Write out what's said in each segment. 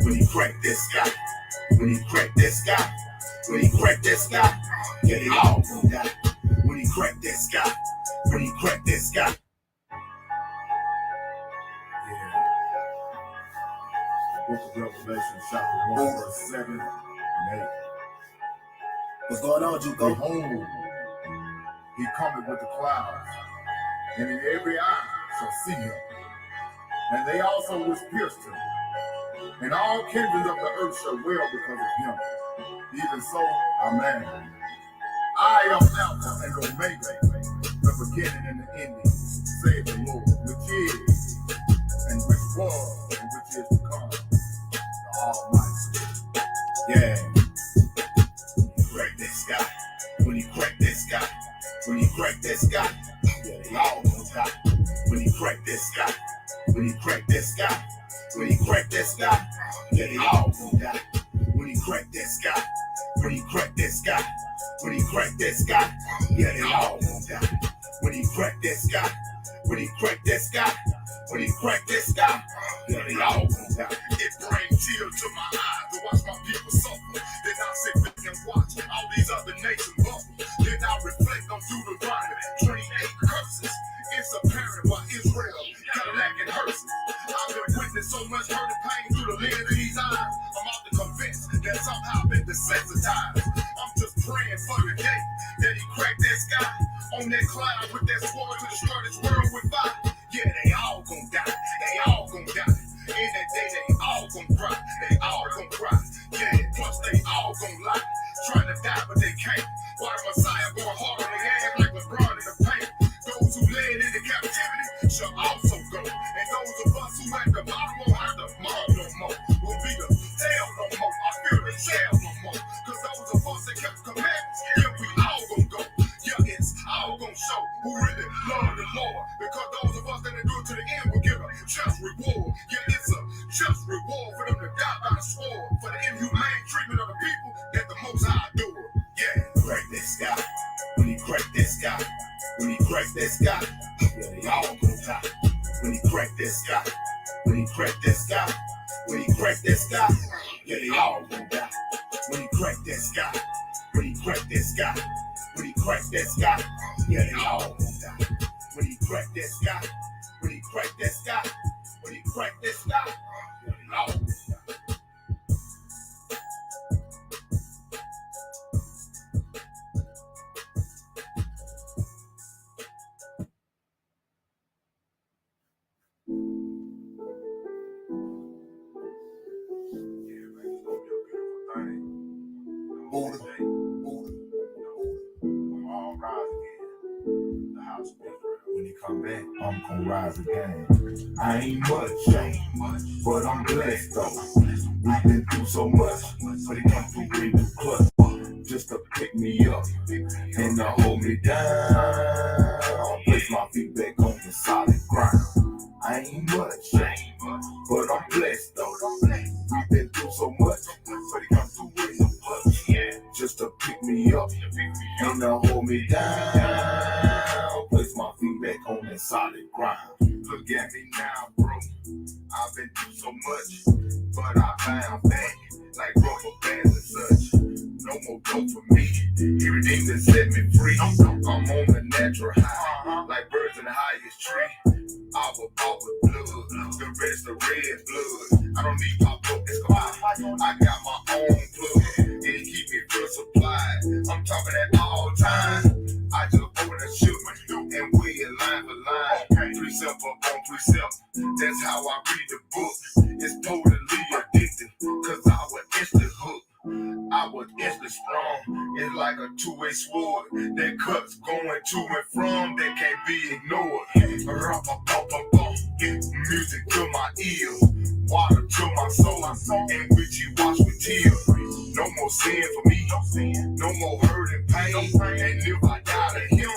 when he cracked that sky, when he cracked that sky, when he cracked that sky, yeah, they all gon' die. When he cracked that sky, when he cracked that sky. Book of Revelation, chapter 1, verse 7 and 8. What's going on, Juco? Behold, he cometh with the clouds, and in every eye shall see him, and they also which pierced him, and all kindreds of the earth shall wail because of him. Even so, amen. I am Alpha and Omega, the beginning and the ending, saith the Lord, which is, and which was, and which is to come, the Almighty. Yeah. When he cracked that sky, when he cracked that sky, when he cracked that sky, yeah, they all gon' die. When he cracked that sky, when he cracked that sky, when he cracked that sky, yeah, they all gon' die. When he cracked that sky, when he cracked that sky, when he cracked that sky, yeah, they all gon' die. When he cracked that sky, when he cracked that sky, when he cracked that sky, yeah, they all gon' die. It brings tears to my eyes to watch my people suffer. Then I sit back and watch all these other nations bubble. Then I reflect on Deuteronomy 28 curses. It's apparent why Israel got lacking hearses. I've been witnessing so much hurt and pain through the lens of these eyes. I'm out to convince that somehow I've been desensitized. I'm just praying for the day that he cracked that sky on that cloud with that sword to destroy this world with fire. Yeah, they all gon' die. They all gon' die. In that day, they all gon' cry. They all gon' cry. Yeah, plus they all gon' lie. Trying to die, but they can't. Why the Messiah going hard on their ass like LeBron in the paint? Those who led into captivity shall also go. And those of us who at the bottom won't have the mud no more. Will be the tail no more. I feel the shell no more. Cause those of us that kept commandments, yeah, we all gon' go. Yeah, it's all gon' show who really love the Lord. Because those of us that endure to the end will get a just reward. Yeah, it's a just reward for them to die by the sword. For the inhumane treatment of the people that the Most High adore. Yeah, Crack that sky, when he cracked that sky, when he cracked that sky, yeah, they all gon' die. When he cracked that sky, when he cracked that sky, when he cracked that sky, yeah, they all gon' die. When he cracked that sky, when he cracked that sky, when he cracked that sky, yeah, they all gon' die. When he cracked that sky, when he cracked that sky, when he cracked that sky, yeah, they all gon' die. All rise again. The house of Israel. When he come back, I'm gonna rise again. I ain't much, but I'm blessed though. We've been through so much, but it come through in the clutch. Just to pick me up and to hold me down. Place my feet back on the solid ground. I ain't much, but I'm blessed though. We've been through so much, but it come through in the clutch. Just to pick me up and to hold me down. Place my feet back on that solid ground. Look at me now, bro. I've been through so much, but I found back like rubber bands and such. No more dope for me. Everything that set me free. I'm on the natural high, like birds in the highest tree. I was bought with blood, the rest of red blood. I don't need pop up, it's combined. I got my own plug, it keep me full supplied. I'm talking at all times. I just open a shoot and we in line for line. Precept up on precept, that's how I read the book. It's totally addictive, cause I was instantly hooked. I was instantly strong. It's like a two-way sword that cuts going to and from that can't be ignored. Music to my ears, water to my soul, and which you wash with tears. No more sin for me, no more hurt and pain. And if I die to him,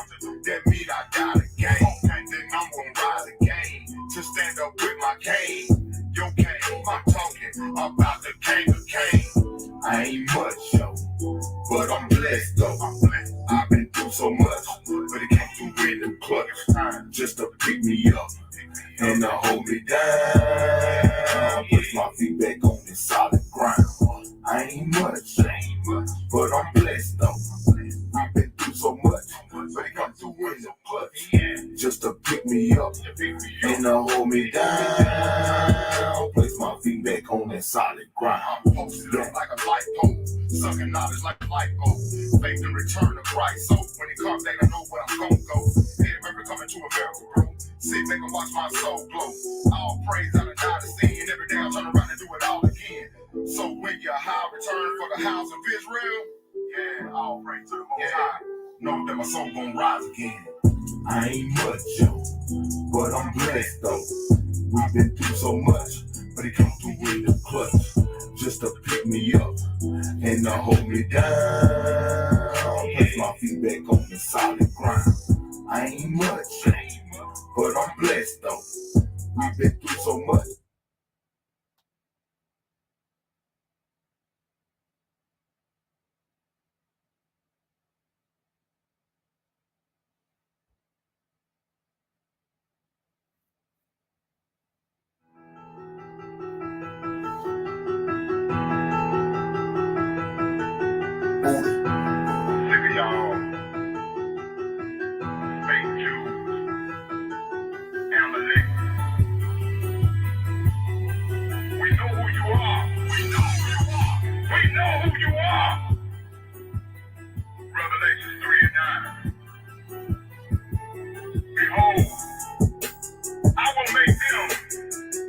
that means I die again. Then I'm gonna rise again to stand up with my cane. Your cane, I'm talking about the king of kings. I ain't much, yo, but I'm blessed though. I've been through so much, but it came through in the clutch. Just to pick me up and to hold me down. Put my feet back on this solid ground. I ain't much, but I'm blessed though. We've been through so much, but he come through in the clutch, just to pick me up and to hold me down. Place my feet back on that solid ground. I'm posted up like a light pole, sucking knowledge like a light bulb. Faith and return to Christ. So when he comes, they don't know where I'm gonna go. Hey, remember coming to America, bro. Sit back and watch my soul glow. All praise out of die to sin. Every day I'm trying to run and do it all again. So when YAH'S return for the house of Israel, yeah, all praise to the Most High. Know that my soul gonna rise again. I ain't much, yo, but I'm blessed though. We've been through so much, but he come through in the clutch, just to pick me up and to hold me down. Place my feet back on the solid ground. I ain't much, but I'm blessed though. We've been through so much. Sick of y'all fake Jews, Amalek. We know who you are. We know who you are. We know who you are. Revelation 3 and 9. Behold, I will make them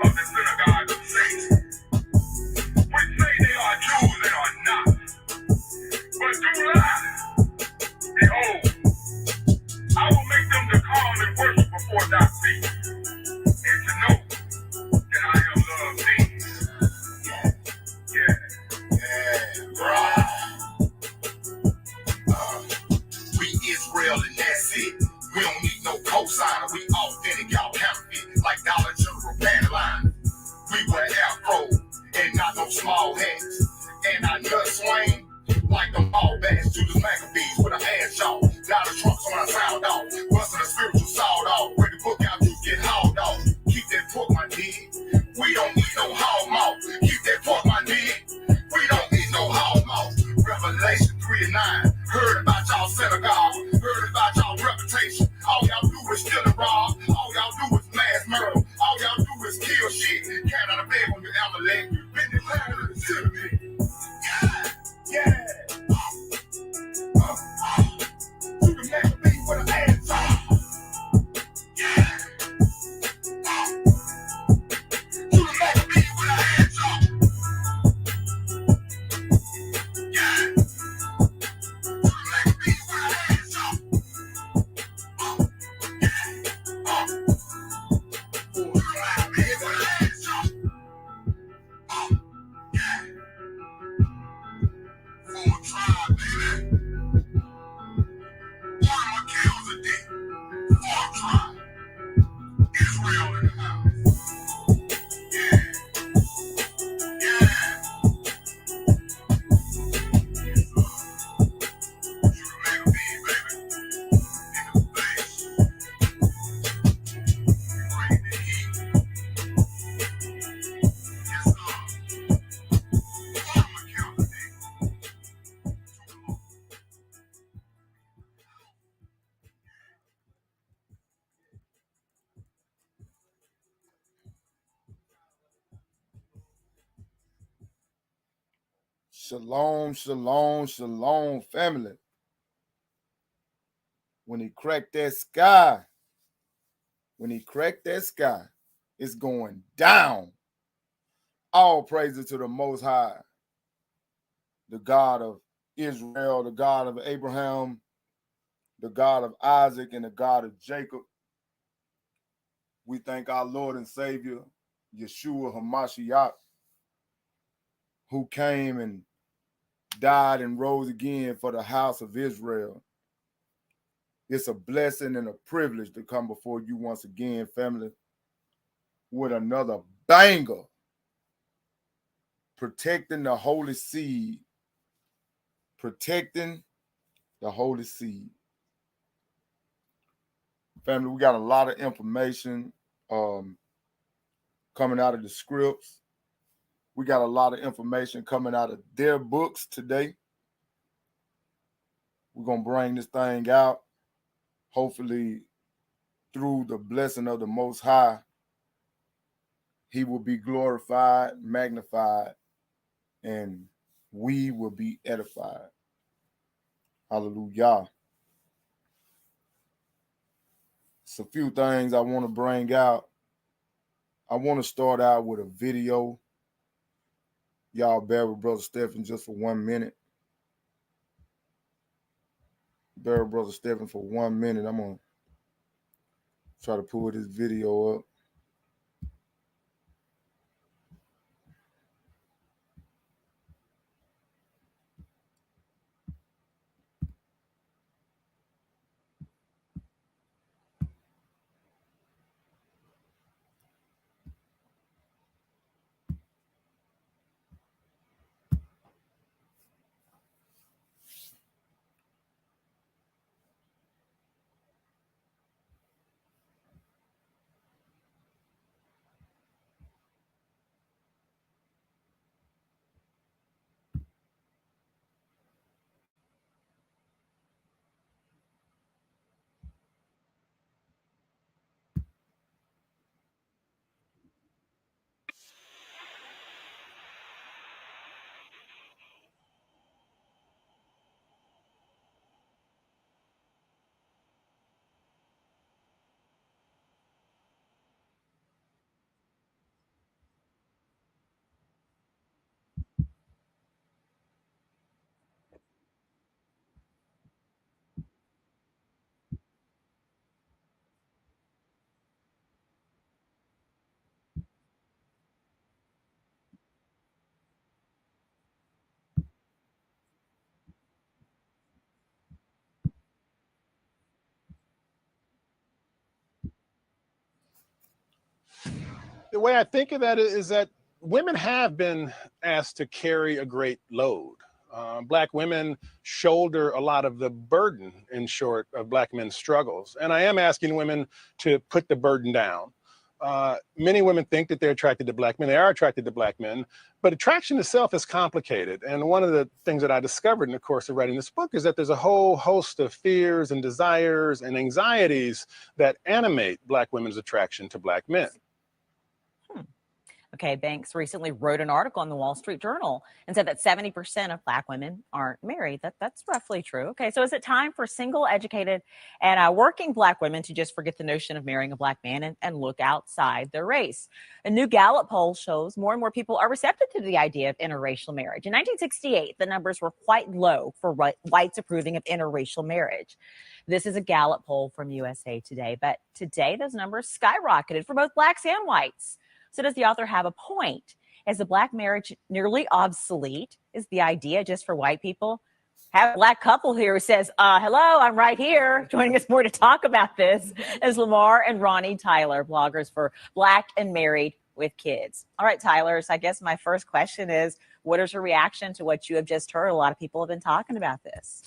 of the synagogue of Satan, which say they are Jews and are not, but do lie. Behold, I will make them to come and worship before thy feet, and to know that I have loved thee. Yeah, right. We Israel and that's it. We don't need no cosigner. We authentic, y'all counterfeit, like Dollar General Pantaline. We wear Afro and not no small hats. And I nut swing like the ball bats. Judas Maccabees with an ass jaw. Now the trunks on a sound off. Busting a spiritual sawed off. Ready to book out, you get hauled off. Keep that pork, my dig. We don't need no hog mouth. Keep that pork, my dig. We don't need no hog mouth. Revelation 3 and 9. Heard about y'all synagogue. Heard about y'all reputation. All y'all do is steal and rob. All y'all do is mass murder. All y'all do is kill shit. Cat out of bed when you're Amalek. Been declared to the enemy. Yeah. You can make me with an ass off. Yeah. You can make me with an ass off. Yeah. You can make me with an ass off. You can make me with an ass off. Full tribe, baby. One of my kills a day. Full tribe. Israel in the house. Yeah. Yeah. You remember me, baby. In the face. Bring the heat. Yes, sir. One of my kills a day. Shalom, shalom, shalom, family. When he cracked that sky, it's going down. All praises to the Most High, the God of Israel, the God of Abraham, the God of Isaac, and the God of Jacob. We thank our Lord and Savior, Yeshua HaMashiach, who came and died and rose again for the house of Israel. It's a blessing and a privilege to come before you once again, family, with another banger, protecting the holy seed. Protecting the holy seed. Family, we got a lot of information coming out of the scripts. We got a lot of information coming out of their books today. We're going to bring this thing out, hopefully through the blessing of the Most High. He will be glorified, magnified, and we will be edified. Hallelujah. It's a few things I want to bring out. I want to start out with a video. Y'all bear with Brother Stephen just for 1 minute. Bear with Brother Stephen for 1 minute. I'm going to try to pull this video up. The way I think of that is that women have been asked to carry a great load. Black women shoulder a lot of the burden, in short, of Black men's struggles. And I am asking women to put the burden down. Many women think that they're attracted to Black men. They are attracted to Black men, but attraction itself is complicated. And one of the things that I discovered in the course of writing this book is that there's a whole host of fears and desires and anxieties that animate Black women's attraction to Black men. Okay, Banks recently wrote an article in the Wall Street Journal and said that 70% of Black women aren't married. That's roughly true. Okay, so is it time for single, educated, and working Black women to just forget the notion of marrying a Black man and look outside their race? A new Gallup poll shows more and more people are receptive to the idea of interracial marriage. In 1968, the numbers were quite low for whites approving of interracial marriage. This is a Gallup poll from USA Today, but today those numbers skyrocketed for both Blacks and whites. So does the author have a point? Is the Black marriage nearly obsolete? Is the idea just for white people? Have a Black couple here who says, hello, I'm right here. Joining us more to talk about this is Lamar and Ronnie Tyler, bloggers for Black and Married with Kids. All right, Tyler, so I guess my first question is, what is your reaction to what you have just heard? A lot of people have been talking about this.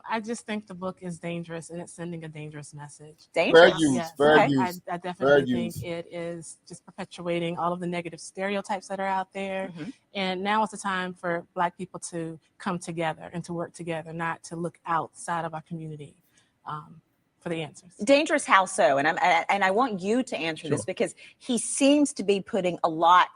I just think the book is dangerous and it's sending a dangerous message. Dangerous. Fair use, Yes, fair I use. I definitely Fair think use. it is just perpetuating all of the negative stereotypes that are out there. And now is the time for Black people to come together and to work together, not to look outside of our community for the answers. Dangerous, how so? And I want you to answer this because he seems to be putting a lot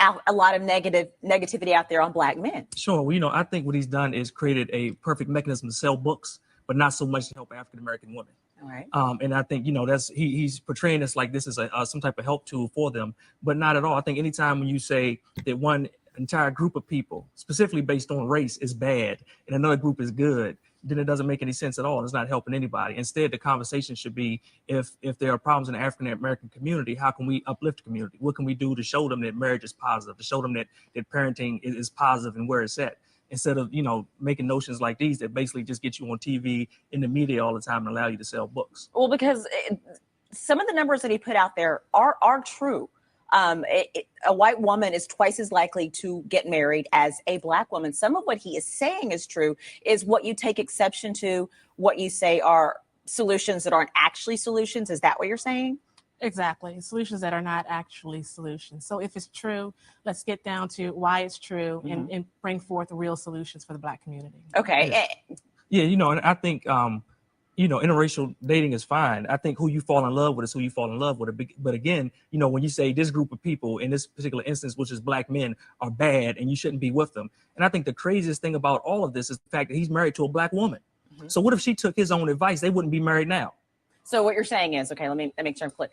of negativity out there on Black men. Sure. Well, I think what he's done is created a perfect mechanism to sell books, but not so much to help African-American women. All right. And I think, that's he's portraying this like this is some type of help tool for them, but not at all. I think anytime when you say that one entire group of people, specifically based on race, is bad and another group is good, then it doesn't make any sense at all. It's not helping anybody. Instead, the conversation should be, if there are problems in the African-American community, how can we uplift the community? What can we do to show them that marriage is positive, to show them that parenting is positive and where it's at? Instead of, making notions like these that basically just get you on TV, in the media all the time and allow you to sell books. Well, because some of the numbers that he put out there are true. A white woman is twice as likely to get married as a Black woman. Some of what he is saying is true, is what you take exception to, what you say are solutions that aren't actually solutions. Is that what you're saying? Exactly. Solutions that are not actually solutions. So if it's true, let's get down to why it's true and bring forth real solutions for the Black community. Okay. Yeah, you know, and I think you know, interracial dating is fine. I think who you fall in love with is who you fall in love with. But again, you know, when you say this group of people in this particular instance, which is Black men, are bad and you shouldn't be with them. And I think the craziest thing about all of this is the fact that he's married to a Black woman. So what if she took his own advice? They wouldn't be married now. So what you're saying is, okay, let me make sure I'm clear.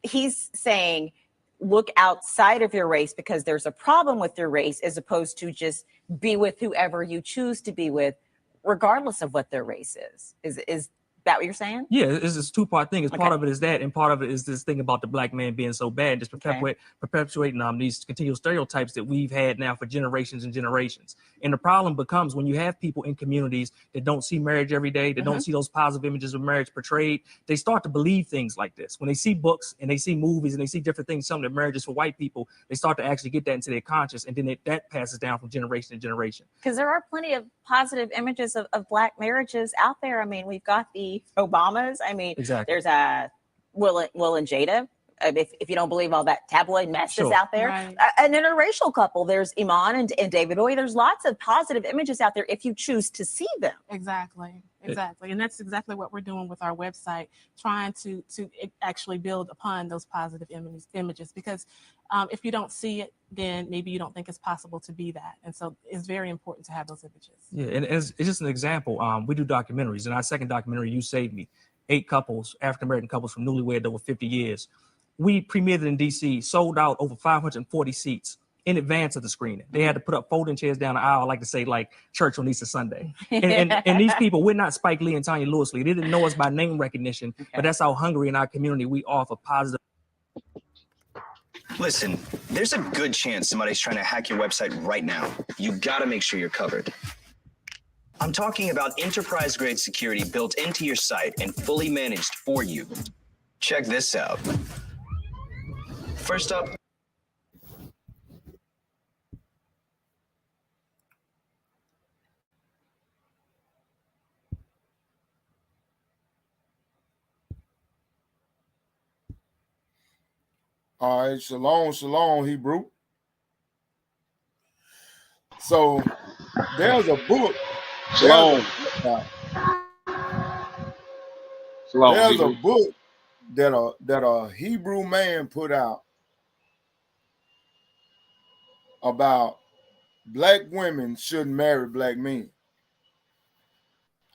He's saying, look outside of your race because there's a problem with your race, as opposed to just be with whoever you choose to be with, regardless of what their race is. Is that what you're saying? Yeah, it's this two-part thing. It's Okay. part of it is that, and part of it is this thing about the Black man being so bad, just perpetuating these continual stereotypes that we've had now for generations and generations. And the problem becomes when you have people in communities that don't see marriage every day, that don't see those positive images of marriage portrayed, they start to believe things like this. When they see books and they see movies and they see different things, something that marriage is for white people, they start to actually get that into their conscious, and then that passes down from generation to generation. Because there are plenty of positive images of Black marriages out there. I mean, we've got the Obamas. I mean, Exactly. There's a Will and Jada. If you don't believe all that tabloid mess is out there, Right. An interracial couple. There's Iman and David Oye. There's lots of positive images out there if you choose to see them. Exactly. And that's exactly what we're doing with our website, trying to actually build upon those positive images, because if you don't see it, then maybe you don't think it's possible to be that. And so it's very important to have those images. Yeah, and it's just an example. We do documentaries. In our second documentary, You Saved Me, 8 couples, African-American couples from newlywed over 50 years. We premiered it in DC, sold out over 540 seats in advance of the screening. They had to put up folding chairs down the aisle, I like to say, like church on Easter Sunday. And these people, we're not Spike Lee and Tanya Lewis Lee. They didn't know us by name recognition, but that's how hungry in our community we are for positive. Listen, there's a good chance somebody's trying to hack your website right now. You gotta make sure you're covered. I'm talking about enterprise-grade security built into your site and fully managed for you. Check this out. First up, all right, shalom, Hebrew. So there's a book. Shalom. Shalom, There's Hebrew. a book that a Hebrew man put out about Black women shouldn't marry Black men.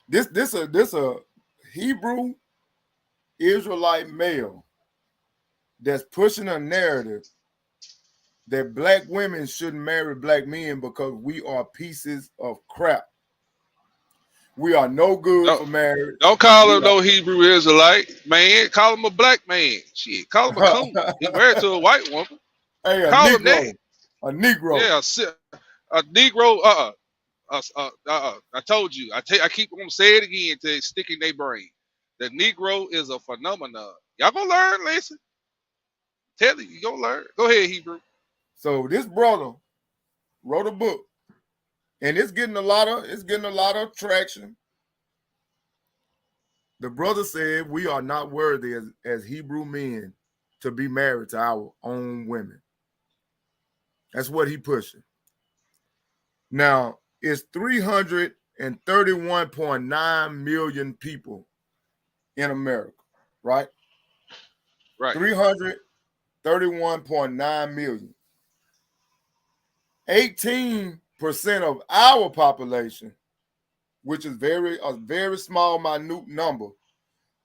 This a Hebrew Israelite male that's pushing a narrative that Black women shouldn't marry Black men because we are pieces of crap. We are no good for marriage. Don't call him no Hebrew Israelite, man. Call him a black man. Shit, call him a coon. He married to a white woman. Hey, Call Negro. him that. A Negro. Yeah, a Negro. I told you. I keep on saying it again to stick in their brain. The Negro is a phenomenon. Y'all gonna learn, listen. Tell you gonna learn. Go ahead, Hebrew. So this brother wrote a book, and it's getting a lot of traction. The brother said we are not worthy as Hebrew men to be married to our own women. That's what he pushing. Now, it's 331.9 million people in America, right? Right. 331.9 million. 18% of our population, which is a very small, minute number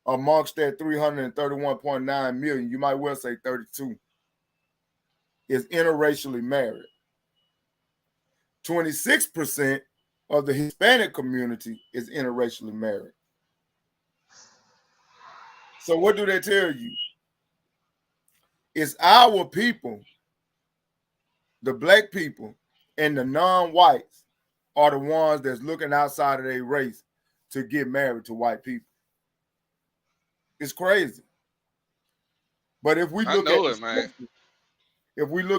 amongst that 331.9 million, you might well say 32, is interracially married. 26% of the Hispanic community is interracially married. So what do they tell you? It's our people, the Black people, and the non-whites are the ones that's looking outside of their race to get married to white people. It's crazy. But if we look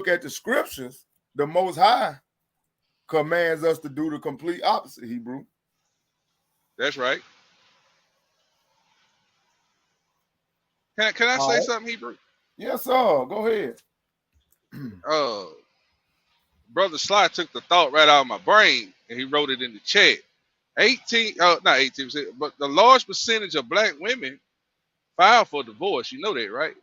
at the scriptures, the Most High commands us to do the complete opposite, Hebrew. That's right. Can I All say right. something, Hebrew? Yes, sir. Go ahead. Uh, Brother Sly took the thought right out of my brain and he wrote it in the chat. 18, not 18%, but the large percentage of black women file for divorce. You know that, right?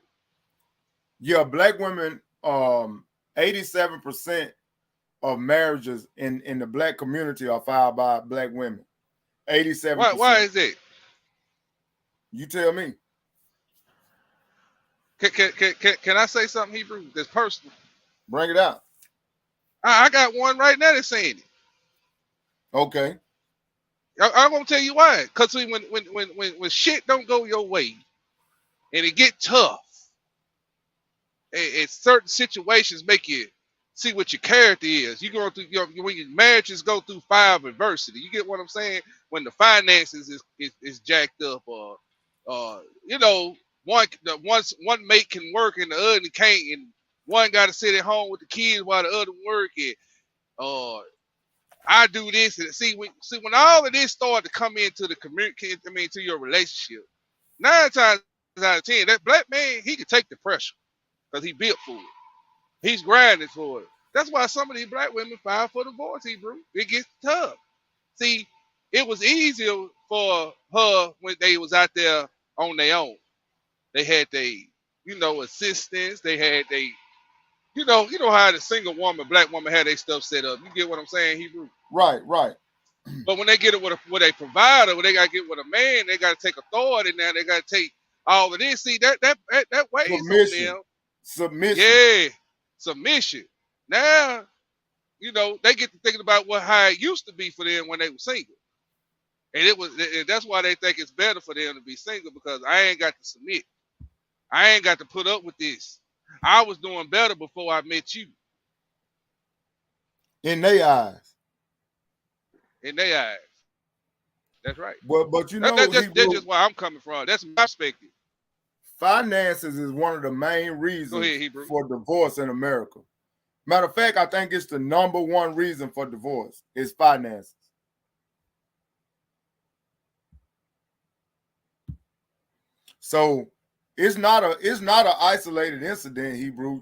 Yeah, black women, 87% of marriages in the black community are filed by black women. 87%. Why is that? You tell me. Can I say something, Hebrew? That's personal. Bring it out. I got one right now that's saying it. Okay. I'm gonna tell you why. Cause see, when shit don't go your way and it get tough, and certain situations make you see what your character is. You go through when your marriages go through fire of adversity. You get what I'm saying? When the finances is jacked up, or one mate can work and the other can't, and one got to sit at home with the kids while the other working. I do this and when all of this started to come into the community, to your relationship, 9 times out of 10, that black man, he can take the pressure because he built for it. He's grinding for it. That's why some of these black women file for divorce, Hebrew. It gets tough. See, it was easier for her when they was out there on their own. They had assistants. They had you know how the single woman, black woman had their stuff set up. You get what I'm saying, Hebrew? Right. But when they get it with a provider, when they got to get with a man, they got to take authority now. They got to take all of this. See, that weighs on them. Submission. Yeah, submission. Now, they get to thinking about how it used to be for them when they were single. And that's why they think it's better for them to be single, because I ain't got to submit. I ain't got to put up with this. I was doing better before I met you. In their eyes. In their eyes. That's right. But that's just where I'm coming from. That's my perspective. Finances is one of the main reasons for divorce in America. Matter of fact, I think it's the #1 reason for divorce is finances. So it's not an isolated incident, Hebrew.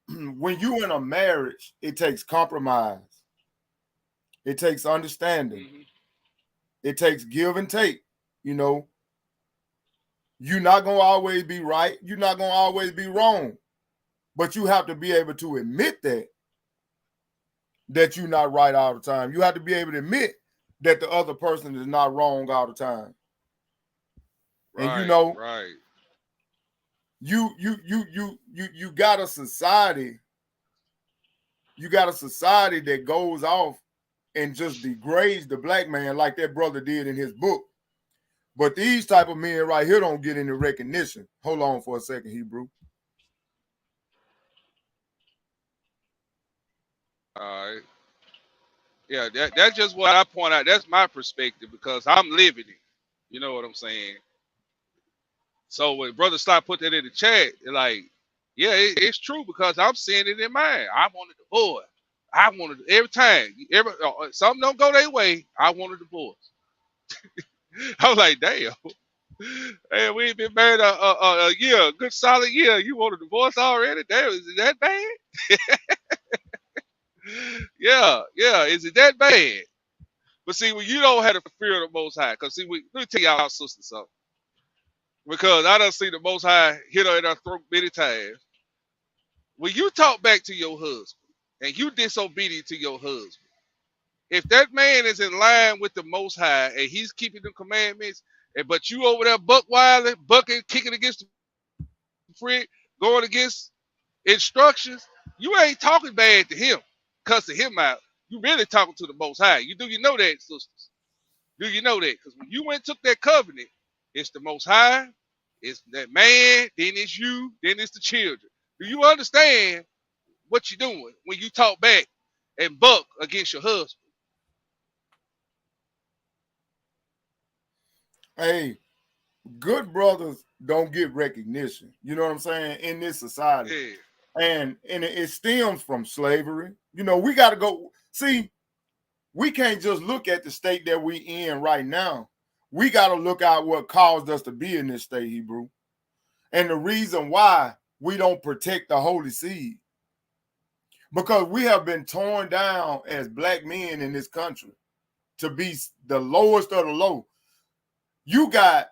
When you in a marriage, it takes compromise. It takes understanding. Mm-hmm. It takes give and take. You're not going to always be right. You're not going to always be wrong. But you have to be able to admit that you're not right all the time. You have to be able to admit that the other person is not wrong all the time. Right, and right. You got a society. You got a society that goes off and just degrades the black man like that brother did in his book. But these type of men right here don't get any recognition. Hold on for a second, Hebrew. All right. Yeah, that's just what I point out. That's my perspective because I'm living it. You know what I'm saying? So when Brother Slot put that in the chat, it's true because I'm seeing it in mine. I want a divorce. I want it every time. Something don't go their way, I want a divorce. I'm like, damn. Hey, we ain't been married a year, a good solid year. You want a divorce already? Damn, is it that bad? Yeah, is it that bad? But see, when you don't have the fear of the Most High, because see, let me tell y'all sister something. Because I done see the Most High hit her in her throat many times. When you talk back to your husband and you disobedient to your husband, if that man is in line with the Most High and he's keeping the commandments, but you over there buck wilding, bucking, kicking against the prick, going against instructions, you ain't talking bad to him, cussing him out. You really talking to the Most High. You know that, sisters? Do you know that? Because when you went and took that covenant, it's the Most High, it's that man, then it's you, then it's the children. Do you understand what you're doing when you talk back and buck against your husband? Hey, good brothers don't get recognition. You know what I'm saying? In this society. Yeah. And it stems from slavery. We got to go. See, we can't just look at the state that we in right now. we got to look at what caused us to be in this state, Hebrew. And the reason why we don't protect the holy seed. Because we have been torn down as black men in this country to be the lowest of the low. You got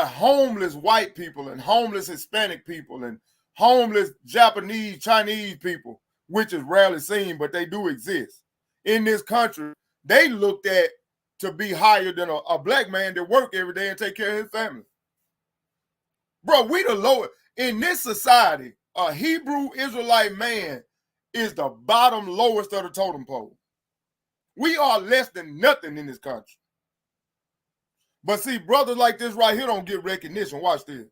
homeless white people and homeless Hispanic people and homeless Japanese, Chinese people, which is rarely seen, but they do exist. In this country, they looked at to be higher than a black man that work every day and take care of his family. Bro, we the lowest. In this society, a Hebrew Israelite man is the bottom lowest of the totem pole. We are less than nothing in this country. But see, brothers like this right here don't get recognition. Watch this.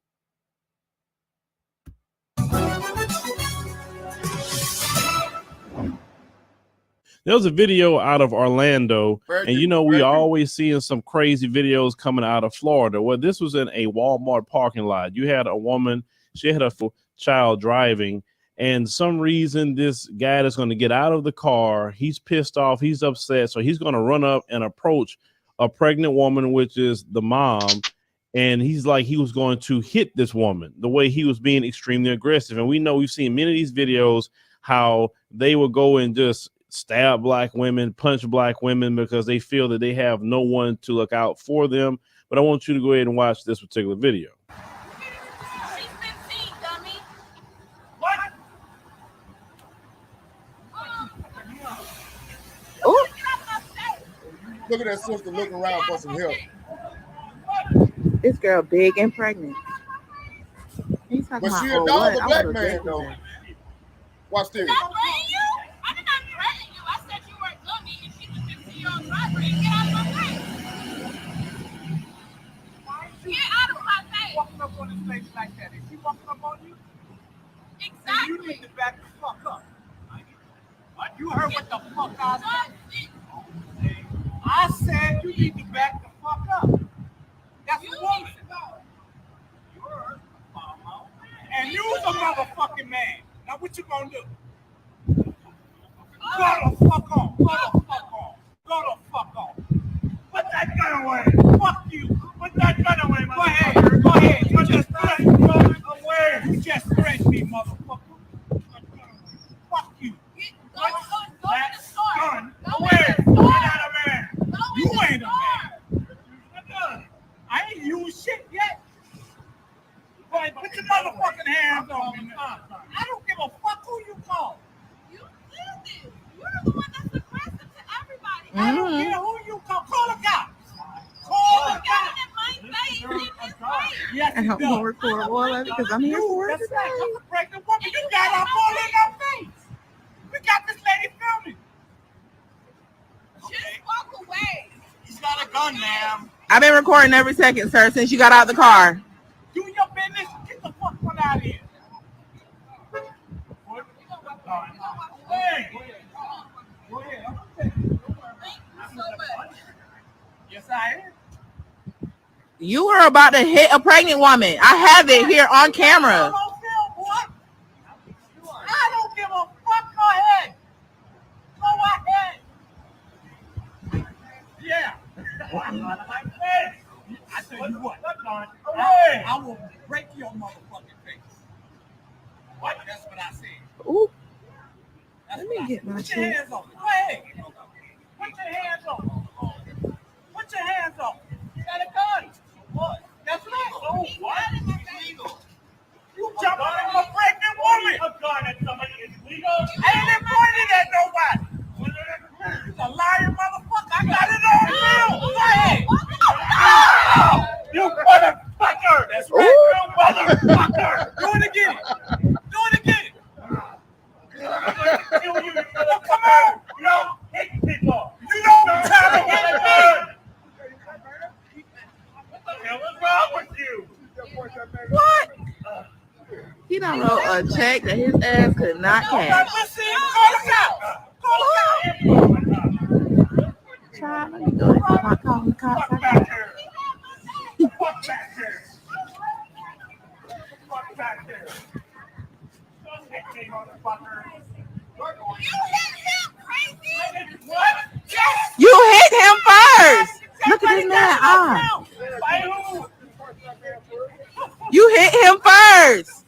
There was a video out of Orlando, and you know we always seeing some crazy videos coming out of Florida. Well, this was in a Walmart parking lot. You had a woman, she had a child driving, and some reason this guy is going to get out of the car. He's pissed off, he's upset, so he's going to run up and approach a pregnant woman, which is the mom, and he's like he was going to hit this woman the way he was being extremely aggressive. And we know we've seen many of these videos how they will go and just stab black women, punch black women because they feel that they have no one to look out for them. But I want you to go ahead and watch this particular video. She's 15, dummy. What? Ooh. Look at that sister looking around for some help. This girl big and pregnant. He's talking But she about, a dog, a black would've man, taken though. her. Watch this. Did I threaten you? I did not threaten you. I said you were a dummy and she's a 15-year-old driver and get out of my face. Get out of my face. Walking up on his face like that. Is she walking up on you? Exactly. You need to back the fuck up. You heard what the fuck I said? I said you need to back the fuck up. That's a woman. You're a mama. And you's a motherfucking man. Now what you gonna do? Go the fuck on. Go the fuck on. Go the fuck on. Put that gun away. Fuck you. Put that gun away, motherfucker. Go ahead. Go ahead. You just threatened me. Away. You just threatened me, motherfucker. Fuck you. Go to the store. Gun Go away. to the You're store. not a man. Go You in the ain't a man. store. I ain't used shit yet. Boy, put your motherfucking hands on me. I don't give a fuck who you call. You did this. You're the one that's aggressive to everybody. I don't care who you call. Call the cops. Call the You got cops. it in my face. In his face. Yes, I you don't do. want to record all of it because I'm here for it That's today. right. I'm a pregnant woman. You got our all in our face. We got this lady filming. Just walk away. He's got a gun, ma'am. I've been recording every second, sir, since you got out the car. Do your business. Get the fuck one out of here. Hey. Go ahead. I'm gonna take it. Thank you so much. Yes, I am. You were about to hit a pregnant woman. I have it here on camera. I don't give a fuck. Go ahead. Go ahead. Yeah. Hey, I tell you what. I will break your motherfucking face. What? That's what I said. Ooh, That's let what me I get said. my Put your shit. hands on. Go ahead. Put your hands on. Put your hands on. You got a gun. What? That's right. So what? You jumping on a pregnant woman. A gun at somebody is legal. I ain't pointed at nobody. You a lying motherfucker. I got it on film. Go ahead. You motherfucker. That's right. You motherfucker. Do it again. Do it again. Come on. No. Hit people. You don't try to hit me. What the hell is wrong with you? What? He done wrote a check that his ass could not cash. Listen, call the cops. Call the cops. Child, let me go and call the cops. Fuck back here. Fuck back here. Fuck back here. Don't hit me, motherfucker. You hit him, crazy. What? Yes. You hit him first. Look at this man. You hit him first.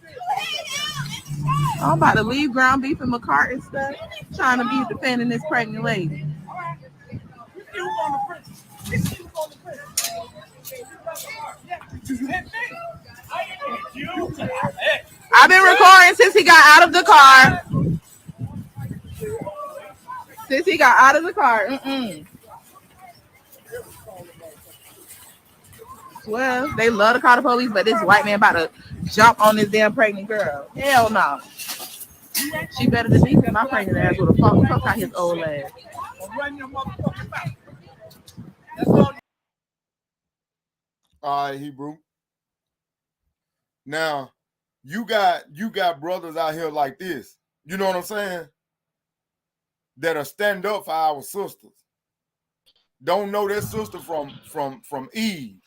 I'm about to leave ground beef and McCart and stuff, trying to be defending this pregnant lady. I've been recording since he got out of the car. Well, they love to call the police, but this white man about to jump on this damn pregnant girl. Hell no. She better than me because my pregnant ass would have fuck out his old ass. All right, Hebrew. Now, you got brothers out here like this. You know what I'm saying? That'll stand up for our sisters. Don't know their sister from Eve.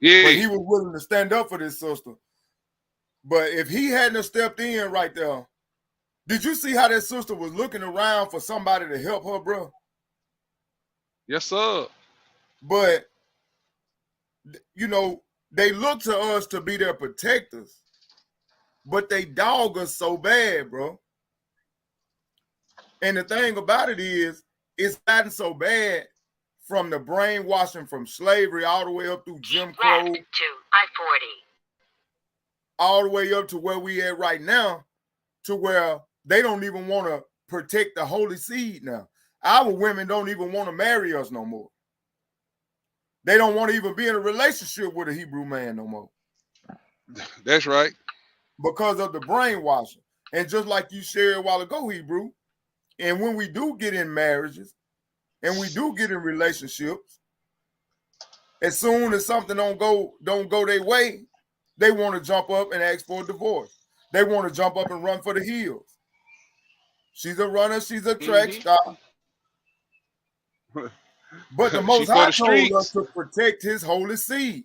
Yeah. But he was willing to stand up for this sister. But if he hadn't stepped in right there, did you see how that sister was looking around for somebody to help her, bro? Yes, sir. But, you know, they look to us to be their protectors, but they dog us so bad, bro. And the thing about it is, it's gotten so bad from the brainwashing from slavery all the way up through Jim Crow. Left to I-40. All the way up to where we at right now, to where they don't even want to protect the holy seed now. Our women don't even want to marry us no more. They don't want to even be in a relationship with a Hebrew man no more. That's right. Because of the brainwashing. And just like you shared a while ago, Hebrew, and when we do get in marriages and we do get in relationships, as soon as something don't go their way, they want to jump up and ask for a divorce. They want to jump up and run for the hills. She's a runner, she's a track star. But the Most High told us to protect his holy seed.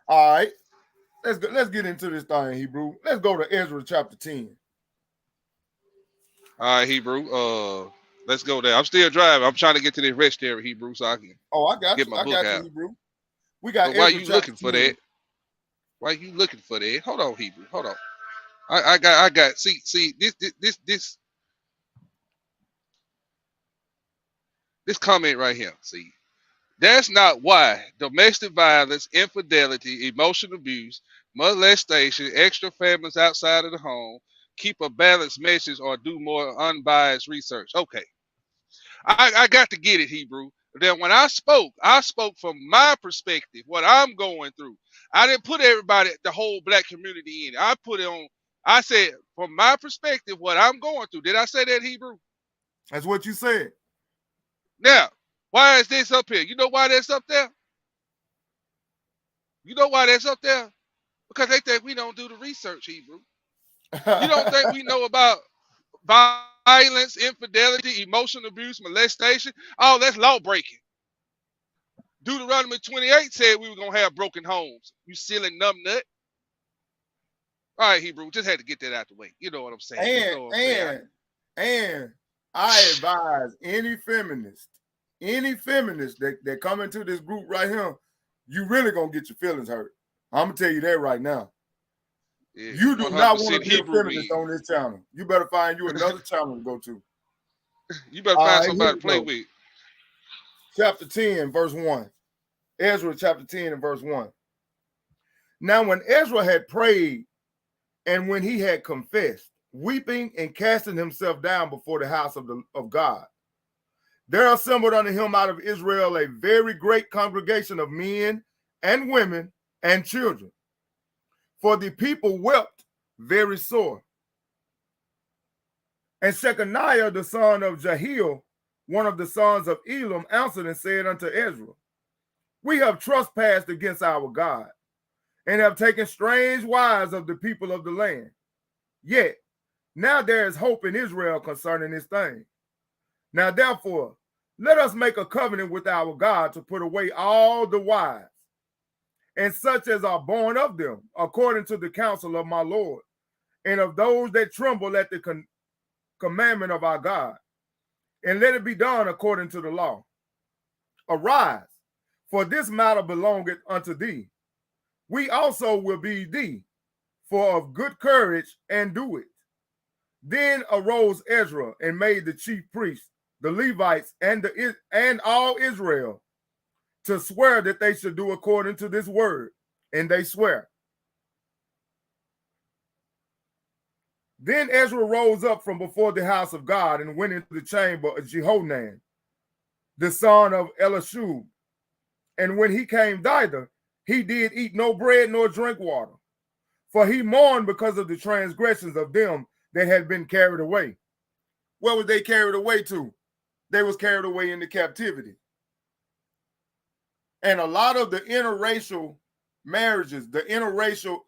All right. Let's get into this thing, Hebrew. Let's go to Ezra chapter 10. All right, Hebrew. Let's go there. I'm still driving. I'm trying to get to the rest area, Hebrew, so I can get my book out. Hebrew. We got. But why you looking for that? Why you looking for that? Hold on, Hebrew. Hold on. I got. See. This comment right here. See, that's not why domestic violence, infidelity, emotional abuse, molestation, extra families outside of the home, keep a balanced message, or do more unbiased research. Okay. I got to get it, Hebrew. Then when I spoke from my perspective, what I'm going through. I didn't put everybody, the whole black community in it. I said, from my perspective, what I'm going through. Did I say that, Hebrew? That's what you said. Now, why is this up here? You know why that's up there? You know why that's up there? Because they think we don't do the research, Hebrew. You don't think we know about violence, infidelity, emotional abuse, molestation? Oh, that's law breaking. Deuteronomy 28 said we were going to have broken homes. You silly numbnut. All right, Hebrew, just had to get that out the way. You know what I'm saying. And I advise any feminist that come into this group right here, you really going to get your feelings hurt. I'm going to tell you that right now. Yeah, you do not want to be a feminist on this channel. You better find you another channel to go to. You better find somebody to play with. Chapter 10, verse 1. Ezra chapter 10 and verse 1. Now when Ezra had prayed and when he had confessed, weeping and casting himself down before the house of God, there assembled unto him out of Israel a very great congregation of men and women and children. For the people wept very sore. And Shechaniah, the son of Jehiel, one of the sons of Elam, answered and said unto Ezra, we have trespassed against our God, and have taken strange wives of the people of the land. Yet, now there is hope in Israel concerning this thing. Now therefore, let us make a covenant with our God to put away all the wives, and such as are born of them, according to the counsel of my Lord, and of those that tremble at the commandment of our God. and let it be done according to the law. Arise, for this matter belongeth unto thee. We also will be thee, for of good courage, and do it. Then arose Ezra and made the chief priests, the Levites, and all Israel to swear that they should do according to this word, and they swear. Then Ezra rose up from before the house of God and went into the chamber of Jehohanan, the son of Elishub. And when he came thither, he did eat no bread nor drink water, for he mourned because of the transgressions of them that had been carried away. Where was they carried away to? They was carried away into captivity. And a lot of the interracial marriages, the interracial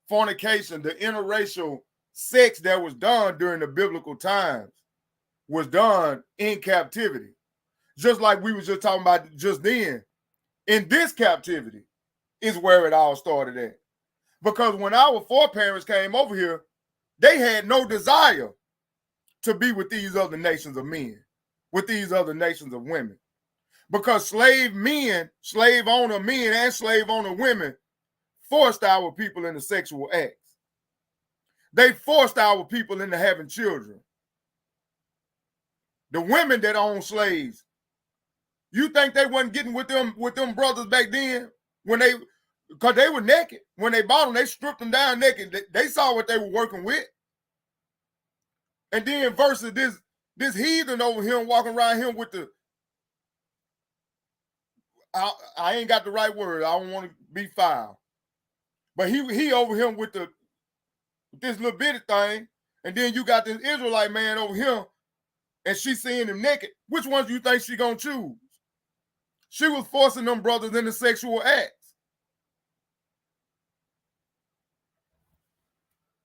fornication, the interracial sex that was done during the biblical times was done in captivity. Just like we was just talking about just then. In this captivity is where it all started at. Because when our foreparents came over here, they had no desire to be with these other nations of men, with these other nations of women. Because slave owner men and slave owner women forced our people into sexual acts. They forced our people into having children. The women that owned slaves, you think they wasn't getting with them brothers back then because they were naked. When they bought them, they stripped them down naked. They saw what they were working with. And then versus this heathen over here walking around here with the, I ain't got the right word. I don't want to be foul. But he over here with this little bitty thing, and then you got this Israelite man over here, and she seeing him naked. Which ones do you think she gonna choose? She was forcing them brothers into sexual acts.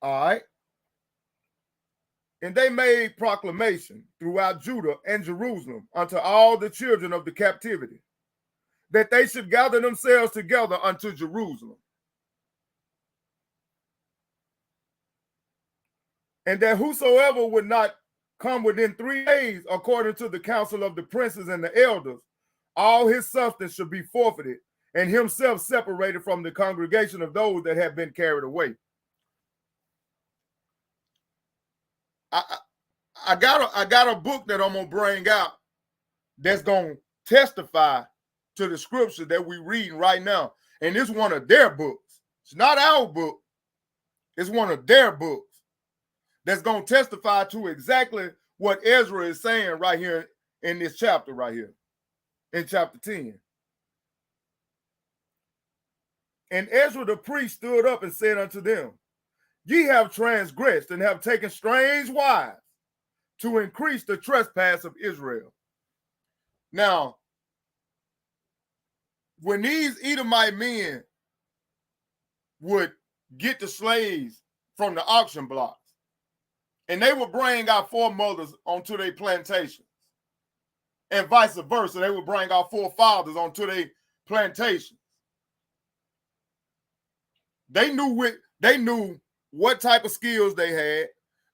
All right. And they made proclamation throughout Judah and Jerusalem unto all the children of the captivity, that they should gather themselves together unto Jerusalem. And that whosoever would not come within 3 days, according to the counsel of the princes and the elders, all his substance should be forfeited, and himself separated from the congregation of those that have been carried away. I got a book that I'm gonna bring out that's gonna testify to the scripture that we're reading right now. And it's one of their books. It's not our book. It's one of their books that's gonna testify to exactly what Ezra is saying right here in this chapter right here, in chapter 10. And Ezra the priest stood up and said unto them, ye have transgressed and have taken strange wives to increase the trespass of Israel. Now, when these Edomite men would get the slaves from the auction blocks, and they would bring our foremothers onto their plantations, and vice versa, they would bring our forefathers onto their plantations. They knew what type of skills they had.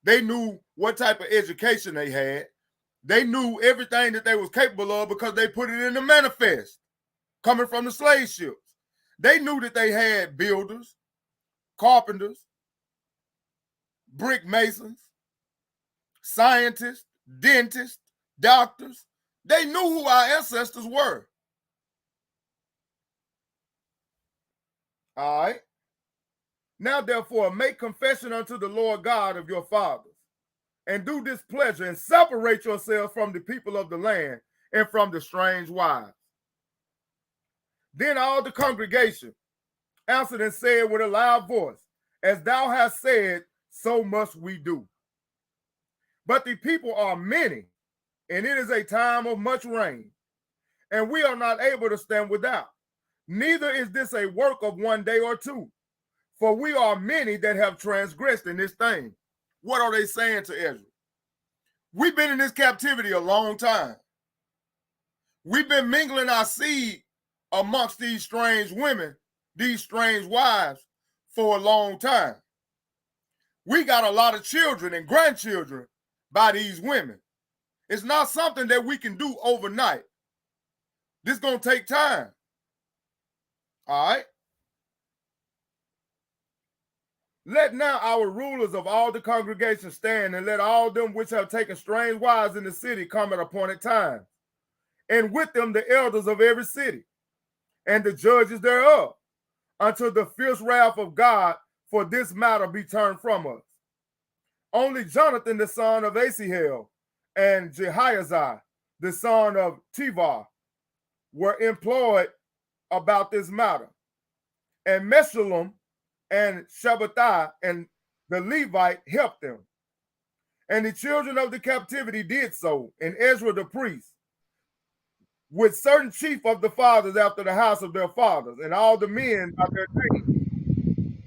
They knew what type of education they had. They knew everything that they was capable of because they put it in the manifest coming from the slave ships. They knew that they had builders, carpenters, brick masons, scientists, dentists, doctors. They knew who our ancestors were. All right. Now, therefore, make confession unto the Lord God of your fathers, and do this pleasure, and separate yourselves from the people of the land and from the strange wives. Then all the congregation answered and said with a loud voice, as thou hast said, so must we do. But the people are many, and it is a time of much rain, and we are not able to stand without. Neither is this a work of 1 day or 2. For we are many that have transgressed in this thing. What are they saying to Ezra? We've been in this captivity a long time. We've been mingling our seed amongst these strange women, these strange wives, for a long time. We got a lot of children and grandchildren by these women. It's not something that we can do overnight. This is going to take time. All right? Let now our rulers of all the congregation stand, and let all them which have taken strange wives in the city come at appointed times, and with them the elders of every city, and the judges thereof, until the fierce wrath of God for this matter be turned from us. Only Jonathan the son of Asahel and Jehaziah the son of Tevar were employed about this matter, and Meshullam and Shabbatai and the Levite helped them. And the children of the captivity did so, and Ezra the priest, with certain chief of the fathers after the house of their fathers, and all the men of their names,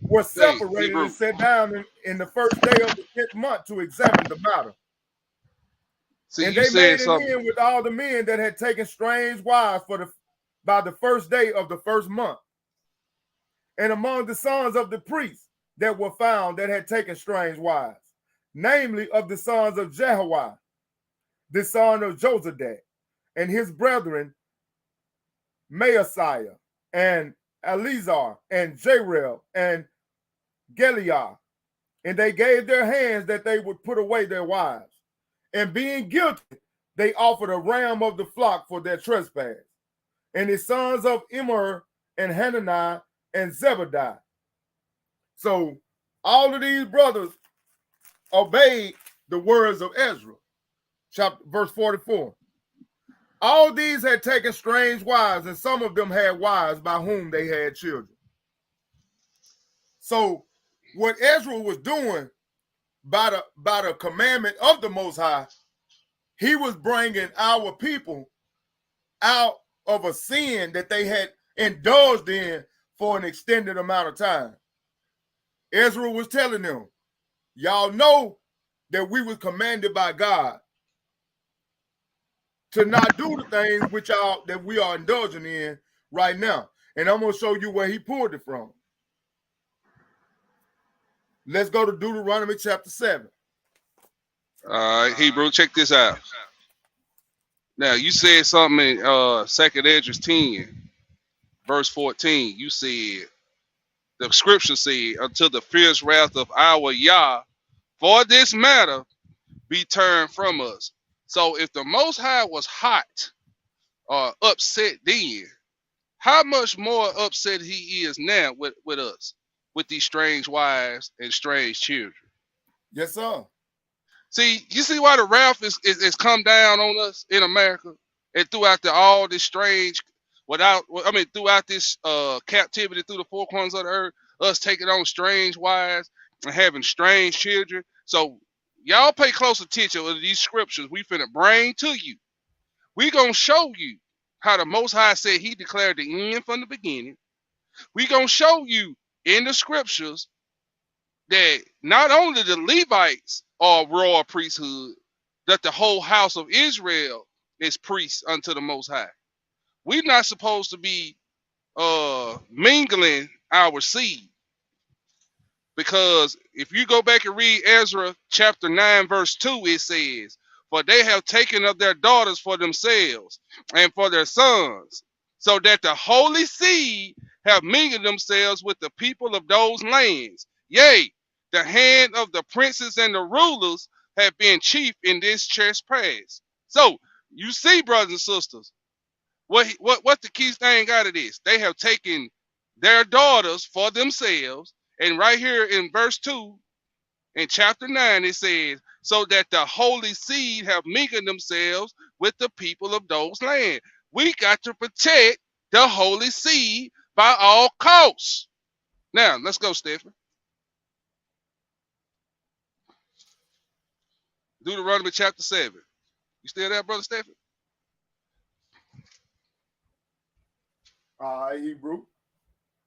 were separated and set down in the first day of the 10th month to examine the matter. See, and you they said made something. an end with all the men that had taken strange wives by the first day of the first month. And among the sons of the priests that were found that had taken strange wives, namely of the sons of Jehoiah, the son of Josadak, and his brethren Maaseiah, and Eleazar, and Jerel, and Geliah. And they gave their hands that they would put away their wives. And being guilty, they offered a ram of the flock for their trespass. And the sons of Immer, and Hananiah, and Zebediah. So all of these brothers obeyed the words of Ezra. Chapter verse 44. All these had taken strange wives, and some of them had wives by whom they had children. So what Ezra was doing by the commandment of the Most High, he was bringing our people out of a sin that they had indulged in for an extended amount of time. Ezra was telling them, y'all know that we were commanded by God to not do the things that we are indulging in right now. And I'm going to show you where he pulled it from. Let's go to Deuteronomy chapter 7. All right, Hebrew, check this out. Now, you said something in 2nd Esdras 10, verse 14. You said, the scripture said, until the fierce wrath of our Yah for this matter be turned from us. So if the Most High was hot or upset then, how much more upset he is now with us, with these strange wives and strange children? Yes, sir. See, you see why the wrath is come down on us in America and throughout all this strange, throughout this captivity through the four corners of the earth, us taking on strange wives and having strange children. So y'all pay close attention to these scriptures we finna bring to you. We gonna show you how the Most High said he declared the end from the beginning. We gonna show you in the scriptures that not only the Levites are royal priesthood, that the whole house of Israel is priests unto the Most High. We're not supposed to be mingling our seed. Because if you go back and read Ezra chapter 9, verse 2, it says, for they have taken of their daughters for themselves and for their sons, so that the holy seed have mingled themselves with the people of those lands. Yea, the hand of the princes and the rulers have been chief in this trespass. So you see, brothers and sisters, what the key thing out of this? They have taken their daughters for themselves, and right here in verse 2, in chapter 9, it says, so that the holy seed have mingled themselves with the people of those lands. We got to protect the holy seed by all costs. Now, let's go, Stephen. Deuteronomy chapter 7. You still there, brother Stephen? All right, Hebrew.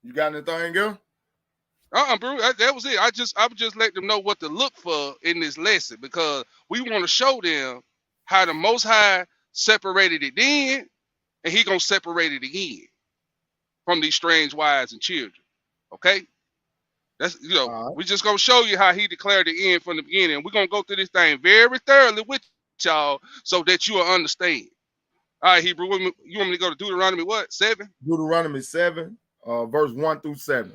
You got anything else? Bro, that was it. I would just let them know what to look for in this lesson, because we want to show them how the Most High separated it then, and he gonna separate it again from these strange wives and children. Okay, that's right. we just gonna show you how he declared the end from the beginning. We're gonna go through this thing very thoroughly with you. y'all so that you will understand. All right, Hebrew, you want me to go to Deuteronomy what? 7? Deuteronomy 7, verse 1 through 7.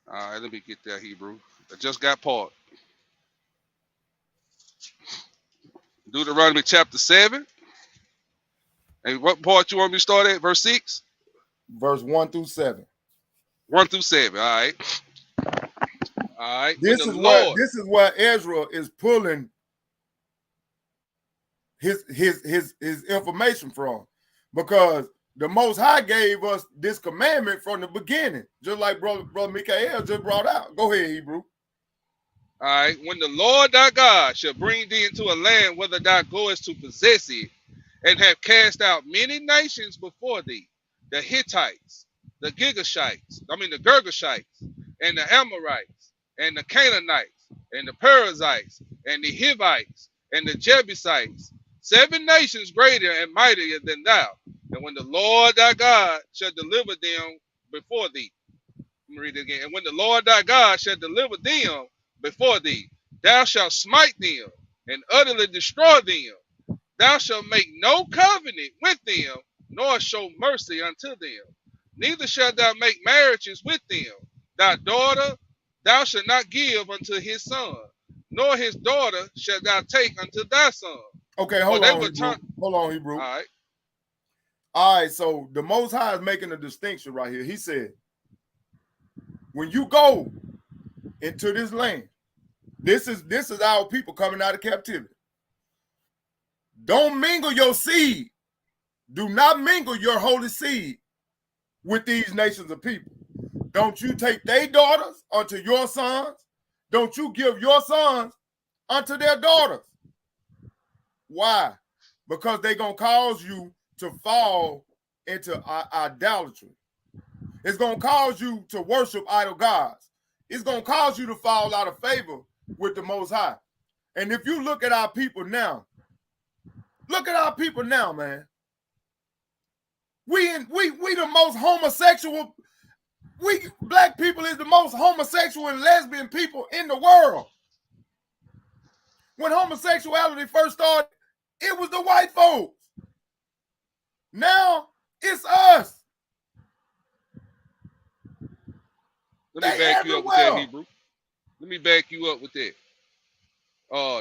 All right, let me get that, Hebrew. I just got part. Deuteronomy chapter 7. And what part you want me to start at? Verse 6? Verse 1 through 7. 1 through 7. All right. All right. This is where Ezra is pulling his information from, because the Most High gave us this commandment from the beginning, just like brother Mikael just brought out. Go ahead, Hebrew. All right. When the Lord thy God shall bring thee into a land whither thou goest to possess it, and have cast out many nations before thee, the Hittites, the Girgashites, and the Amorites, and the Canaanites, and the Perizzites, and the Hivites, and the Jebusites, 7 nations greater and mightier than thou. And when the Lord thy God shall deliver them before thee, let me read it again. And when the Lord thy God shall deliver them before thee, thou shalt smite them and utterly destroy them. Thou shalt make no covenant with them, nor show mercy unto them. Neither shalt thou make marriages with them. Thy daughter thou shalt not give unto his son, nor his daughter shalt thou take unto thy son. Okay, hold on, Hebrew. All right, so the Most High is making a distinction right here. He said, when you go into this land, this is our people coming out of captivity. Don't mingle your seed. Do not mingle your holy seed with these nations of people. Don't you take their daughters unto your sons. Don't you give your sons unto their daughters. Why? Because they're going to cause you to fall into idolatry. It's going to cause you to worship idol gods. It's going to cause you to fall out of favor with the Most High. And if you look at our people now, man. We the most homosexual. We black people is the most homosexual and lesbian people in the world. When homosexuality first started, it was the white folks. Now it's us. Let me back you up with that, Hebrew. Let me back you up with that.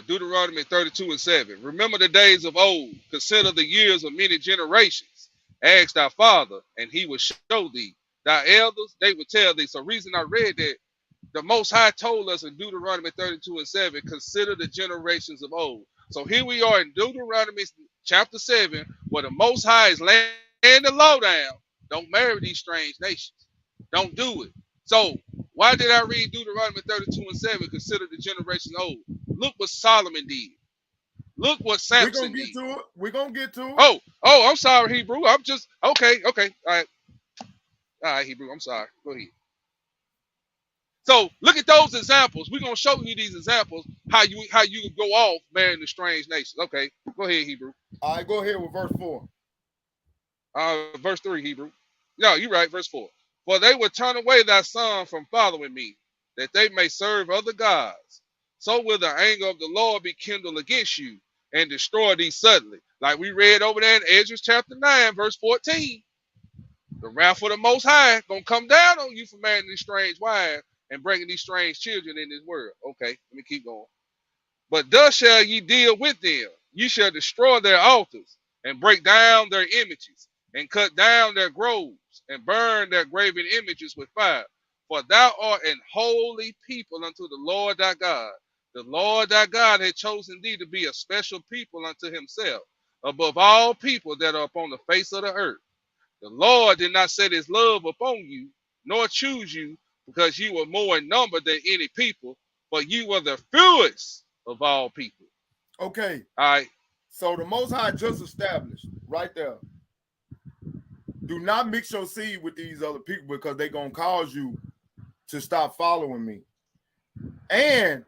Deuteronomy 32:7. Remember the days of old. Consider the years of many generations. Ask thy father, and he will show thee. Thy elders, they will tell thee. So reason I read that, the Most High told us in Deuteronomy 32:7, consider the generations of old. So here we are in Deuteronomy chapter 7, where the Most High is laying the law down. Don't marry these strange nations. Don't do it. So why did I read Deuteronomy 32:7, consider the generation old? Look what Solomon did. Look what Samson did. We're going to get to it. Oh, I'm sorry, Hebrew. I'm just, okay. All right, Hebrew, I'm sorry. Go ahead. So look at those examples. We're going to show you these examples, how you can go off marrying the strange nations. Okay, go ahead, Hebrew. All right, go ahead with verse 4. Verse 3, Hebrew. No, you're right, verse 4. For they will turn away thy son from following me, that they may serve other gods. So will the anger of the Lord be kindled against you and destroy thee suddenly. Like we read over there in Ezra chapter 9, verse 14. The wrath of the Most High gonna come down on you for marrying these strange wives and bringing these strange children in this world. Okay, let me keep going. But thus shall ye deal with them. Ye shall destroy their altars and break down their images and cut down their groves and burn their graven images with fire. For thou art an holy people unto the Lord thy God. The Lord thy God had chosen thee to be a special people unto himself, above all people that are upon the face of the earth. The Lord did not set his love upon you, nor choose you, because you were more in number than any people, but you were the fewest of all people. Okay. All right. So the Most High just established right there. Do not mix your seed with these other people, because they're going to cause you to stop following me. And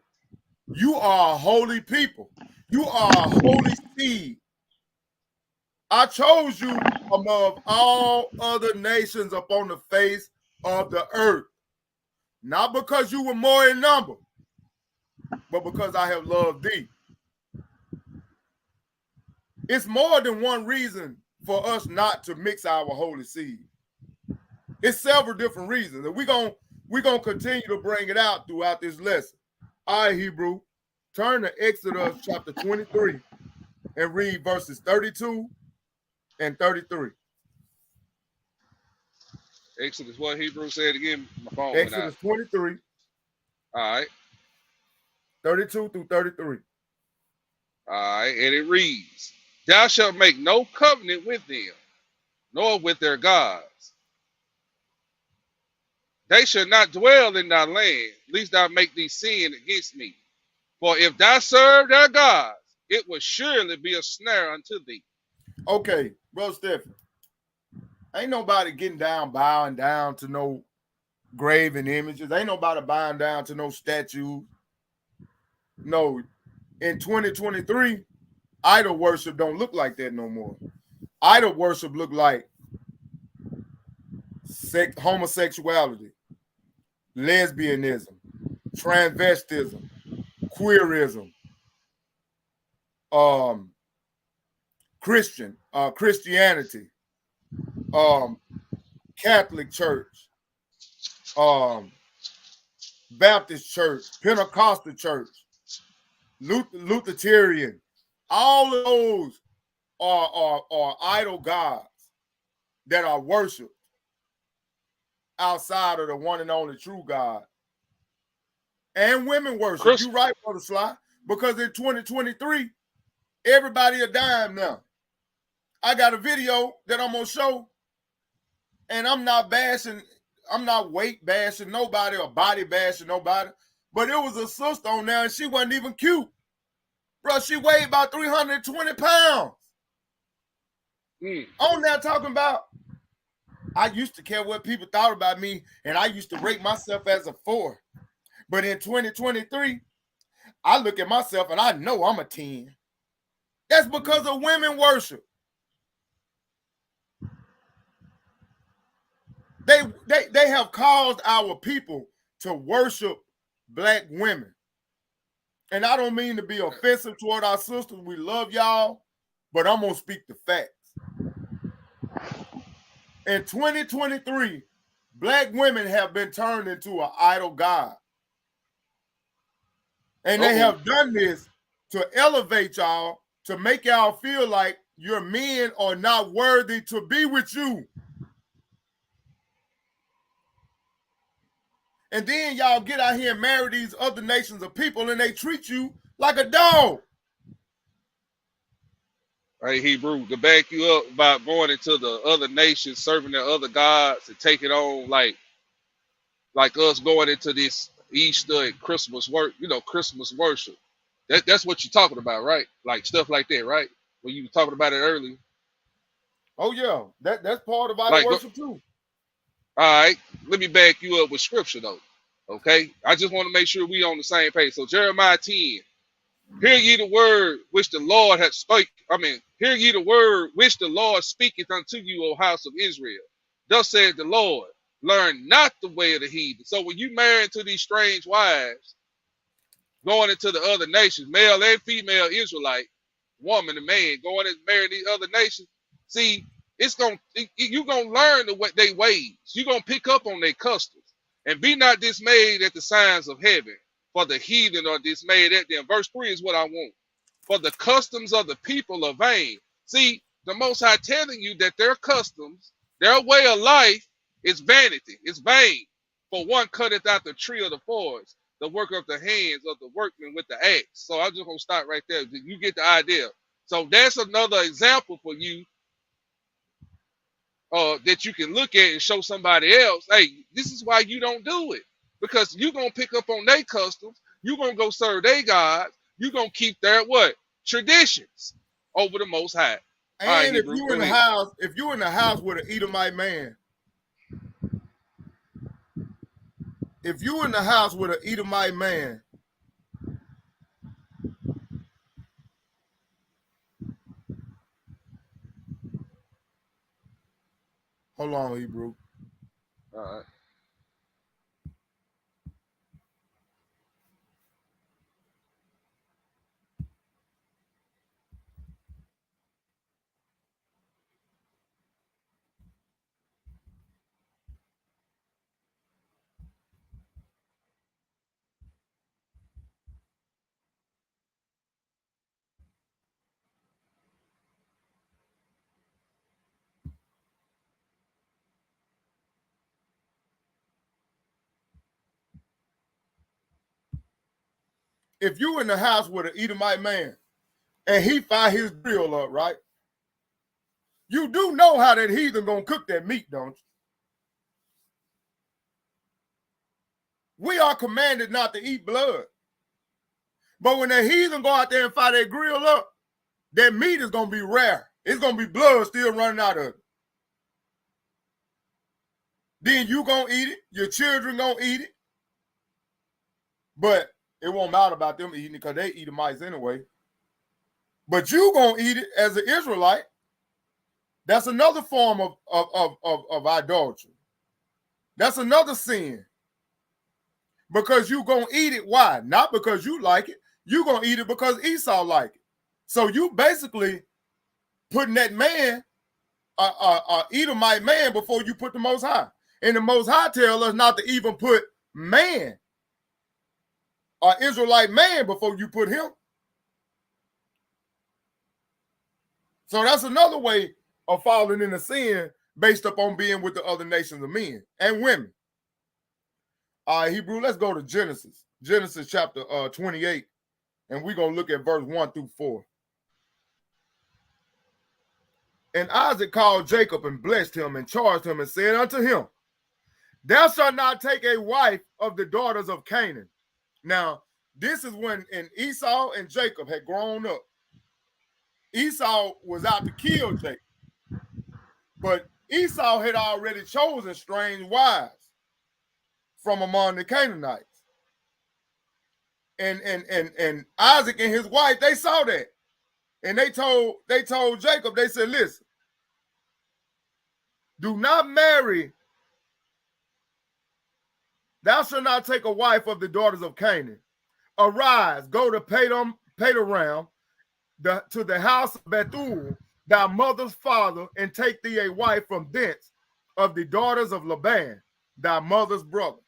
you are a holy people. You are a holy seed. I chose you above all other nations upon the face of the earth. Not because you were more in number, but because I have loved thee. It's more than one reason for us not to mix our holy seed. It's several different reasons, and we're gonna continue to bring it out throughout this lesson. All right, Hebrew, turn to Exodus chapter 23 and read verses 32 and 33. Exodus, what Hebrew said again? My phone went out. Exodus 23, All right. 32 through 33. All right. And it reads, Thou shalt make no covenant with them, nor with their gods. They shall not dwell in thy land, lest thou make thee sin against me. For if thou serve their gods, it will surely be a snare unto thee. Okay, Bro Stephen, ain't nobody getting down, bowing down to no graven images. Ain't nobody bowing down to no statues. No, in 2023, idol worship don't look like that no more. Idol worship look like homosexuality, lesbianism, transvestism, queerism, Christianity, Catholic Church, Baptist Church, Pentecostal Church, Lutheran. All of those are idol gods that are worshipped outside of the one and only true God. And women worship. You right, Brother Sly, because in 2023, everybody a dime now. I got a video that I'm gonna show, and I'm not weight bashing nobody or body bashing nobody, but it was a sister on there and she wasn't even cute. Bro, she weighed about 320 pounds. On there talking about, I used to care what people thought about me, and I used to rate myself as a 4. But in 2023, I look at myself and I know I'm a 10. That's because of women worship. They have caused our people to worship black women. And I don't mean to be offensive toward our sisters. We love y'all, but I'm going to speak the facts. In 2023, black women have been turned into an idol god. And they have done this to elevate y'all, to make y'all feel like your men are not worthy to be with you. And then y'all get out here and marry these other nations of people and they treat you like a dog. Hey, Hebrew, to back you up about going into the other nations, serving their other gods, and taking on like us going into this Easter and Christmas Christmas worship. That's what you're talking about, right? Like stuff like that, right? When you were talking about it earlier. Oh yeah, that's part of idol worship too. All right, let me back you up with scripture though. Okay, I just want to make sure we on the same page. So Jeremiah 10, hear ye the word which the Lord hath spoke. Hear ye the word which the Lord speaketh unto you, O house of Israel. Thus saith the Lord, learn not the way of the heathen. So when you marry into these strange wives, going into the other nations, male and female Israelite, woman and man, going and marrying these other nations, see, you're gonna learn they ways. You're gonna pick up on their customs. And be not dismayed at the signs of heaven, for the heathen are dismayed at them. Verse 3 is what I want. For the customs of the people are vain. See, the Most High telling you that their customs, their way of life is vanity, it's vain. For one cutteth out the tree of the forest, the work of the hands of the workman with the axe. So I'm just gonna stop right there. You get the idea. So that's another example for you that you can look at and show somebody else, hey, this is why you don't do it. Because you're going to pick up on their customs. You're going to go serve their gods. You're going to keep their what? Traditions over the Most High. And right, if Hebrew, you in the house with an Edomite man, hold on, Hebrew. All right. if you in the house with an Edomite man and he fire his grill up, right? You do know how that heathen gonna cook that meat, don't you? We are commanded not to eat blood. But when the heathen go out there and fire that grill up, that meat is gonna be rare. It's gonna be blood still running out of it. Then you gonna eat it, your children gonna eat it. But it won't matter about them eating it because they eat the mice anyway. But you gonna eat it as an Israelite. That's another form of idolatry. That's another sin. Because you gonna eat it. Why? Not because you like it. You gonna eat it because Esau like it. So you basically putting that man, Edomite man, before you put the Most High. And the Most High tell us not to even put man, or Israelite man, before you put him. So that's another way of falling into sin based upon being with the other nations of men and women. All right, Hebrew, let's go to Genesis. Genesis chapter 28, and we're going to look at verse 1 through 4. And Isaac called Jacob and blessed him and charged him and said unto him, thou shalt not take a wife of the daughters of Canaan. Now, this is when Esau and Jacob had grown up. Esau was out to kill Jacob. But Esau had already chosen strange wives from among the Canaanites. And Isaac and his wife, they saw that. And they told Jacob, they said, listen, do not marry. Thou shalt not take a wife of the daughters of Canaan. Arise, go to Padoram, to the house of Bethuel, thy mother's father, and take thee a wife from thence of the daughters of Laban, thy mother's brother.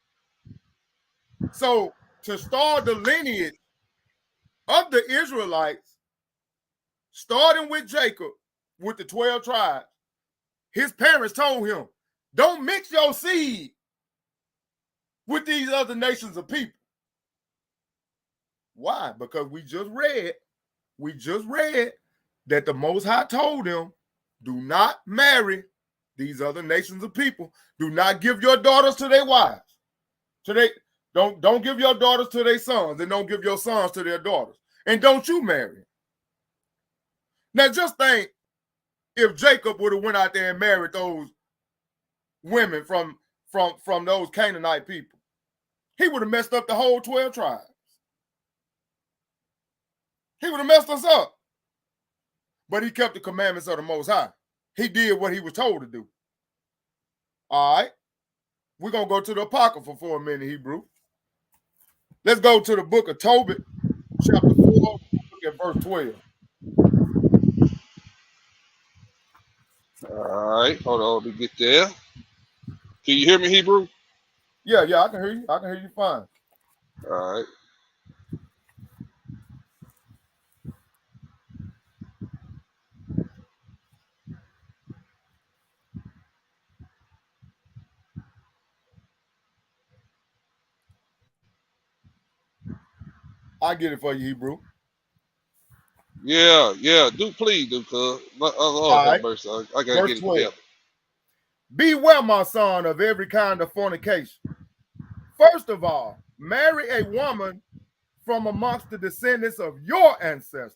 So to start the lineage of the Israelites, starting with Jacob, with the 12 tribes, his parents told him, don't mix your seed with these other nations of people. Why? Because we just read that the Most High told them, do not marry these other nations of people. Do not give your daughters to their wives. Don't give your daughters to their sons, and don't give your sons to their daughters. And don't you marry. Now just think if Jacob would have went out there and married those women from those Canaanite people. He would have messed up the whole 12 tribes. He would have messed us up. But he kept the commandments of the Most High. He did what he was told to do. All right. We're going to go to the Apocrypha for a minute, Hebrew. Let's go to the book of Tobit, chapter 4, look at verse 12. All right, hold on, let me get there. Can you hear me, Hebrew? Yeah, I can hear you. I can hear you fine. All right. I'll get it for you, Hebrew. Yeah, please do, cuz. Lord have mercy. I gotta get it together. Beware, my son, of every kind of fornication. First of all, marry a woman from amongst the descendants of your ancestors.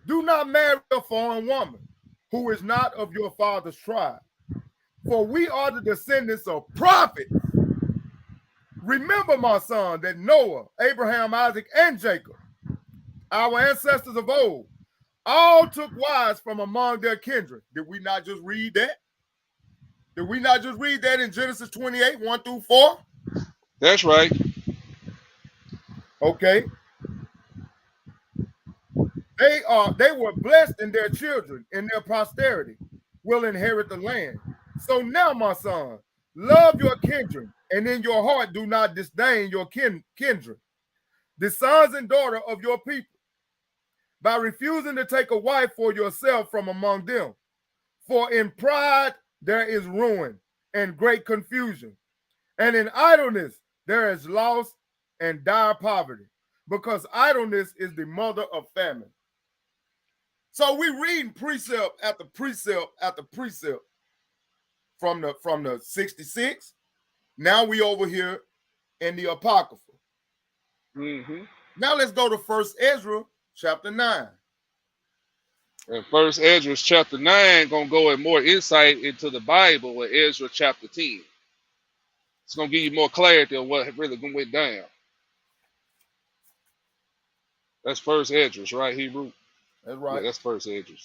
Do not marry a foreign woman who is not of your father's tribe, for we are the descendants of prophets. Remember, my son, that Noah, Abraham, Isaac, and Jacob, our ancestors of old, all took wives from among their kindred. Did we not just read that? Did we not just read that in Genesis 28, 1 through 4? That's right. Okay. They were blessed, in their children, in their posterity, will inherit the land. So now, my son, love your kindred, and in your heart do not disdain your kindred, the sons and daughter of your people, by refusing to take a wife for yourself from among them. For in pride there is ruin and great confusion, and in idleness there is loss and dire poverty. because idleness is the mother of famine. So we reading precept after precept after precept from the 66. Now we over here in the Apocrypha. Now let's go to 1 Ezra chapter 9. And First Ezra chapter 9 gonna go in more insight into the Bible with Ezra chapter 10. It's gonna give you more clarity on what really went down. That's First Ezra, right, Hebrew? That's right. Yeah, that's First Ezra.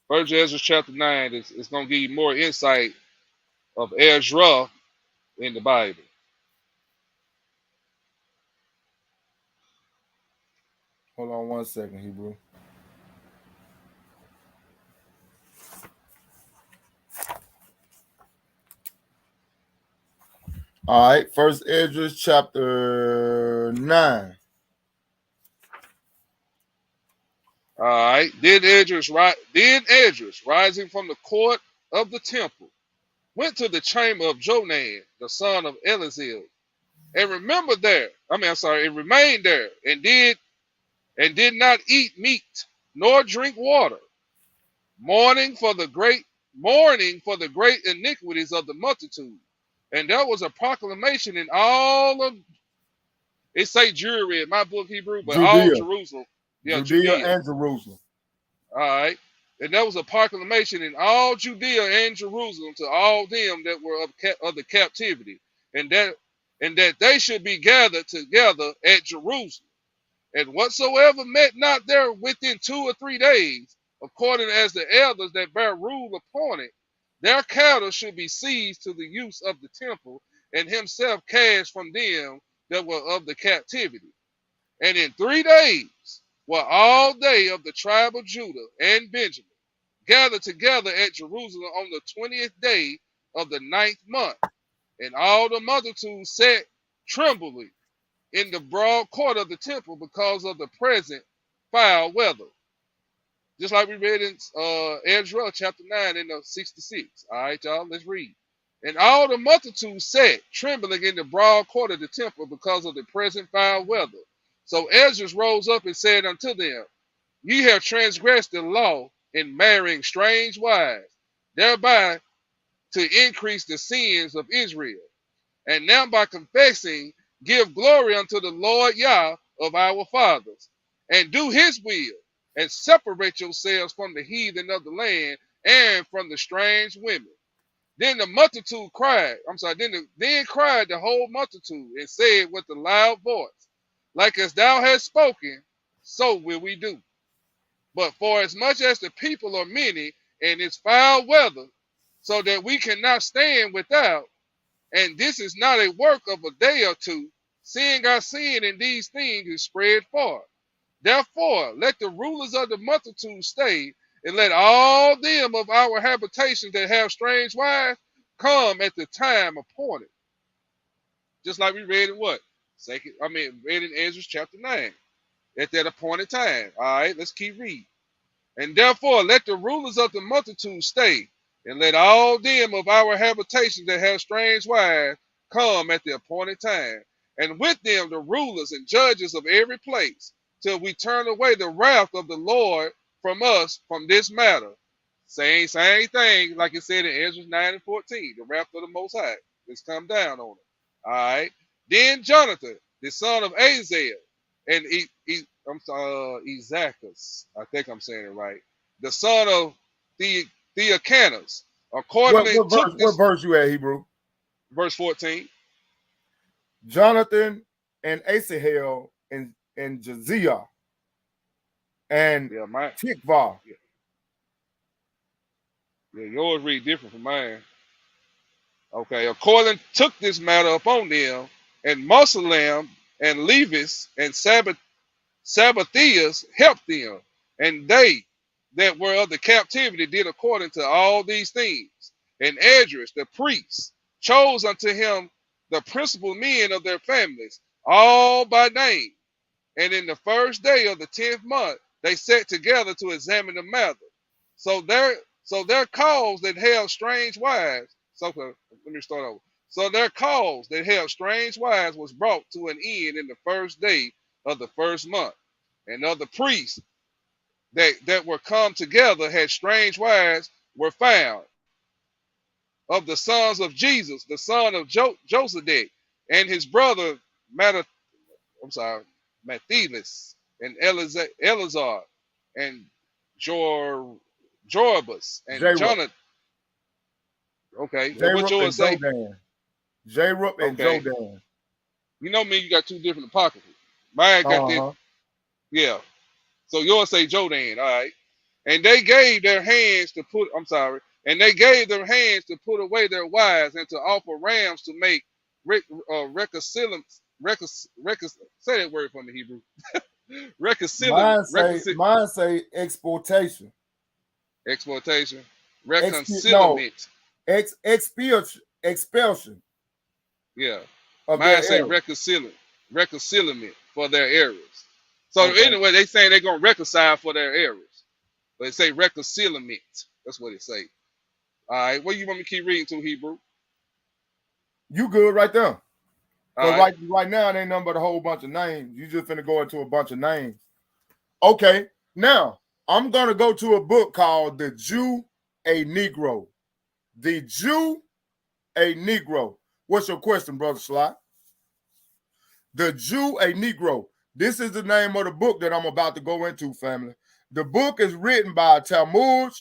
First Ezra chapter 9 is gonna give you more insight of Ezra in the Bible. Hold on 1 second, Hebrew. All right, First Ezra chapter 9. All right. Then Esdras, rising from the court of the temple, went to the chamber of Jonan, the son of Elazeel, and remained there, and did not eat meat, nor drink water, mourning for the great iniquities of the multitude. And there was a proclamation in all of, it say Jewry in my book Hebrew, but Judea. all Jerusalem. Yeah, Judea and Jerusalem. All right. And there was a proclamation in all Judea and Jerusalem to all them that were of the captivity, and that they should be gathered together at Jerusalem. And whatsoever met not there within 2 or 3 days, according as the elders that bear rule upon it, their cattle should be seized to the use of the temple, and himself cast from them that were of the captivity. And in 3 days were all they of the tribe of Judah and Benjamin gathered together at Jerusalem on the 20th day of the 9th month. And all the multitude sat trembling in the broad court of the temple because of the present foul weather. Just like we read in Ezra chapter 9 in the 66. All right, y'all, let's read. And all the multitude sat trembling in the broad court of the temple because of the present foul weather. So Ezra rose up and said unto them, Ye have transgressed the law in marrying strange wives, thereby to increase the sins of Israel. And now by confessing, give glory unto the Lord Yah of our fathers, and do his will, and separate yourselves from the heathen of the land and from the strange women. Then the multitude cried, then cried the whole multitude and said with a loud voice, like as thou hast spoken, so will we do. But for as much as the people are many, and it's foul weather, so that we cannot stand without, and this is not a work of a day or two, seeing our sin in these things is spread far. Therefore, let the rulers of the multitude stay, and let all them of our habitations that have strange wives come at the time appointed. Just like we read in what? Read in Ezra chapter 9. At that appointed time. All right, let's keep reading. And therefore, let the rulers of the multitude stay, and let all them of our habitations that have strange wives come at the appointed time, and with them the rulers and judges of every place, till we turn away the wrath of the Lord from us from this matter. Same thing, like it said in Ezra 9 and 14, the wrath of the Most High has come down on it. All right. Then Jonathan, the son of Azazel, and Ezachas, I think I'm saying it right, the son of Theocanus, accordingly what verse you at, Hebrew? Verse 14. Jonathan and Asahel and Jaziah and Tikvah. Yeah, yours read different from mine. Okay, according took this matter upon them, and Musalam and Levis and Sabbathias helped them, and they that were of the captivity did according to all these things. And Esdras, the priest, chose unto him the principal men of their families, all by name. And in the first day of the 10th month, they sat together to examine the matter. So their cause that held strange wives. Let me start over. So their cause that held strange wives was brought to an end in the first day of the first month, and other priests that were come together had strange wives were found of the sons of Jesus, the son of Josedek, and his brother Matthias, and Eleazar, and Jorabus, and J-Rup. Jonathan. Okay, and J-Rup what yours and say? Jodan. J-Rup and Okay. Jodan. You know me, you got two different apocryphals. Mine got this, yeah. So yours say Jodan, all right. And they gave their hands to put, and they gave their hands to put away their wives and to offer rams to make reconciliance. Say that word for me, Hebrew. Mine say exploitation. Exploitation. Reconciliament. Expulsion. Yeah. Of Mine say errors. reconciliament for their errors. So anyway, they saying they're gonna reconcile for their errors. But it say reconciliament. That's what it say. All right, what you want me to keep reading to, Hebrew? You good right there. All right now it ain't nothing but a whole bunch of names. You just finna go into a bunch of names. Okay, now I'm gonna go to a book called The Jew, a Negro. The Jew, a Negro. What's your question, Brother Sly? The Jew, a Negro. This is the name of the book that I'm about to go into, family. The book is written by Talmud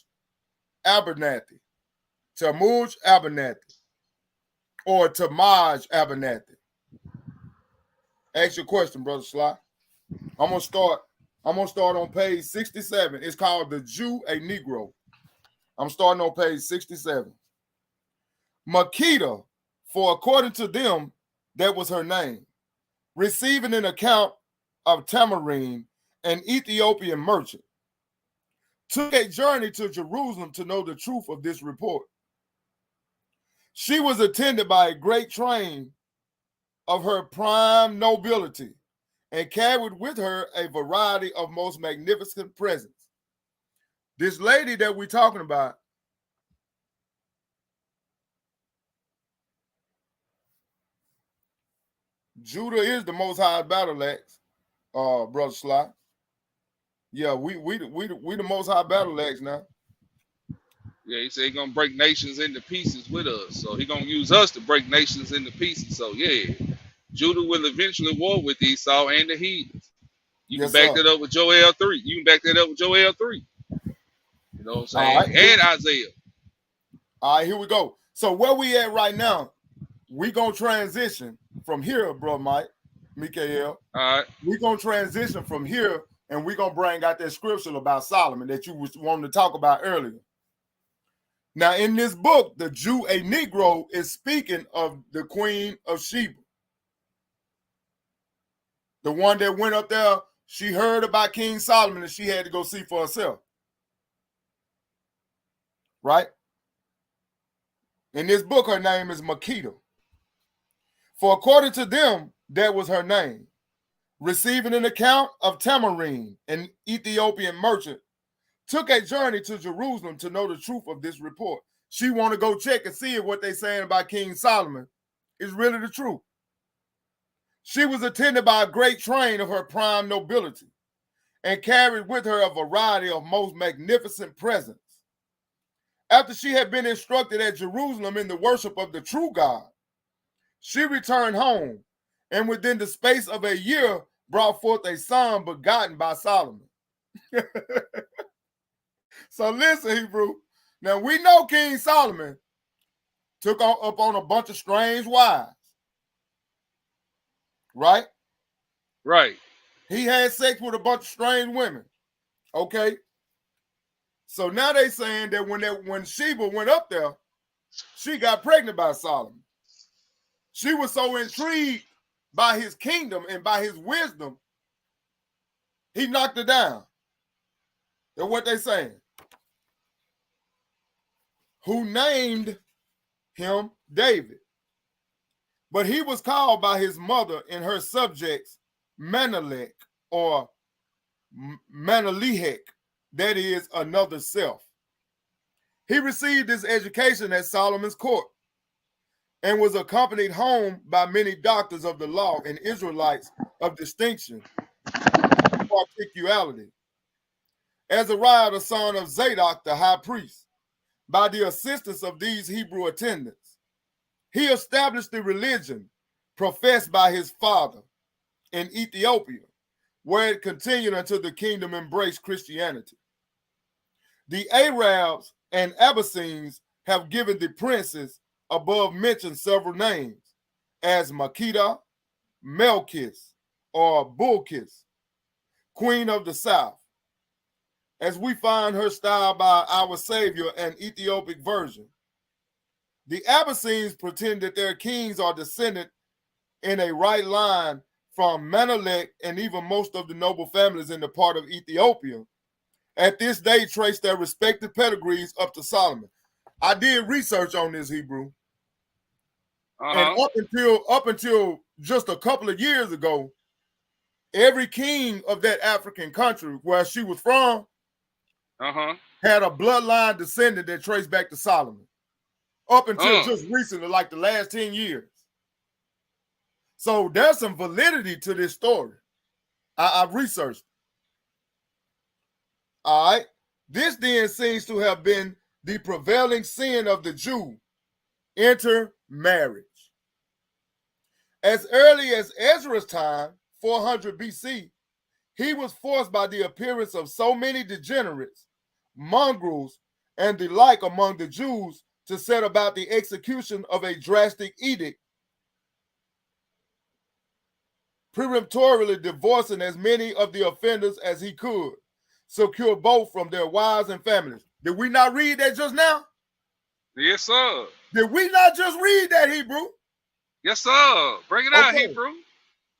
Abernathy. Talmud Abernathy. Or Tamaj Abernathy. Ask your question, Brother Sly. I'm gonna start on page 67. It's called The Jew, a Negro. I'm starting on page 67. Makeda, for according to them, that was her name, receiving an account of Tamarine, an Ethiopian merchant, took a journey to Jerusalem to know the truth of this report. She was attended by a great train of her prime nobility and carried with her a variety of most magnificent presents. This lady that we're talking about, Judah is the Most High battle axe, Brother Sly. Yeah, we the Most High battle axe now. Yeah, he said he's gonna break nations into pieces with us. So he's gonna use us to break nations into pieces. So yeah, Judah will eventually war with Esau and the heathens. You can back that up with Joel 3. You can back that up with Joel 3. You know what I'm saying? Right, and Isaiah. All right, here we go. So where we at right now, we gonna transition from here, bro, Mikael. All right. We gonna transition from here, and we gonna bring out that scripture about Solomon that you was wanting to talk about earlier. Now, in this book, the Jew, a Negro, is speaking of the Queen of Sheba. The one that went up there, she heard about King Solomon and she had to go see for herself. Right? In this book, her name is Makeda. For according to them, that was her name. Receiving an account of Tamarine, an Ethiopian merchant, took a journey to Jerusalem to know the truth of this report. She want to go check and see if what they saying about King Solomon is really the truth. She was attended by a great train of her prime nobility and carried with her a variety of most magnificent presents. After she had been instructed at Jerusalem in the worship of the true God, she returned home and within the space of a year brought forth a son begotten by Solomon. So listen, Hebrew. Now we know King Solomon took up on a bunch of strange wives. Right? Right. He had sex with a bunch of strange women. Okay. So now they saying that when Sheba went up there, she got pregnant by Solomon. She was so intrigued by his kingdom and by his wisdom, he knocked her down. That's what they saying. Who named him David. But he was called by his mother and her subjects Manelech or Manelihek, that is another self. He received his education at Solomon's court and was accompanied home by many doctors of the law and Israelites of distinction particularity. Azariah, the son of Zadok, the high priest, by the assistance of these Hebrew attendants, he established the religion professed by his father in Ethiopia, where it continued until the kingdom embraced Christianity. The Arabs and Abyssines have given the princes above mentioned several names, as Makeda, Melkis, or Bulkis, Queen of the South, as we find her styled by our Savior, an Ethiopic version. The Abyssines pretend that their kings are descended in a right line from Menelik, and even most of the noble families in the part of Ethiopia at this day trace their respective pedigrees up to Solomon. I did research on this, Hebrew. And up until just a couple of years ago, every king of that African country where she was from had a bloodline descendant that traced back to Solomon. Up until just recently, like the last 10 years. So there's some validity to this story. I've researched. All right. This then seems to have been the prevailing sin of the Jew, intermarriage. As early as Ezra's time, 400 BC, he was forced by the appearance of so many degenerates, mongrels, and the like among the Jews to set about the execution of a drastic edict, peremptorily divorcing as many of the offenders as he could, secure both from their wives and families. Did we not read that just now? Yes, sir. Did we not just read that, Hebrew? Yes, sir. Bring it out, Hebrew.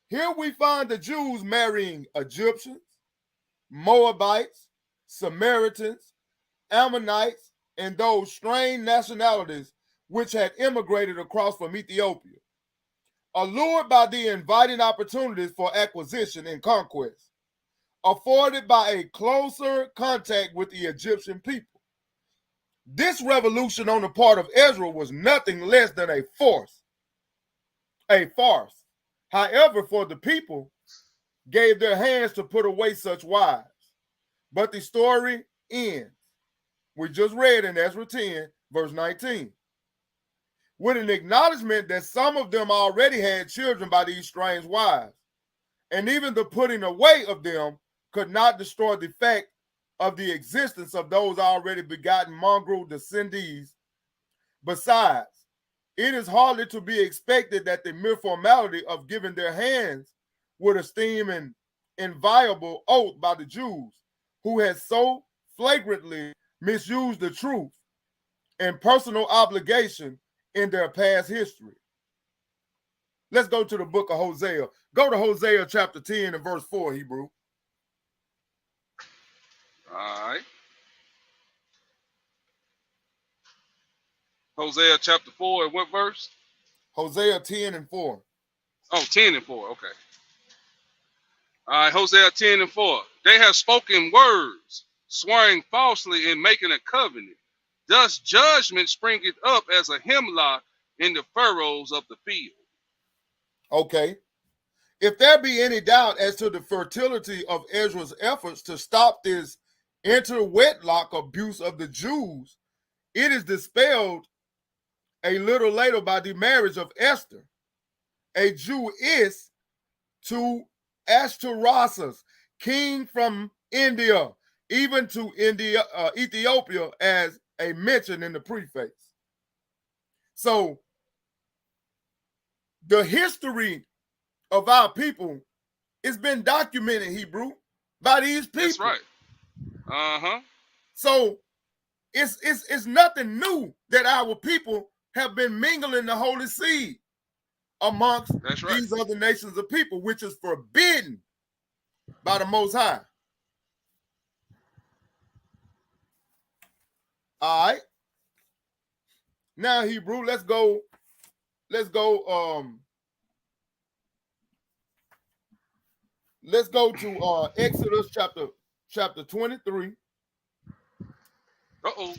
Here we find the Jews marrying Egyptians, Moabites, Samaritans, Ammonites, and those strange nationalities which had immigrated across from Ethiopia, allured by the inviting opportunities for acquisition and conquest, afforded by a closer contact with the Egyptian people. This revolution on the part of Ezra was nothing less than a farce. However, for the people, gave their hands to put away such wives. But the story ends. We just read in Ezra 10, verse 19, with an acknowledgement that some of them already had children by these strange wives, and even the putting away of them could not destroy the fact of the existence of those already begotten mongrel descendees. Besides, it is hardly to be expected that the mere formality of giving their hands would esteem an inviolable oath by the Jews, who had so flagrantly misused the truth and personal obligation in their past history. Let's go to the book of Hosea. Go to Hosea chapter 10 and verse 4, Hebrew. All right. Hosea chapter 4 and what verse? Hosea 10 and 4. Oh, 10 and 4. Okay. All right, Hosea 10 and 4. They have spoken words, swearing falsely and making a covenant. Thus judgment springeth up as a hemlock in the furrows of the field. Okay. If there be any doubt as to the fertility of Ezra's efforts to stop this interwedlock abuse of the Jews, it is dispelled a little later by the marriage of Esther, a Jewess, to Ashtarothus, king from India, even to Ethiopia, as a mention in the preface. So the history of our people has been documented, Hebrew, by these people. That's right. Uh-huh. So it's nothing new that our people have been mingling the holy seed amongst these other nations of people, which is forbidden by the Most High. All right. Now, Hebrew, let's go to Exodus chapter 23. Uh-oh.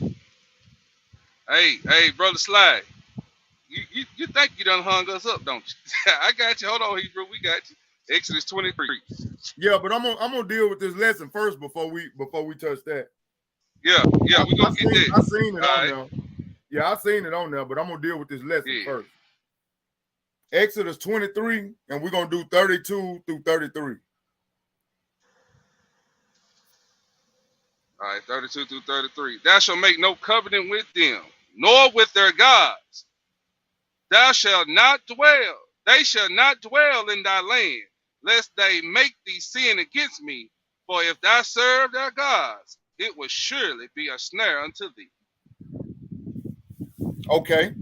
Hey, brother Sly. You think you done hung us up, don't you? I got you. Hold on, Hebrew. We got you. Exodus 23. Yeah, but I'm gonna deal with this lesson first before we touch that. Yeah, we gonna get that. I seen it All on right. there. Yeah, I seen it on there, but I'm gonna deal with this lesson Yeah. first. Exodus 23, and we're gonna do 32 through 33. All right, 32 through 33. Thou shalt make no covenant with them, nor with their gods. Thou shalt not dwell. They shall not dwell in thy land, lest they make thee sin against me. For if thou serve their gods, it will surely be a snare unto thee. Okay.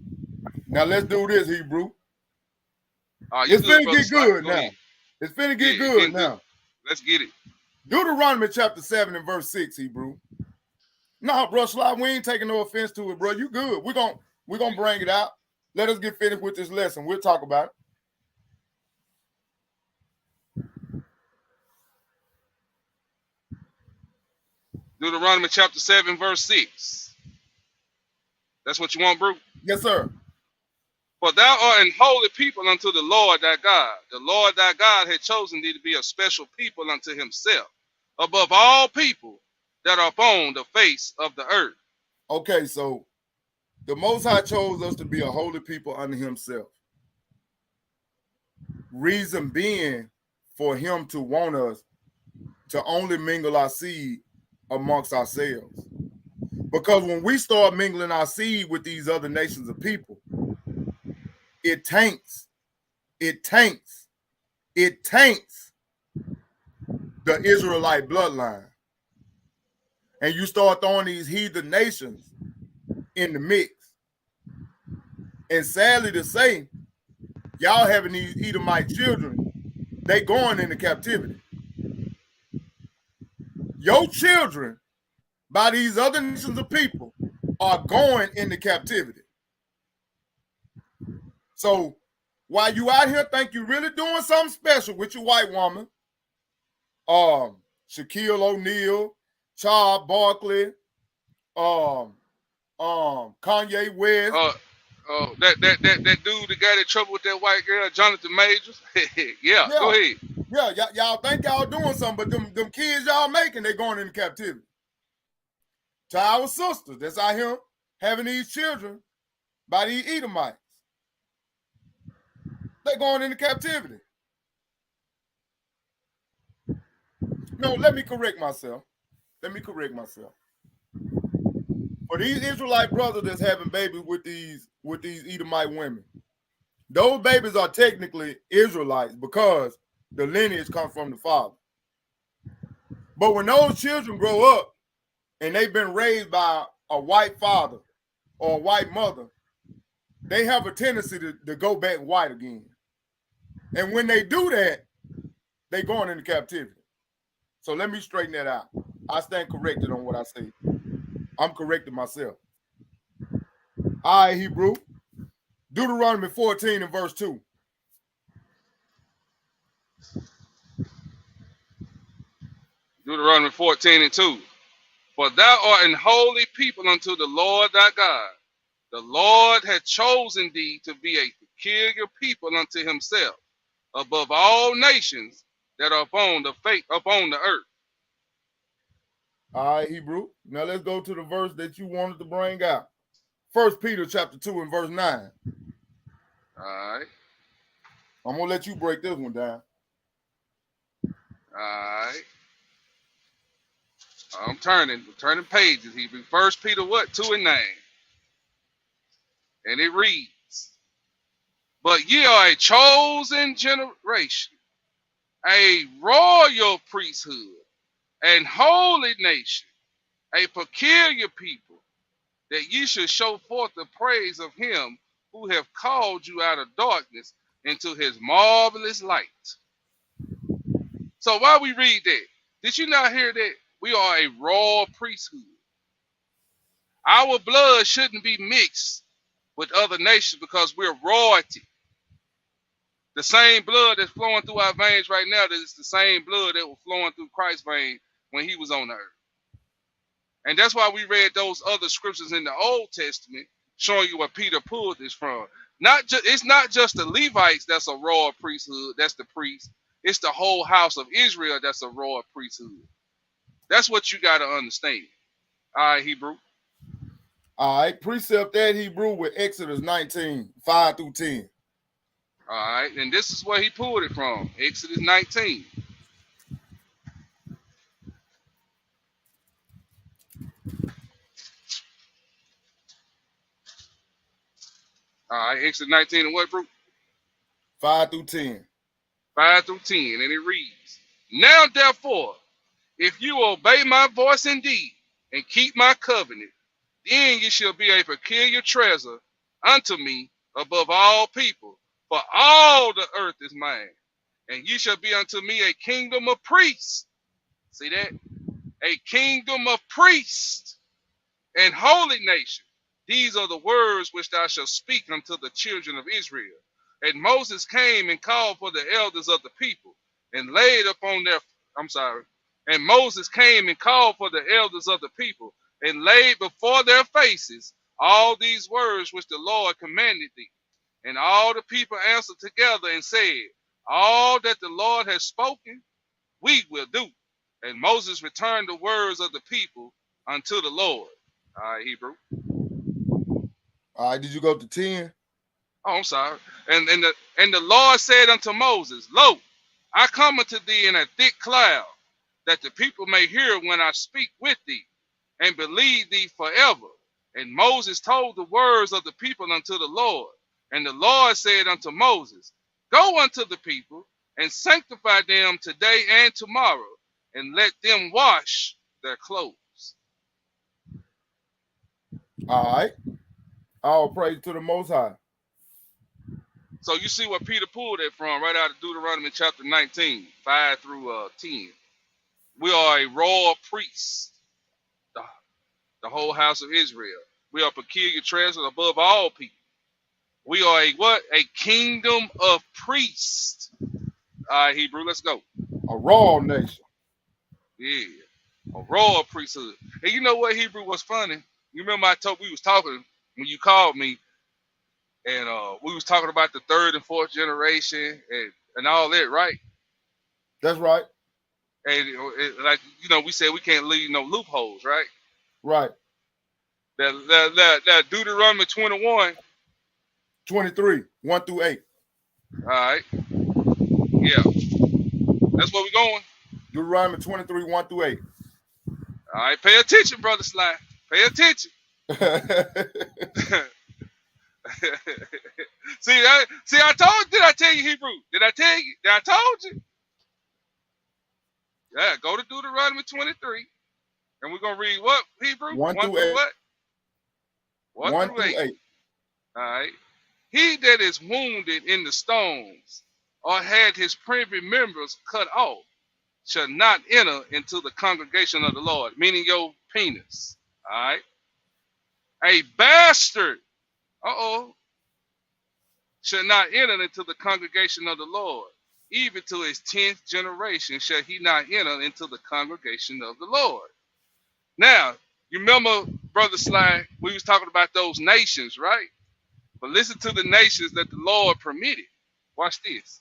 Now let's do this, Hebrew. You It's good, finna brother get Scott. good Go now. ahead. It's finna get Yeah, good getting now. good. Let's get it. Deuteronomy chapter 7 and verse 6, Hebrew. No, bro, Sly, we ain't taking no offense to it, bro. You good. We're gonna bring it out. Let us get finished with this lesson. We'll talk about it. Deuteronomy chapter 7, verse 6. That's what you want, bro? Yes, sir. For thou art an holy people unto the Lord thy God. The Lord thy God had chosen thee to be a special people unto himself, above all people that are upon the face of the earth. Okay, so the Most High chose us to be a holy people unto himself. Reason being for him to want us to only mingle our seed amongst ourselves. Because when we start mingling our seed with these other nations of people, it taints the Israelite bloodline. And you start throwing these heathen nations in the mix. And sadly to say, y'all having these Edomite children, they going into captivity. Your children, by these other nations of people, are going into captivity. So while you out here think you really doing something special with your white woman, Shaquille O'Neal, Charles Barkley, Kanye West. That dude that got in trouble with that white girl, Jonathan Majors. yeah, go ahead. Yeah, y'all think y'all doing something, but them kids y'all making, they going into captivity. To our sisters that's out here having these children by these Edomites, they going into captivity. No, let me correct myself. For these Israelite brothers that's having babies with these Edomite women, those babies are technically Israelites because the lineage comes from the father. But when those children grow up and they've been raised by a white father or a white mother, they have a tendency to go back white again. And when they do that, they going into captivity. So let me straighten that out. I stand corrected on what I say. I'm correcting myself. All right, Hebrew. Deuteronomy 14 and verse 2. Deuteronomy 14 and 2. For thou art an holy people unto the Lord thy God. The Lord hath chosen thee to be a peculiar people unto himself, above all nations that are upon the earth. All right, Hebrew. Now let's go to the verse that you wanted to bring out. 1 Peter chapter 2 and verse 9. All right. I'm going to let you break this one down. All right. I'm turning pages, Hebrew. 1 Peter what? 2 and 9. And it reads, but ye are a chosen generation, a royal priesthood, and holy nation, a peculiar people, that ye should show forth the praise of him who have called you out of darkness into his marvelous light. So while we read that, did you not hear that we are a royal priesthood? Our blood shouldn't be mixed with other nations because we're royalty. The same blood that's flowing through our veins right now, that is the same blood that was flowing through Christ's vein when he was on the earth. And that's why we read those other scriptures in the Old Testament showing you where Peter pulled this from. It's not just the Levites that's a royal priesthood, that's the priest. It's the whole house of Israel that's a royal priesthood. That's what you got to understand. All right, Hebrew. All right, precept that Hebrew with Exodus 19, 5 through 10. All right, and this is where he pulled it from, Exodus 19. All right, Exodus 19 and what, bro? 5 through 10. 5 through 10, and it reads, Now therefore, if you obey my voice indeed, and keep my covenant, then you shall be a peculiar treasure unto me above all people, for all the earth is mine. And you shall be unto me a kingdom of priests. See that? A kingdom of priests and holy nation. These are the words which thou shalt speak unto the children of Israel. And Moses came and called for the elders of the people, and laid upon their, and Moses came and called for the elders of the people, and laid before their faces all these words which the Lord commanded thee. And all the people answered together and said, All that the Lord has spoken, we will do. And Moses returned the words of the people unto the Lord. All right, Hebrew. All right, did you go to 10? Oh, I'm sorry. And the Lord said unto Moses, Lo, I come unto thee in a thick cloud, that the people may hear when I speak with thee, and believe thee forever. And Moses told the words of the people unto the Lord. And the Lord said unto Moses, Go unto the people, and sanctify them today and tomorrow, and let them wash their clothes. All right. All praise to the Most High. So you see what Peter pulled it from right out of Deuteronomy chapter 19, 5 through 10. We are a royal priest, the whole house of Israel. We are a peculiar treasure above all people. We are a what? A kingdom of priests. All right, Hebrew, let's go. A royal nation. Yeah, a royal priesthood. And you know what, Hebrew, was funny? You remember we was talking when you called me, and we was talking about the third and fourth generation and all that, right? That's right. And like, you know, we said we can't leave no loopholes, right? Right. That Deuteronomy 21. 23, 1 through 8. All right. Yeah. That's where we going. Deuteronomy 23, 1 through 8. All right. Pay attention, Brother Sly. Pay attention. I told you. Did I tell you, Hebrew? Did I tell you? Did I told you? Yeah, go to Deuteronomy 23. And we're going to read what, Hebrew? 1 through 8. What? 1 through 8. All right. He that is wounded in the stones, or had his privy members cut off, shall not enter into the congregation of the Lord, meaning your penis. All right. A bastard, shall not enter into the congregation of the Lord. Even to his 10th generation shall he not enter into the congregation of the Lord. Now, you remember, Brother Sly, we was talking about those nations, right? But listen to the nations that the Lord permitted. Watch this.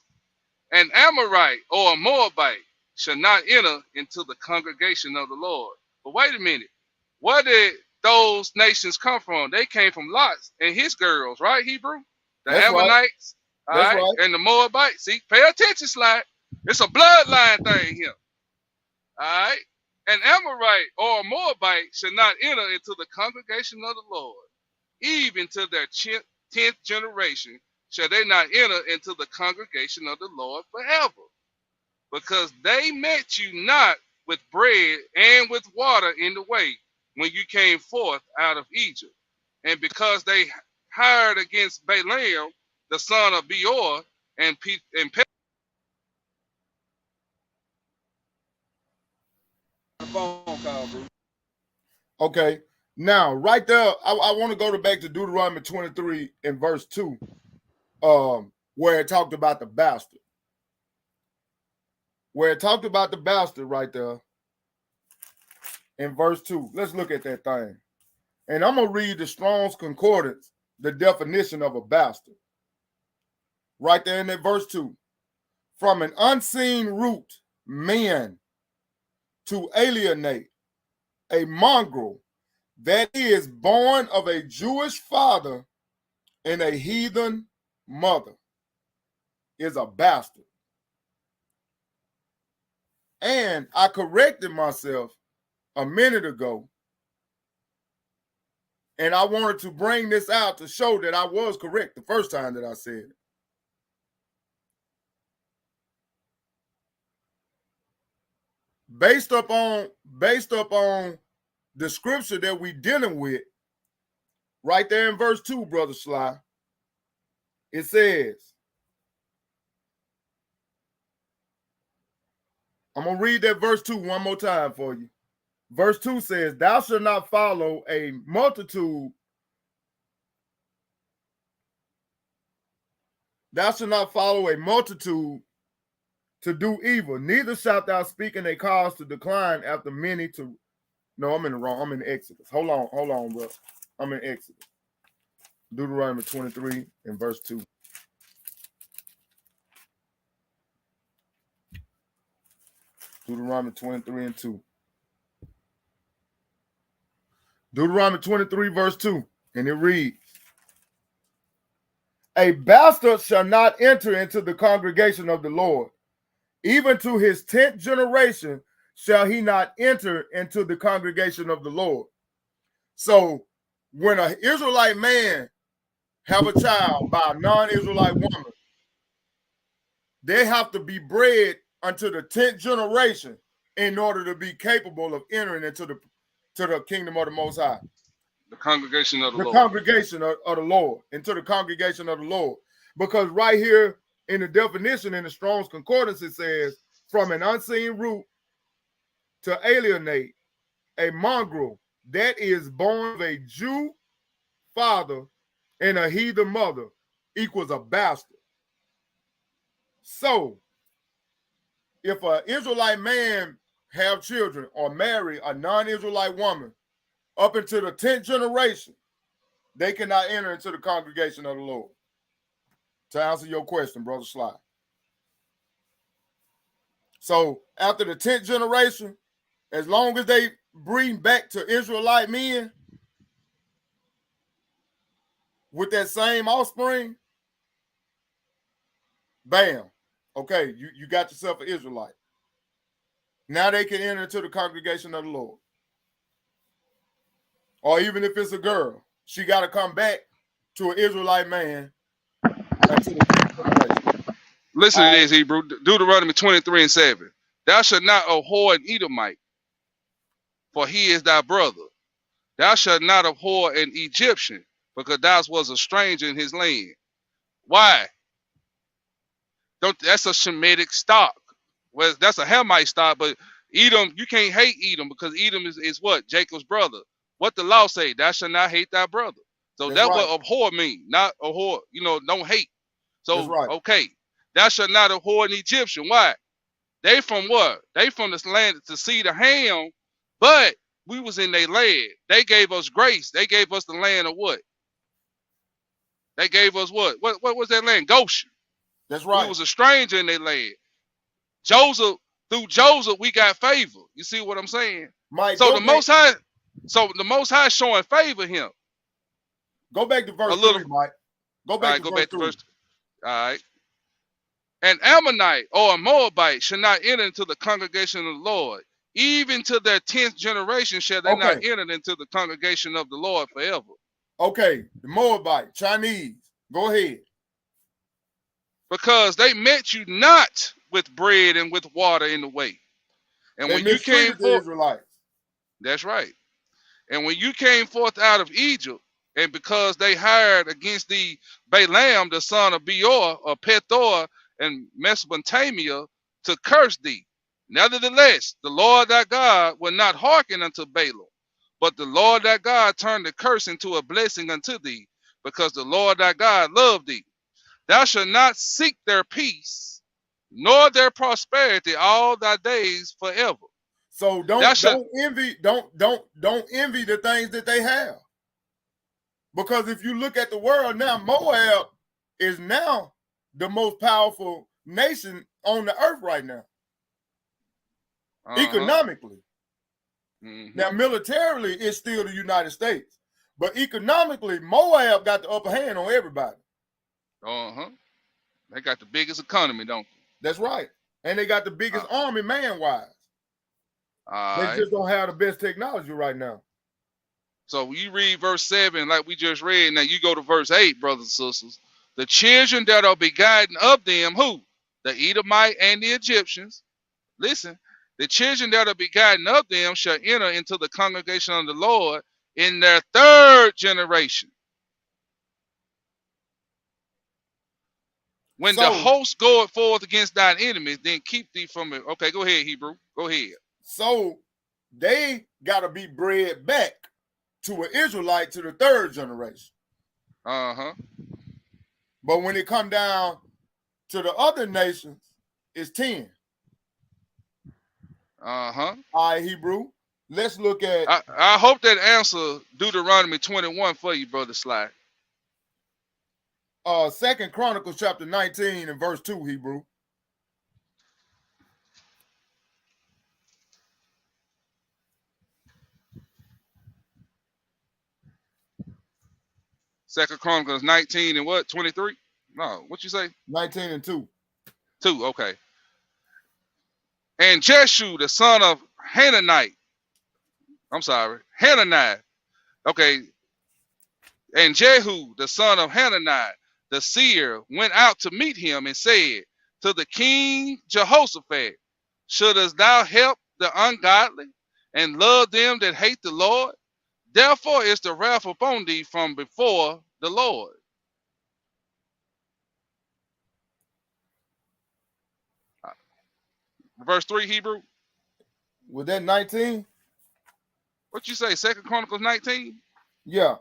An Amorite or a Moabite shall not enter into the congregation of the Lord. But wait a minute. Where did those nations come from? They came from Lot and his girls, right, Hebrew? The That's Ammonites, right. That's right. And the Moabites. See, pay attention, Slide. It's a bloodline thing here. All right? An Amorite or a Moabite shall not enter into the congregation of the Lord. Even to their 10th generation shall they not enter into the congregation of the Lord forever. Because they met you not with bread and with water in the way when you came forth out of Egypt. And because they hired against Balaam, the son of Beor, and phone call, bro. Okay. Now, right there, I want to go back to Deuteronomy 23 and verse 2, where it talked about the bastard. Where it talked about the bastard right there in verse 2. Let's look at that thing. And I'm going to read the Strong's Concordance, the definition of a bastard. Right there in that verse 2. from an unseen root men to alienate a mongrel that is born of a Jewish father and a heathen mother is a bastard. And I corrected myself a minute ago, and I wanted to bring this out to show that I was correct the first time that I said it. Based upon the scripture that we dealing with, right there in verse 2, Brother Sly, it says, I'm going to read that verse 2 one more time for you. Verse 2 says, thou shalt not follow a multitude. Thou shalt not follow a multitude to do evil, neither shalt thou speak in a cause to decline after many to. No, I'm in the wrong. I'm in Exodus. Hold on, bro. I'm in Exodus. Deuteronomy 23 and verse 2. Deuteronomy 23 and 2. Deuteronomy 23 verse 2. And it reads, a bastard shall not enter into the congregation of the Lord. Even to his 10th generation shall he not enter into the congregation of the Lord. So when an Israelite man have a child by a non-Israelite woman, they have to be bred unto the 10th generation in order to be capable of entering into the kingdom of the Most High. The congregation of the Lord. Congregation of the Lord, into the congregation of the Lord. Because right here in the definition in the Strong's Concordance, it says, from an unseen root to alienate a mongrel that is born of a Jew father and a heathen mother equals a bastard. So, if an Israelite man have children or marry a non-Israelite woman up into the 10th generation, they cannot enter into the congregation of the Lord. To answer your question, Brother Sly. So, after the 10th generation, as long as they breed back to Israelite men with that same offspring, bam. Okay, you got yourself an Israelite. Now they can enter into the congregation of the Lord. Or even if it's a girl, she got to come back to an Israelite man. Listen to this, Hebrew. Deuteronomy 23 and 7. Thou shalt not abhor an Edomite, for he is thy brother. Thou shalt not abhor an Egyptian, because thou was a stranger in his land. Why? That's a Shemitic stock. Well, that's a Hamite stock, but Edom, you can't hate Edom because Edom is what? Jacob's brother. What the law say? Thou shalt not hate thy brother. So that's right. What abhor mean, not abhor, don't hate. So, right. Okay. Thou shalt not abhor an Egyptian. Why? They from what? They from this land to see the Ham, but we was in their land. They gave us grace. They gave us the land of what? They gave us what? What was that land? Goshen. That's right. We was a stranger in their land. Through Joseph, we got favor. You see what I'm saying? Mike, so the Most High showing favor him. Go back to verse 3, Mike. Go back to verse 3. All right. An Ammonite or a Moabite shall not enter into the congregation of the Lord. Even to their 10th generation shall they not enter into the congregation of the Lord forever. Okay, the Moabite, Chinese, go ahead. Because they met you not with bread and with water in the way. And when you came forth, Israelites. That's right. And when you came forth out of Egypt, and because they hired against thee Balaam, the son of Beor, or Pethor, and Mesopotamia, to curse thee. Nevertheless, the Lord thy God will not hearken unto Balaam, but the Lord thy God turned the curse into a blessing unto thee, because the Lord thy God loved thee. Thou shalt not seek their peace, nor their prosperity all thy days forever. So don't envy the things that they have. Because if you look at the world now, Moab is now the most powerful nation on the earth right now, economically. Now, militarily, it's still the United States. But economically, Moab got the upper hand on everybody. They got the biggest economy, don't they? That's right. And they got the biggest army man-wise. They Right. just don't have the best technology right now. So when you read verse 7, like we just read, now you go to verse 8, brothers and sisters. The children that are begotten of them, who? The Edomite and the Egyptians. Listen, the children that are begotten of them shall enter into the congregation of the Lord in their third generation. When the host goeth forth against thine enemies, then keep thee from it. Okay, go ahead, Hebrew. Go ahead. So they got to be bred back to an Israelite to the third generation. But when it come down to the other nations, it's 10. All right, Hebrew. Let's look at. I hope that answer Deuteronomy 21 for you, Brother Sly. 2 Chronicles chapter 19 and verse 2, Hebrew. Second Chronicles 19 and what? 23? No, what you say? 19 and 2. 2, okay. And Jeshu, the son of Hanani. Okay. And Jehu, the son of Hanani, the seer, went out to meet him and said to the king Jehoshaphat, shouldest thou help the ungodly and love them that hate the Lord? Therefore is the wrath upon thee from before the Lord. Verse 3, Hebrew. Was that 19? What you say, 2 Chronicles 19? Yeah.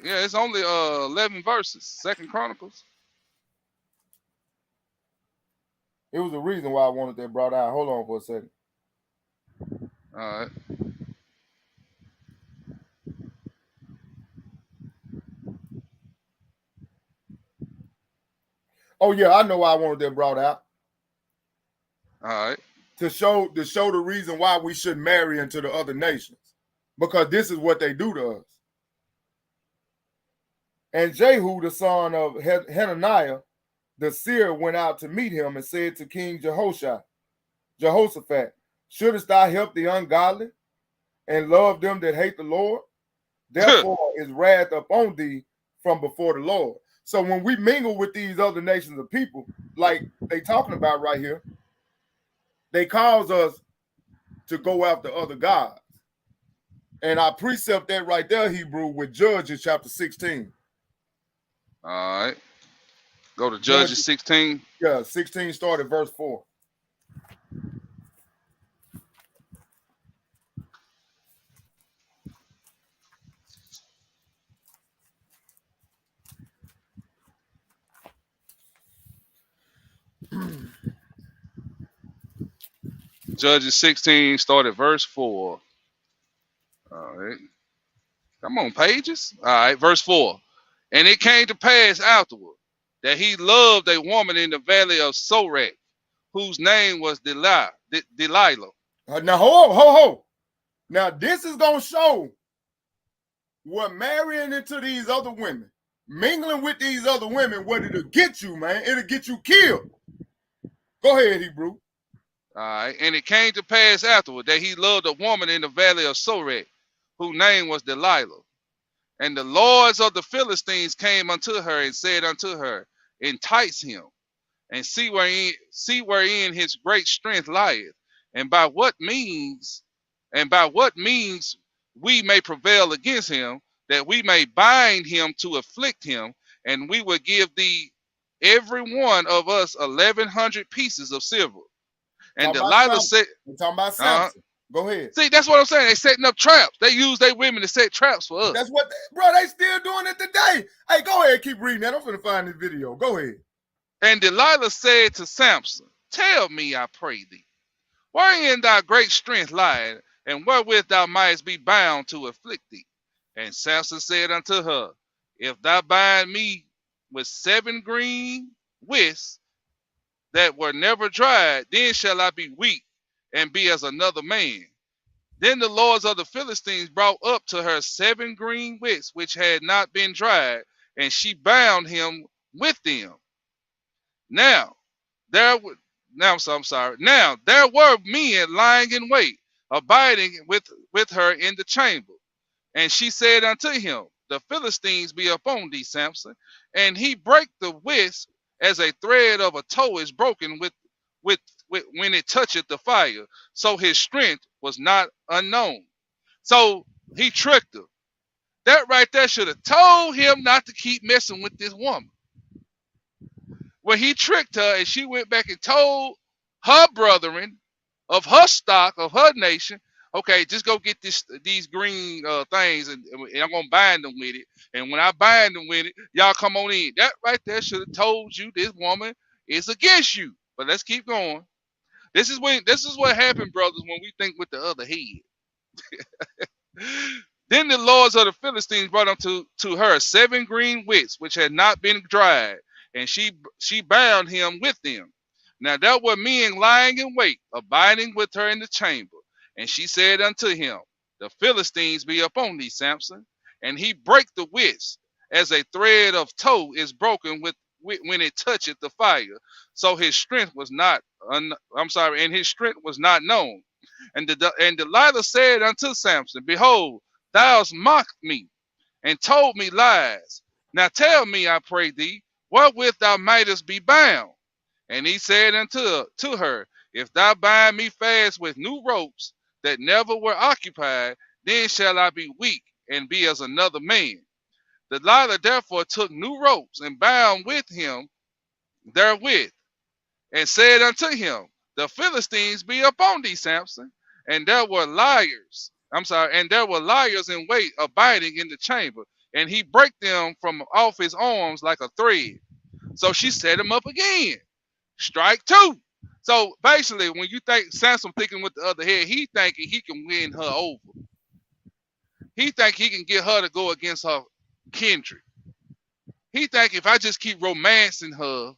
Yeah, it's only 11 verses, 2 Chronicles. It was the reason why I wanted that brought out. Hold on for a second. All right. Oh yeah, I know why I wanted that brought out. All right. To show the reason why we should marry into the other nations. Because this is what they do to us. And Jehu, the son of Hananiah, the seer, went out to meet him and said to King Jehoshaphat, shouldest thou help the ungodly and love them that hate the Lord? Therefore is wrath upon thee from before the Lord. So when we mingle with these other nations of people, like they talking about right here, they cause us to go after other gods. And I precept that right there, Hebrew, with Judges chapter 16. All right. Go to Judges 16. Yeah, 16 start at verse 4. Judges 16 start at verse 4. All right. Come on, pages. All right, verse 4. And it came to pass afterward that he loved a woman in the valley of Sorek, whose name was Delilah. Now, hold. Now, this is going to show what marrying into these other women, mingling with these other women, what it'll get you, man. It'll get you killed. Go ahead, Hebrew. All right. And it came to pass afterward that he loved a woman in the valley of Sorek, whose name was Delilah. And the lords of the Philistines came unto her and said unto her, entice him, and see wherein his great strength lieth, and by what means we may prevail against him, that we may bind him to afflict him, and we will give thee every one of us 1,100 pieces of silver. And Delilah said, we're talking about Samson. Go ahead. See, that's what I'm saying. They setting up traps. They use their women to set traps for us. That's what, they still doing it today. Hey, go ahead, keep reading that. I'm finna find this video. Go ahead. And Delilah said to Samson, tell me, I pray thee, wherein thy great strength lieth, and wherewith thou mightest be bound to afflict thee. And Samson said unto her, if thou bind me with 7 green withs that were never dried, then shall I be weak and be as another man. Then the lords of the Philistines brought up to her 7 green withs which had not been dried, and she bound him with them. Now there were Now there were men lying in wait, abiding with her in the chamber. And she said unto him, the Philistines be upon thee, Samson. And he brake the withs as a thread of a tow is broken with when it toucheth the fire. So his strength was not unknown. So he tricked her. That right there should have told him not to keep messing with this woman. When he tricked her and she went back and told her brethren of her stock, of her nation, okay, just go get these green things and I'm going to bind them with it. And when I bind them with it, y'all come on in. That right there should have told you this woman is against you. But let's keep going. This is what happened, brothers, when we think with the other head. Then the lords of the Philistines brought unto her 7 green withs which had not been dried, and she bound him with them. Now there were men lying in wait, abiding with her in the chamber. And she said unto him, the Philistines be upon thee, Samson. And he brake the withs as a thread of tow is broken when it toucheth the fire. So his strength was not and his strength was not known. And Delilah said unto Samson, behold, thou hast mocked me and told me lies. Now tell me, I pray thee, wherewith thou mightest be bound. And he said unto her, if thou bind me fast with new ropes that never were occupied, then shall I be weak and be as another man. Delilah therefore took new ropes and bound with him therewith, and said unto him, the Philistines be upon thee, Samson. And there were liars in wait, abiding in the chamber, and he brake them from off his arms like a thread. So she set him up again. Strike 2. So basically, when you think Samson thinking with the other head, he thinking he can win her over. He think he can get her to go against her kindred. He think if I just keep romancing her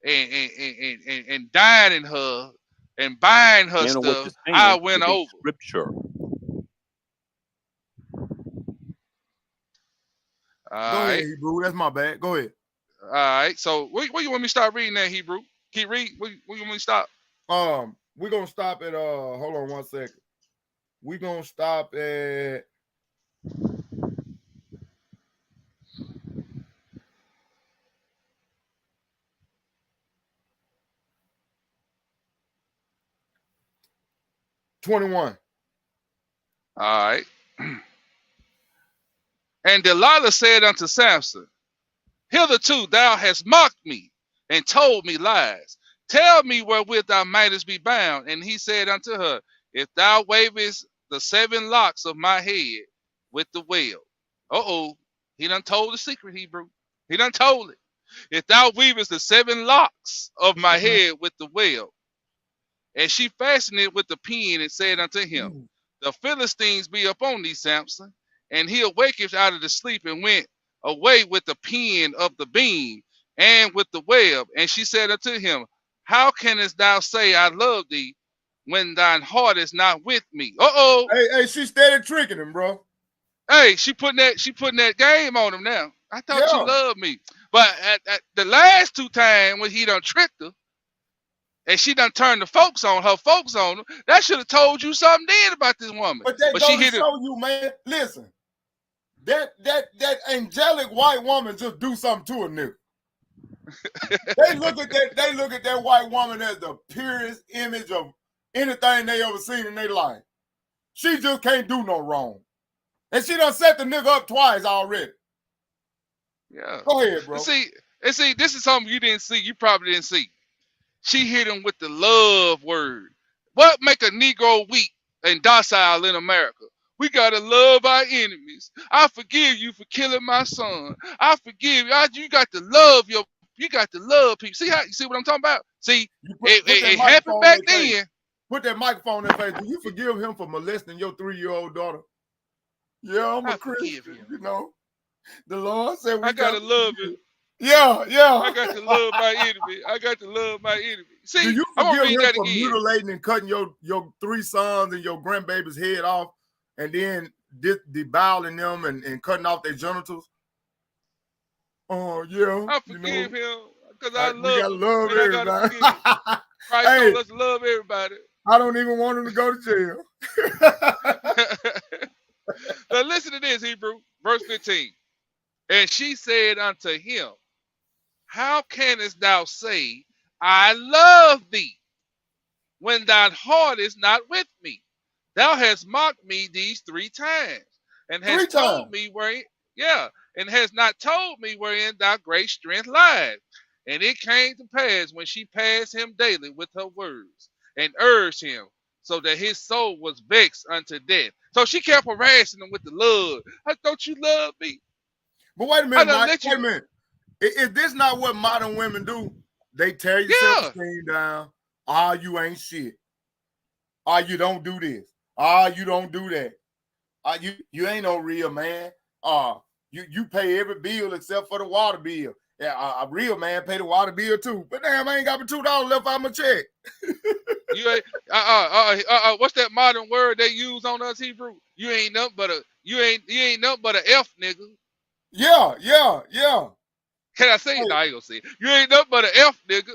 and dining her and buying her stuff, I'll win her over. Scripture. Go ahead, Hebrew. That's my bad. Go ahead. All right. So where you want me to start reading that, Hebrew? Keep reading. Where you want me to stop? We're gonna stop at hold on one second. We're gonna stop at $21. All right. And Delilah said unto Samson, hitherto thou hast mocked me and told me lies. Tell me wherewith thou mightest be bound. And he said unto her, if thou wavest the 7 locks of my head with the well. He done told the secret, Hebrew. He done told it. If thou weavest the 7 locks of my head with the well. And she fastened it with the pin and said unto him, the Philistines be upon thee, Samson. And he awaketh out of the sleep and went away with the pin of the beam and with the web. And she said unto him, how canst thou say I love thee when thine heart is not with me? Hey, she steady tricking him, bro. Hey, she putting that game on him now. I thought she loved me. But at the last 2 times when he done tricked her, and she done turned her folks on him, that should have told you something then about this woman. But she hit show you, man. Listen, that angelic white woman just do something to a nigga. They look at that white woman as the purest image of anything they ever seen in their life. She just can't do no wrong. And she done set the nigga up twice already. Yeah. Go ahead, bro. See, this is something you didn't see. You probably didn't see. She hit him with the love word. What make a Negro weak and docile in America? We gotta love our enemies. I forgive you for killing my son. I forgive you. You got to love people. See what I'm talking about? See, it happened back then. Put that microphone in face. Do you forgive him for molesting your 3-year-old daughter? Yeah, I'm a Christian. You know, the Lord said I gotta love him. Yeah, yeah. I got to love my enemy. I got to love my enemy. See, Do you I'm gonna forgive read him that for again. mutilating and cutting your 3 sons and your grandbaby's head off, and then devoweling them and cutting off their genitals? Oh yeah, I you know, forgive him because I we love gotta him, love and I gotta everybody. forgive him. Christ Hey, told us to love everybody. I don't even want him to go to jail. Now listen to this, Hebrew, verse 15. And she said unto him, how canst thou say, I love thee, when thine heart is not with me? Thou hast mocked me these 3 times, and 3 hast times. told me and hast not told me wherein thy great strength lies. And it came to pass when she passed him daily with her words, and urged him, so that his soul was vexed unto death. So she kept harassing him with the love. Don't you love me? But wait a I minute, done Mike. let Wait a you. minute. Is this not what modern women do? They tear your self-esteem down. Ah, you ain't shit. Ah, you don't do this. Ah, you don't do that. Ah, you ain't no real man. You pay every bill except for the water bill. Yeah, a real man pay the water bill too. But damn, I ain't got but $2 left out my check. You ain't what's that modern word they use on us, Hebrew? You ain't nothing but a F nigga. Yeah, yeah, yeah. Can I say it? No, I ain't gonna say it. You ain't nothing but a F nigga.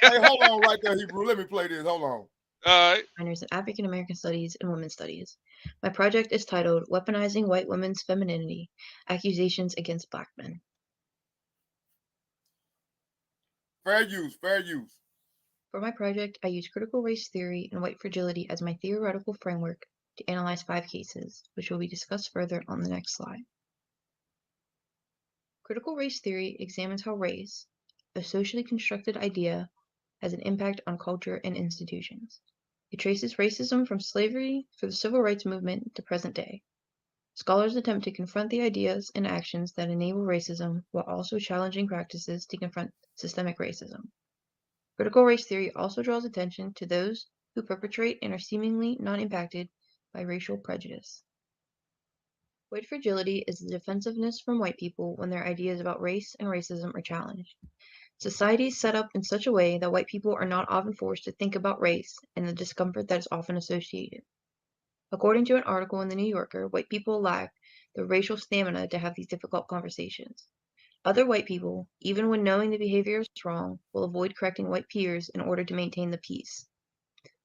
Hey, hold on right there, Hebrew. Let me play this. Hold on. All right. Minors in African American Studies and Women's Studies. My project is titled Weaponizing White Women's Femininity, Accusations Against Black Men. Fair use, fair use. For my project, I use critical race theory and white fragility as my theoretical framework to analyze 5 cases, which will be discussed further on the next slide. Critical race theory examines how race, a socially constructed idea, has an impact on culture and institutions. It traces racism from slavery through the civil rights movement to present day. Scholars attempt to confront the ideas and actions that enable racism while also challenging practices to confront systemic racism. Critical race theory also draws attention to those who perpetrate and are seemingly not impacted by racial prejudice. White fragility is the defensiveness from white people when their ideas about race and racism are challenged. Society is set up in such a way that white people are not often forced to think about race and the discomfort that is often associated. According to an article in The New Yorker, white people lack the racial stamina to have these difficult conversations. Other white people, even when knowing the behavior is wrong, will avoid correcting white peers in order to maintain the peace.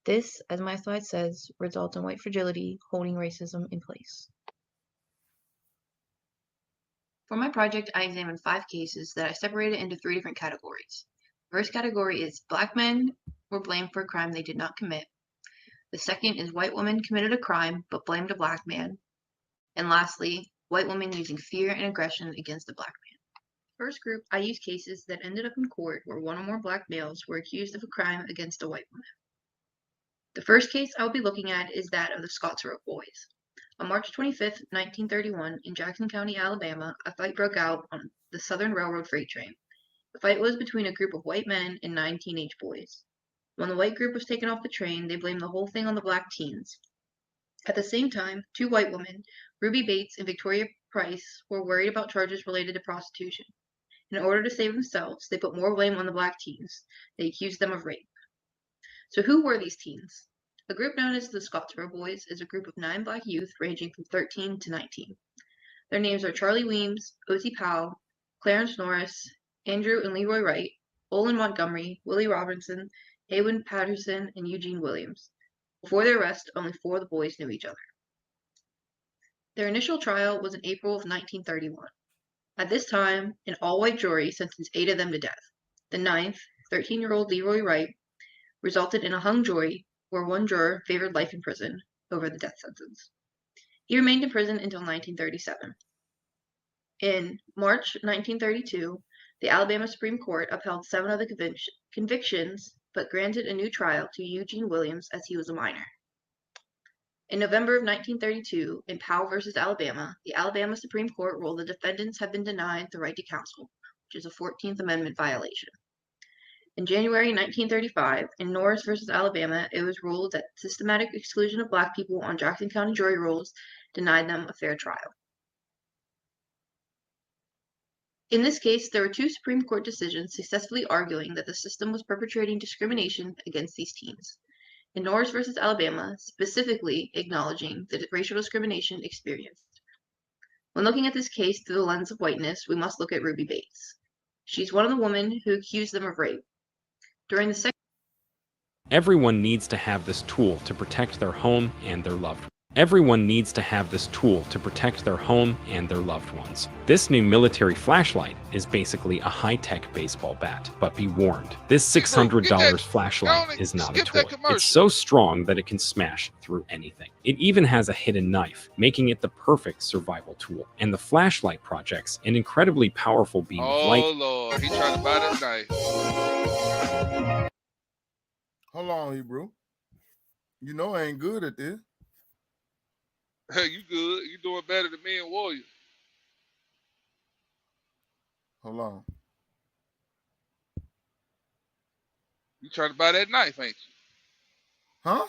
This, as my slide says, results in white fragility holding racism in place. For my project, I examined 5 cases that I separated into 3 different categories. The first category is Black men were blamed for a crime they did not commit. The second is white women committed a crime but blamed a Black man. And lastly, white women using fear and aggression against a Black man. First group, I used cases that ended up in court where 1 or more Black males were accused of a crime against a white woman. The first case I will be looking at is that of the Scottsboro Boys. On March 25, 1931, in Jackson County, Alabama, a fight broke out on the Southern Railroad freight train. The fight was between a group of white men and 9 teenage boys. When the white group was taken off the train, they blamed the whole thing on the Black teens. At the same time, 2 white women, Ruby Bates and Victoria Price, were worried about charges related to prostitution. In order to save themselves, they put more blame on the Black teens. They accused them of rape. So who were these teens? A group known as the Scottsboro Boys is a group of 9 Black youth ranging from 13 to 19. Their names are Charlie Weems, Ozzie Powell, Clarence Norris, Andrew and Leroy Wright, Olin Montgomery, Willie Robinson, Haywood Patterson, and Eugene Williams. Before their arrest, only 4 of the boys knew each other. Their initial trial was in April of 1931. At this time, an all-white jury sentenced 8 of them to death. The 9th, 13-year-old Leroy Wright, resulted in a hung jury where 1 juror favored life in prison over the death sentence. He remained in prison until 1937. In March 1932, the Alabama Supreme Court upheld 7 of the convictions but granted a new trial to Eugene Williams as he was a minor. In November of 1932, in Powell v. Alabama, the Alabama Supreme Court ruled the defendants have been denied the right to counsel, which is a 14th Amendment violation. In January 1935, in Norris v. Alabama, it was ruled that systematic exclusion of Black people on Jackson County jury rolls denied them a fair trial. In this case, there were 2 Supreme Court decisions successfully arguing that the system was perpetrating discrimination against these teens. In Norris versus Alabama, specifically acknowledging the racial discrimination experienced. When looking at this case through the lens of whiteness, we must look at Ruby Bates. She's one of the women who accused them of rape. During the second Everyone needs to have this tool to protect their home and their loved ones. Everyone needs to have this tool to protect their home and their loved ones. This new military flashlight is basically a high-tech baseball bat, but be warned, this $600 flashlight is not a toy. It's so strong that it can smash through anything. It even has a hidden knife, making it the perfect survival tool. And the flashlight projects an incredibly powerful beam of light. Oh Lord, he trying to buy that knife. Hold on, Hebrew. You know I ain't good at this. Hey, you good. You doing better than me and Warrior. Hold on. You trying to buy that knife, ain't you? Huh?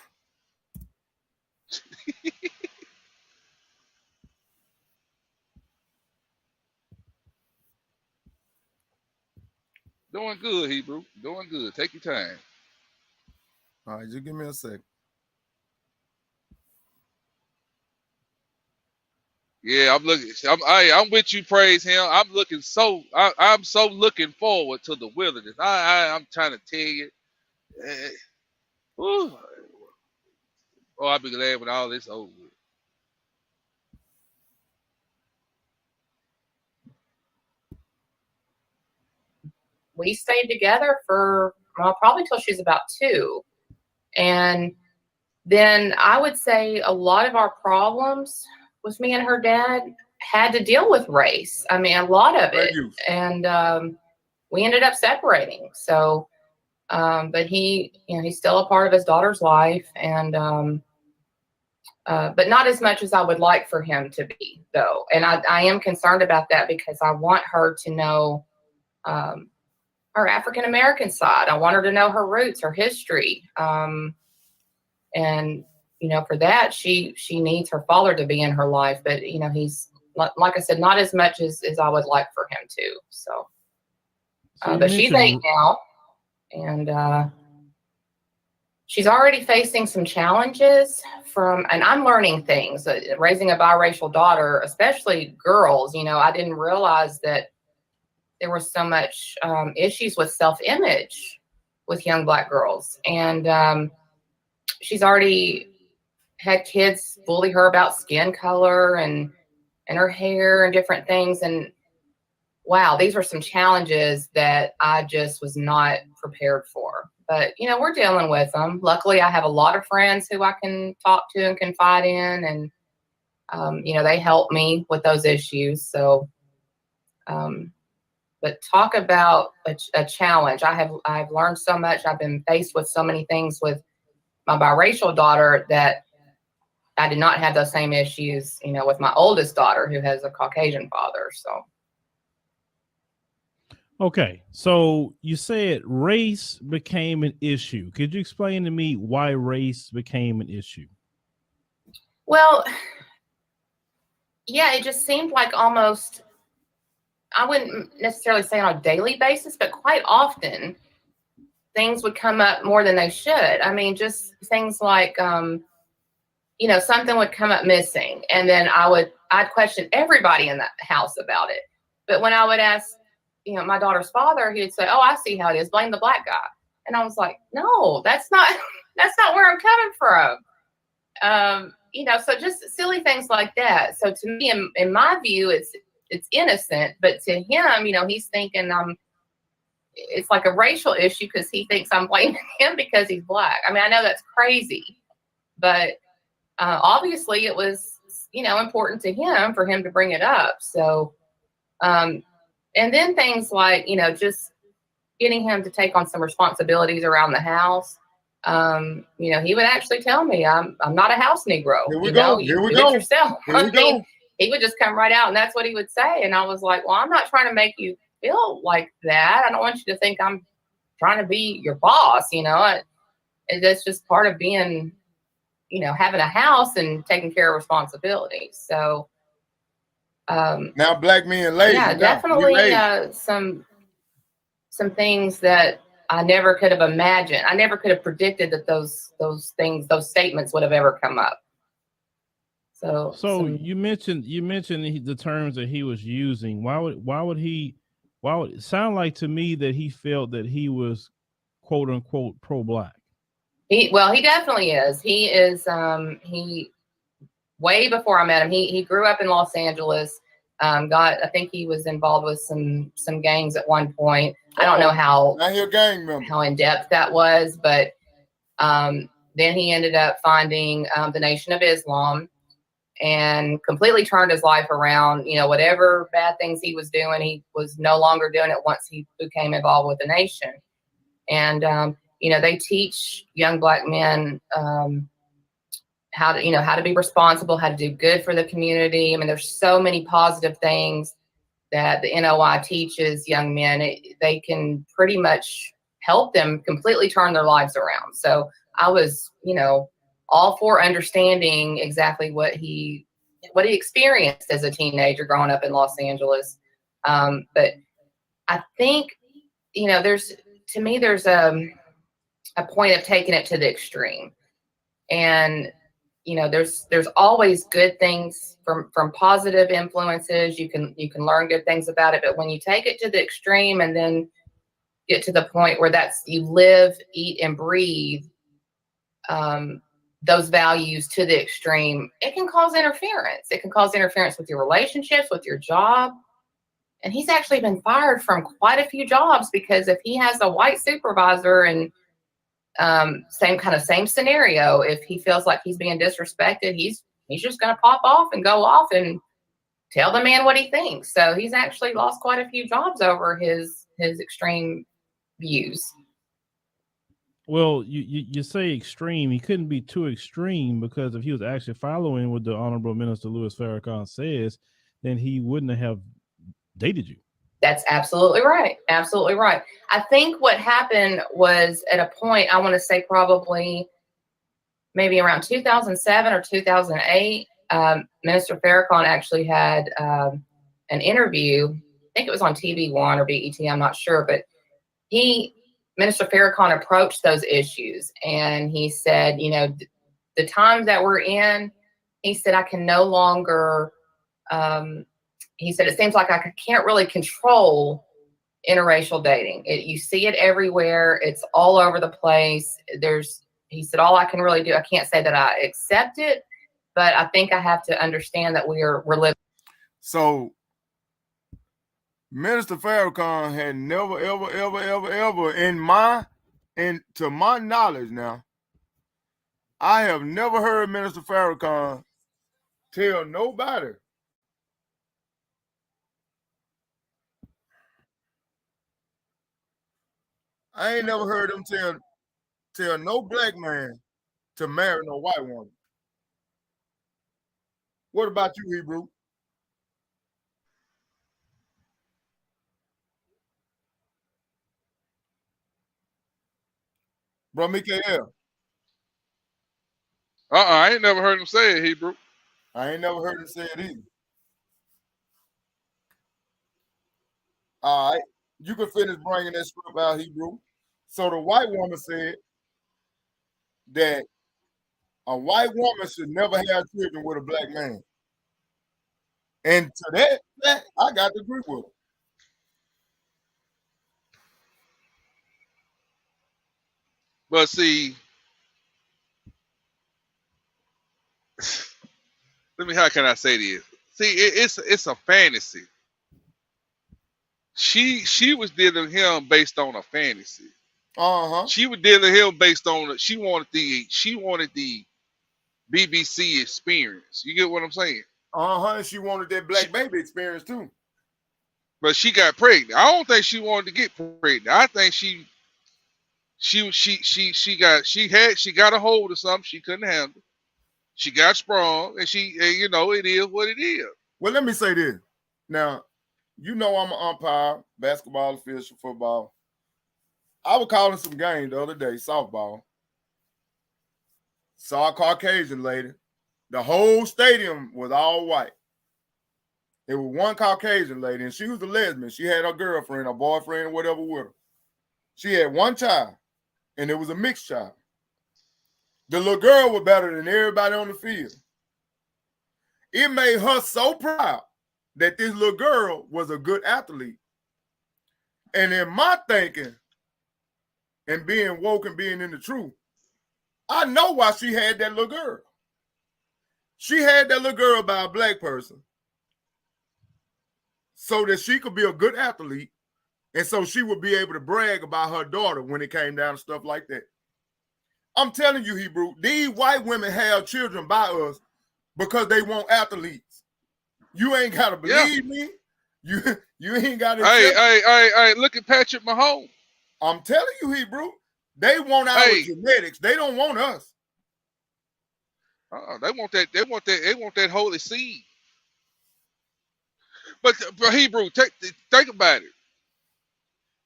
Doing good, Hebrew. Doing good. Take your time. All right, just give me a sec. Yeah, I'm looking. I'm with you. Praise him. I'm looking so. I'm so looking forward to the wilderness. I'm trying to tell you. Oh, I'll be glad when all this over. We stayed together for probably till she was about 2, and then I would say a lot of our problems with me and her dad had to deal with race. I mean, a lot of it. And we ended up separating. So, but he, he's still a part of his daughter's life, and but not as much as I would like for him to be, though. And I am concerned about that because I want her to know her African American side. I want her to know her roots, her history, and for that, she needs her father to be in her life. But he's like I said, not as much as I would like for him to. So but she's 8 now, and she's already facing some challenges and I'm learning things. Raising a biracial daughter, especially girls, I didn't realize that there was so much issues with self-image with young Black girls, and she's already had kids bully her about skin color and her hair and different things. And wow, these were some challenges that I just was not prepared for. But, we're dealing with them. Luckily, I have a lot of friends who I can talk to and confide in. And, they help me with those issues. So, but talk about a challenge. I've learned so much. I've been faced with so many things with my biracial daughter that I did not have those same issues, with my oldest daughter who has a Caucasian father. So. Okay, so you said race became an issue. Could you explain to me why race became an issue? Well, yeah, it just seemed like almost, I wouldn't necessarily say on a daily basis, but quite often things would come up more than they should. I mean, just things like, something would come up missing, and then I'd question everybody in that house about it. But when I would ask, my daughter's father, he would say, "Oh, I see how it is. Blame the Black guy." And I was like, "No, that's not where I'm coming from." So just silly things like that. So to me, in my view, it's innocent, but to him, he's thinking it's like a racial issue because he thinks I'm blaming him because he's Black. I mean, I know that's crazy, but obviously it was, important to him for him to bring it up. So, and then things like, just getting him to take on some responsibilities around the house. He would actually tell me, I'm not a house Negro. Here we go. You do it yourself. He would just come right out, and that's what he would say. And I was like, well, I'm not trying to make you feel like that. I don't want you to think I'm trying to be your boss. That's just part of being, having a house and taking care of responsibilities. So, Now black men lazy. Yeah, now. definitely some things that I never could have imagined. I never could have predicted that those statements would have ever come up. So you mentioned the terms that he was using. Why would it sound like to me that he felt that he was quote unquote pro-black? He definitely is. He is he way before I met him. He grew up in Los Angeles. I think he was involved with some gangs at one point. I don't know how in depth that was, but then he ended up finding the Nation of Islam and completely turned his life around. You know, whatever bad things he was doing, he was no longer doing it once he became involved with the Nation. And you know, they teach young black men how to be responsible, how to do good for the community. I mean, there's so many positive things that the NOI teaches young men. They can pretty much help them completely turn their lives around. So I was, you know, all for understanding exactly what he experienced as a teenager growing up in Los Angeles. But I think, you know, there's a point of taking it to the extreme. And you know, there's always good things from positive influences. You can learn good things about it, but when you take it to the extreme and then get to the point where you live, eat, and breathe those values to the extreme, it can cause interference. It can cause interference with your relationships, with your job. And he's actually been fired from quite a few jobs because if he has a white supervisor and same scenario, if he feels like he's being disrespected, he's just going to pop off and go off and tell the man what he thinks. So he's actually lost quite a few jobs over his extreme views. Well, you say extreme. He couldn't be too extreme, because if he was actually following what the Honorable Minister Louis Farrakhan says, then he wouldn't have dated you. That's absolutely right. Absolutely right. I think what happened was, at a point, I want to say probably maybe around 2007 or 2008, Minister Farrakhan actually had an interview. I think it was on TV One or BET, I'm not sure, but Minister Farrakhan approached those issues, and he said, you know, the times that we're in, he said, I can no longer, he said, it seems like I can't really control interracial dating. You see it everywhere. It's all over the place. He said, all I can really do, I can't say that I accept it, but I think I have to understand that we're living. So Minister Farrakhan had never, ever to my knowledge now, I have never heard Minister Farrakhan tell nobody I ain't never heard him tell no black man to marry no white woman. What about you, Hebrew? Bro, Mikael. I ain't never heard him say it, Hebrew. I ain't never heard him say it either. All right. You can finish bringing that script out, Hebrew. So the white woman said that a white woman should never have children with a black man. And to that I got to agree with her. But see, how can I say this? See, it's a fantasy. She was dealing with him based on a fantasy. She was dealing with him based on she wanted the BBC experience. You get what I'm saying? She wanted that black baby experience too. But she got pregnant. I don't think she wanted to get pregnant. I think she got a hold of something she couldn't handle. She got sprung, and you know, it is what it is. Well, let me say this. Now, you know I'm an umpire, basketball official, football. I was calling some games the other day, softball. Saw a Caucasian lady. The whole stadium was all white. It was one Caucasian lady, and she was a lesbian. She had her girlfriend, her boyfriend, or whatever with her. She had one child, and it was a mixed child. The little girl was better than everybody on the field. It made her so proud that this little girl was a good athlete. And in my thinking, and being woke and being in the truth, I know why she had that little girl. She had that little girl by a black person so that she could be a good athlete, and so she would be able to brag about her daughter when it came down to stuff like that. I'm telling you, Hebrew, these white women have children by us because they want athletes. You ain't got to believe me. You ain't got to. Hey, look at Patrick Mahomes. I'm telling you, Hebrew, they want our genetics. They don't want us. They want that. They want that holy seed. But Hebrew, think about it.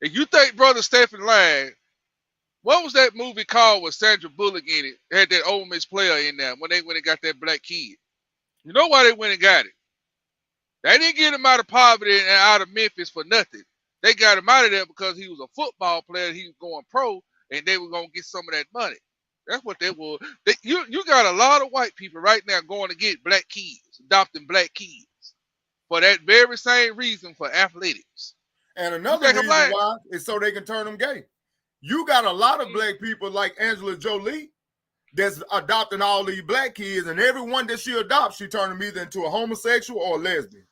If you think Brother Stephen lying, what was that movie called with Sandra Bullock in it? It had that Ole Miss player in there when they got that black kid. You know why they went and got it? They didn't get him out of poverty and out of Memphis for nothing. They got him out of there because he was a football player. He was going pro, and they were going to get some of that money. That's what they were. You got a lot of white people right now going to get black kids, adopting black kids for that very same reason, for athletics. And another reason why is so they can turn them gay. You got a lot of black people like Angela Jolie that's adopting all these black kids, and everyone that she adopts, she turn them either into a homosexual or a lesbian.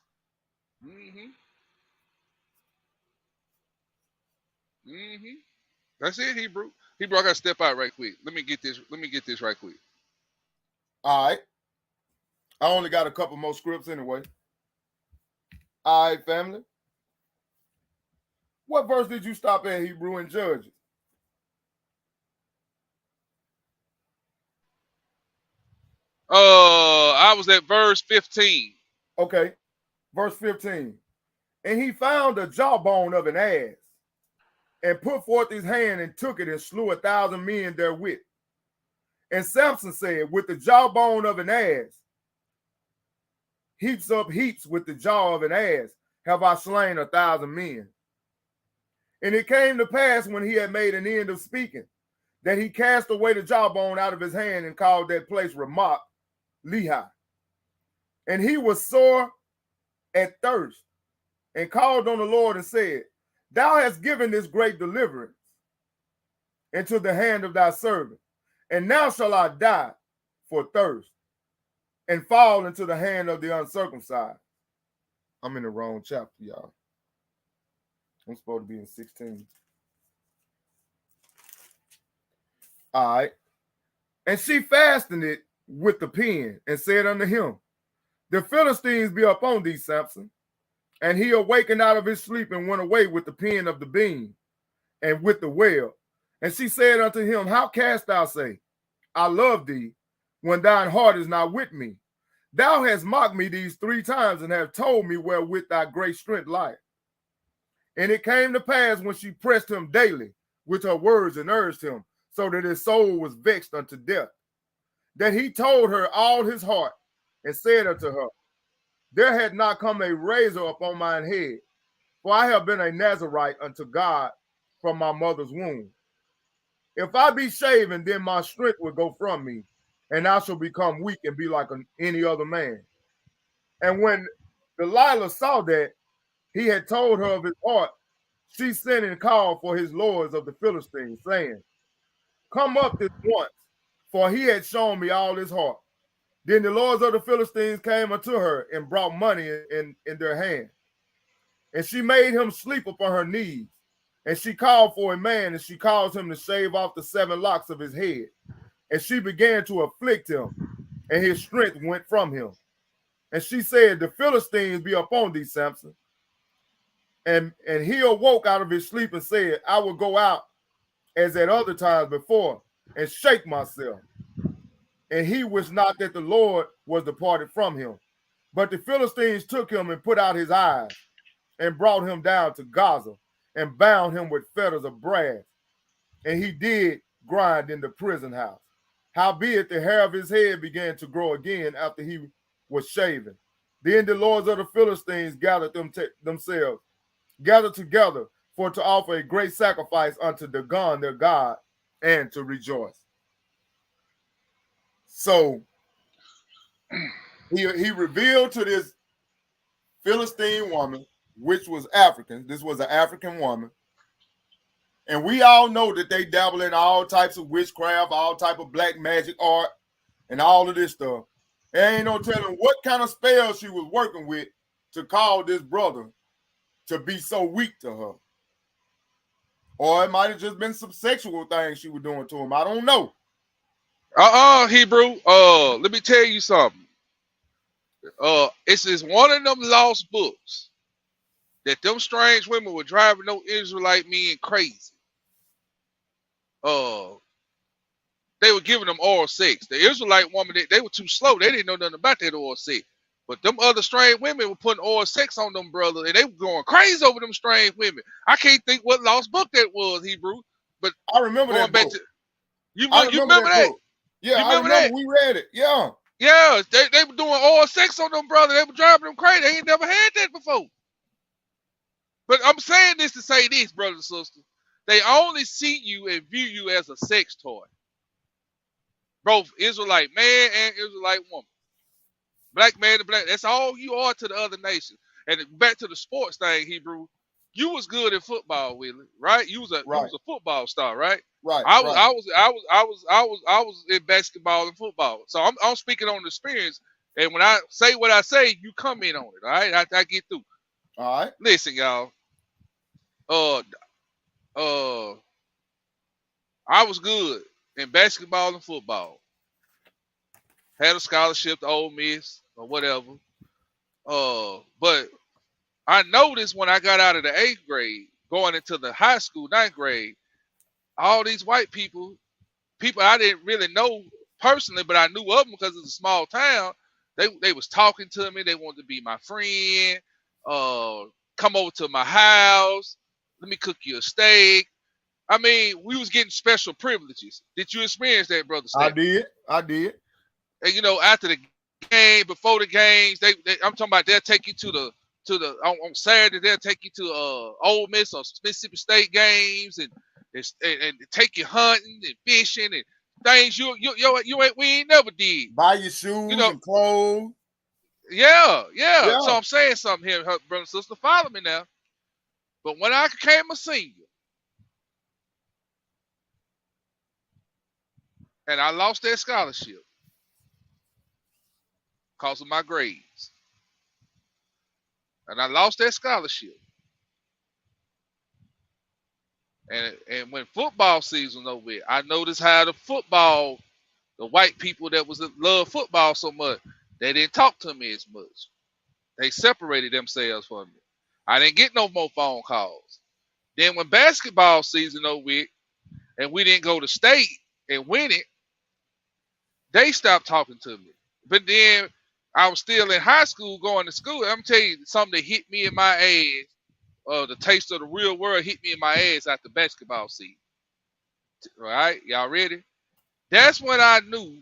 That's it, Hebrew. Hebrew, I gotta step out right quick. Let me get this right quick. All right. I only got a couple more scripts anyway. All right, family. What verse did you stop at, Hebrew, in Judges? I was at verse 15. Okay. Verse 15. And he found the jawbone of an ass, and put forth his hand and took it and slew 1,000 men therewith. And Samson said, with the jawbone of an ass, heaps up heaps with the jaw of an ass, have I slain 1,000 men. And it came to pass when he had made an end of speaking, that he cast away the jawbone out of his hand and called that place Ramoth Lehi. And he was sore at thirst, and called on the Lord and said, Thou hast given this great deliverance into the hand of thy servant, and now shall I die for thirst, and fall into the hand of the uncircumcised. I'm in the wrong chapter, y'all. I'm supposed to be in 16. All right. And she fastened it with the pen, and said unto him, The Philistines be upon thee, Samson. And he awakened out of his sleep and went away with the pen of the beam and with the well. And she said unto him, How canst thou say, I love thee, when thine heart is not with me? Thou hast mocked me these 3 times, and have told me wherewith thy great strength lieth. And it came to pass, when she pressed him daily with her words and urged him, so that his soul was vexed unto death, that he told her all his heart, and said unto her, There had not come a razor upon mine head, for I have been a Nazarite unto God from my mother's womb. If I be shaven, then my strength will go from me, and I shall become weak and be like any other man. And when Delilah saw that he had told her of his heart, she sent and called for his lords of the Philistines, saying, Come up this once, for he had shown me all his heart. Then the lords of the Philistines came unto her and brought money in their hand. And she made him sleep upon her knees. And she called for a man, and she caused him to shave off the 7 locks of his head. And she began to afflict him, and his strength went from him. And she said, The Philistines be upon thee, Samson. And he awoke out of his sleep and said, I will go out as at other times before, and shake myself. And he wished not that the Lord was departed from him. But the Philistines took him and put out his eyes, and brought him down to Gaza, and bound him with fetters of brass. And he did grind in the prison house. Howbeit the hair of his head began to grow again after he was shaven. Then the lords of the Philistines gathered themselves, gathered together for to offer a great sacrifice unto Dagon their God, and to rejoice. So he revealed to this Philistine woman, which was African. This was an African woman. And we all know that they dabble in all types of witchcraft, all type of black magic art, and all of this stuff. There ain't no telling what kind of spell she was working with to call this brother to be so weak to her. Or it might have just been some sexual things she was doing to him. I don't know. Hebrew. Let me tell you something. It's one of them lost books that them strange women were driving no Israelite men crazy. They were giving them oral sex. The Israelite woman, they were too slow. They didn't know nothing about that oral sex. But them other strange women were putting oral sex on them brothers, and they were going crazy over them strange women. I can't think what lost book that was, Hebrew. But I remember going that back book. to you remember that? Book. Yeah, you remember I remember that? we read it. Yeah. Yeah, they were doing oral sex on them brothers. They were driving them crazy. They ain't never had that before. But I'm saying this to say this, brothers and sisters. They only see you and view you as a sex toy. Both Israelite man and Israelite woman. Black man and black. That's all you are to the other nation. And back to the sports thing, Hebrew. You was good at football, Willie, right? You was a football star, right? Right. I was in basketball and football. So I'm speaking on the experience. And when I say what I say, you come in on it. All right. I get through. All right. Listen, y'all. I was good in basketball and football. Had a scholarship to Ole Miss or whatever. But I noticed when I got out of the 8th grade, going into the high school 9th grade, all these white people I didn't really know personally, but I knew of them because it's a small town. They was talking to me. They wanted to be my friend. Come over to my house. Let me cook you a steak. I mean, we was getting special privileges. Did you experience that, Brother Steph? I did. And you know, after the game, before the games, I'm talking about they'll take you to the on Saturday, they'll take you to Ole Miss or Mississippi State games and take you hunting and fishing and things we ain't never did. Buy your shoes and clothes. Yeah. So I'm saying something here, brother and sister. Follow me now. But when I became a senior and I lost that scholarship because of my grades, and I lost that scholarship, and when football season was over, I noticed how the white people that love football so much, they didn't talk to me as much. They separated themselves from me. I didn't get no more phone calls. Then when basketball season over and we didn't go to state and win it, they stopped talking to me. But then I was still in high school going to school. I'm telling you something that hit me in my ass. The taste of the real world hit me in my ass after basketball season. All right, y'all ready? That's when I knew